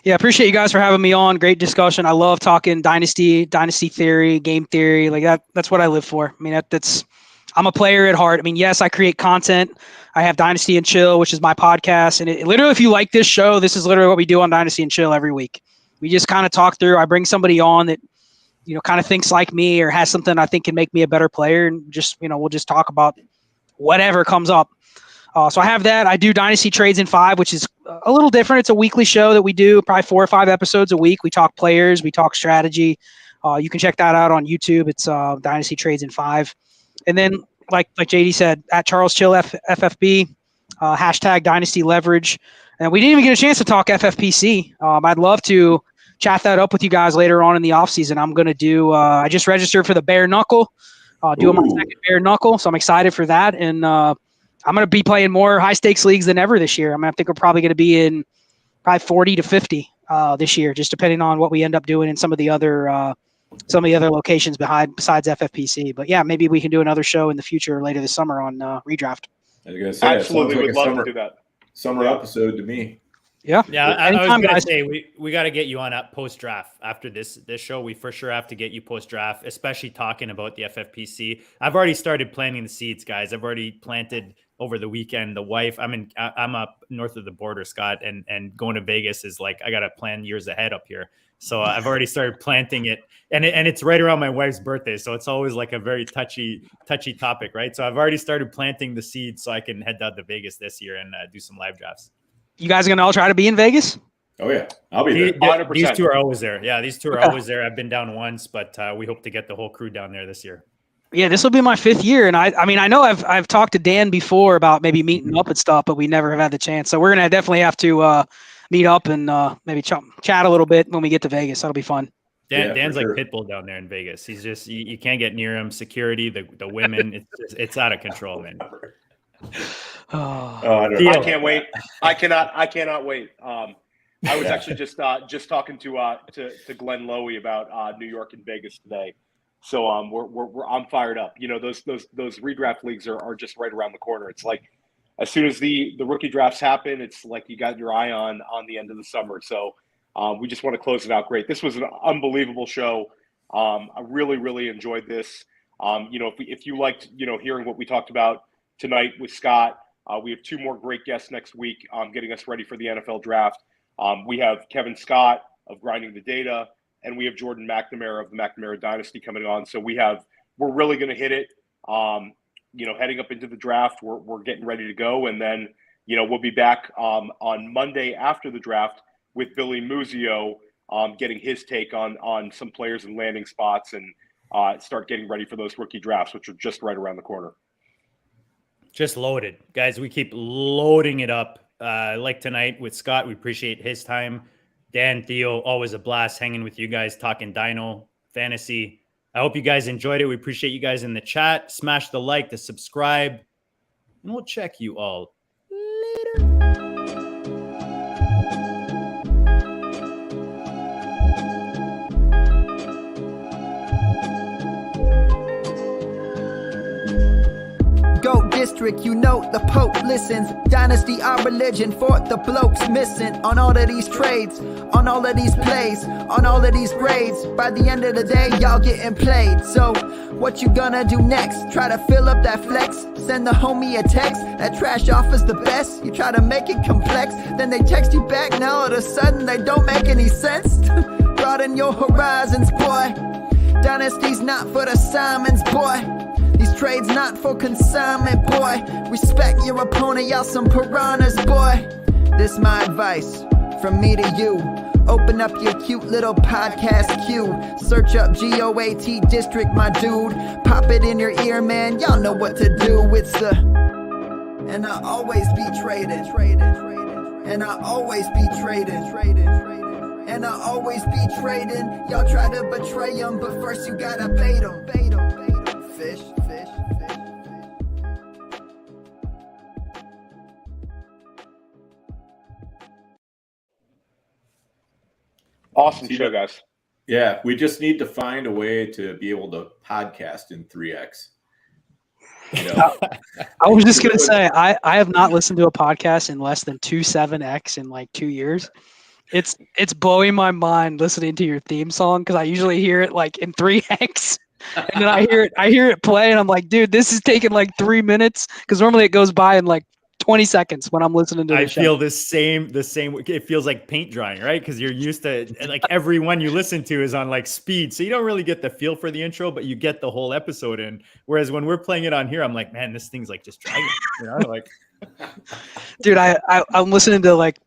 Yeah, appreciate you guys for having me on. Great discussion. I love talking dynasty theory, game theory. Like that's what I live for. I mean, I'm a player at heart. I mean, yes, I create content. I have Dynasty and Chill, which is my podcast. And it literally, if you like this show, this is literally what we do on Dynasty and Chill every week. We just kind of talk through. I bring somebody on that, kind of thinks like me or has something I think can make me a better player. And just, we'll just talk about whatever comes up. So I have that. I do Dynasty Trades in 5, which is a little different. It's a weekly show that we do, probably 4 or 5 episodes a week. We talk players, we talk strategy. You can check that out on YouTube. It's Dynasty Trades in 5. And then, like JD said, at Charles Chill FFB, hashtag Dynasty Leverage. And we didn't even get a chance to talk FFPC. I'd love to chat that up with you guys later on in the offseason. I'm going to do I just registered for the Bare Knuckle, doing my second Bare Knuckle. So I'm excited for that. And I'm going to be playing more high-stakes leagues than ever this year. I think we're probably going to be in probably 40 to 50 this year, just depending on what we end up doing in some of the other locations besides FFPC. But yeah, maybe we can do another show in the future later this summer on redraft. I was going to say, absolutely would love to do that. Summer episode to me. Yeah. I was going to say we got to get you on post draft after this show. We for sure have to get you post draft, especially talking about the FFPC. I've already started planting the seeds, guys. I've already planted over the weekend. The wife, I'm up north of the border, Scott, and going to Vegas is like I got to plan years ahead up here. So I've already started planting it, and it's right around my wife's birthday, so it's always like a very touchy topic, right? So I've already started planting the seeds so I can head down to Vegas this year and do some live drafts. You guys gonna all try to be in Vegas? Oh yeah, I'll be there. These two are always there. Yeah, these two are always there. I've been down once, but we hope to get the whole crew down there this year. Yeah, this will be my 5th year, and I know I've talked to Dan before about maybe meeting up and stuff, but we never have had the chance. So we're gonna definitely have to meet up and maybe chat a little bit when we get to Vegas. That'll be fun. Dan's like Pitbull down there in Vegas. He's just you can't get near him. Security, the women, it's out of control, man. I can't wait. I cannot wait. I was actually just talking to Glenn Lowy about New York and Vegas today. So I'm fired up. Those redraft leagues are just right around the corner. It's like as soon as the rookie drafts happen, it's like you got your eye on the end of the summer. So we just want to close it out great. This was an unbelievable show. I really enjoyed this. If you liked hearing what we talked about tonight with Scott, we have 2 more great guests next week getting us ready for the NFL draft. We have Kevin Scott of Grinding the Data, and we have Jordan McNamara of the McNamara Dynasty coming on. So we're really going to hit it. Heading up into the draft, we're getting ready to go, and then we'll be back on Monday after the draft with Billy Muzio getting his take on some players and landing spots, and start getting ready for those rookie drafts, which are just right around the corner. Just loaded, guys. We keep loading it up. Like tonight with Scott, we appreciate his time. Dan, Theo, always a blast hanging with you guys, talking Dino fantasy. I hope you guys enjoyed it. We appreciate you guys in the chat. Smash the like, the subscribe, and we'll check you all later. Goat District, the Pope listens. Dynasty, our religion, for the blokes missing. On all of these trades, on all of these plays, on all of these grades. By the end of the day, y'all getting played. So, what you gonna do next? Try to fill up that flex? Send the homie a text. That trash offer's the best. You try to make it complex, then they text you back. Now all of a sudden, they don't make any sense. Broaden your horizons, boy. Dynasty's not for the Simons, boy. These trades not for consignment, boy. Respect your opponent, y'all some piranhas, boy. This my advice from me to you. Open up your cute little podcast queue. Search up GOAT District, my dude. Pop it in your ear, man. Y'all know what to do. It's the and I always be traded. And I always be traded. And and I'll always be trading. Y'all try to betray them, but first you gotta bait them. Bait them, bait them. Fish, fish, fish. Awesome show, guys. Yeah, we just need to find a way to be able to podcast in 3x. You know? I was just gonna say I have not listened to a podcast in less than 2.7x in like 2 years. It's blowing my mind listening to your theme song because I usually hear it like in 3x, and then I hear it play, and I'm like, dude, this is taking like 3 minutes because normally it goes by in like 20 seconds when I'm listening to the show. I feel the same. It feels like paint drying, right? Because you're used to like every one you listen to is on like speed, so you don't really get the feel for the intro, but you get the whole episode in. Whereas when we're playing it on here, I'm like, man, this thing's like just dragging. You know, like, dude, I'm listening to like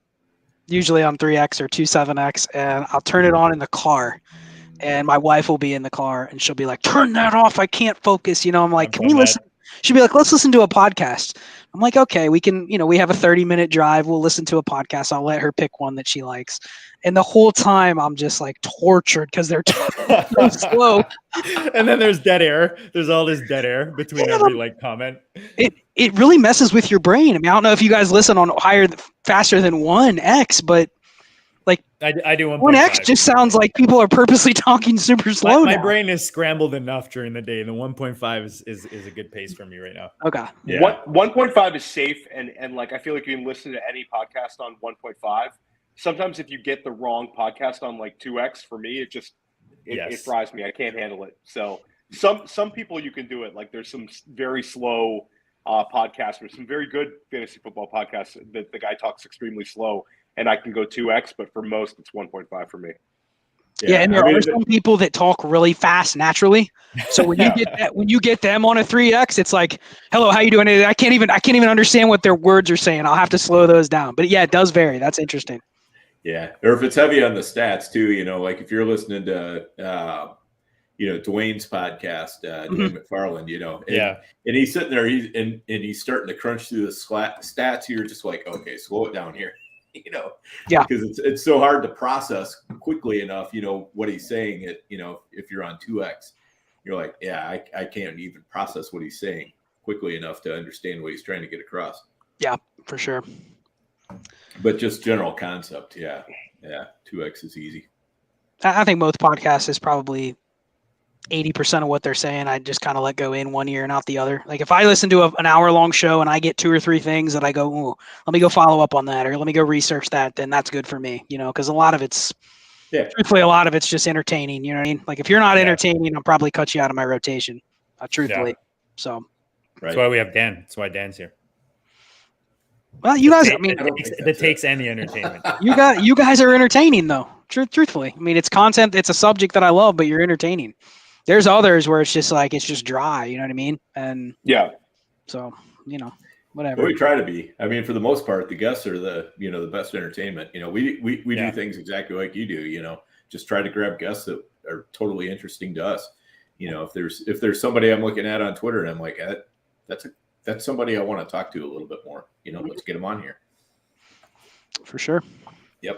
usually on 3x or 2.7x, and I'll turn it on in the car, and my wife will be in the car, and she'll be like, "Turn that off! I can't focus." You know, I'm like, "Can we listen?" She'd be like, "Let's listen to a podcast." I'm like, "Okay, we can, you know, we have a 30-minute drive. We'll listen to a podcast. I'll let her pick one that she likes." And the whole time I'm just like tortured because they're so slow. And then there's dead air. There's all this dead air between every like comment. It really messes with your brain. I mean, I don't know if you guys listen on faster than 1x, but like I do 1x just sounds like people are purposely talking super slow. My brain is scrambled enough during the day. The 1.5 is a good pace for me right now. Okay. Yeah. 1.5 is safe, and like I feel like you can listen to any podcast on 1.5. Sometimes if you get the wrong podcast on like 2x, for me, it fries me. I can't handle it. So some people you can do it. Like there's some very slow podcasts or some very good fantasy football podcasts that the guy talks extremely slow, and I can go 2x, but for most it's 1.5 for me. Yeah, and there are some people that talk really fast naturally. So when you get them on a 3x, it's like, "Hello, how you doing?" I can't even understand what their words are saying. I'll have to slow those down. But yeah, it does vary. That's interesting. Yeah, or if it's heavy on the stats too, you know, like if you're listening to, Dwayne's podcast, Dwayne McFarland, you know, and he's sitting there, he's starting to crunch through the stats. You're just like, okay, slow it down here, you know, because it's so hard to process quickly enough, you know, what he's saying. If you're on 2x, you're like, yeah, I can't even process what he's saying quickly enough to understand what he's trying to get across. Yeah, for sure. But just general concept, yeah, 2x is easy. I think most podcasts is probably 80% of what they're saying. I just kind of let go in one ear and out the other. Like if I listen to an hour-long show and I get 2 or 3 things that I go, "Ooh, let me go follow up on that," or "Let me go research that," then that's good for me, you know, because a lot of it's just entertaining. You know what I mean? Like if you're not entertaining, I'll probably cut you out of my rotation, truthfully. Yeah. So that's why we have Dan. That's why Dan's here. Well, you guys, the takes and the entertainment. You guys are entertaining though. Truthfully, I mean, it's content. It's a subject that I love, but you're entertaining. There's others where it's just dry. You know what I mean? And so you know, whatever. Well, we try to be. I mean, for the most part, the guests are the best entertainment. You know, we do things exactly like you do. You know, just try to grab guests that are totally interesting to us. You know, if there's somebody I'm looking at on Twitter and I'm like, that's somebody I want to talk to a little bit more. You know, let's get them on here. For sure.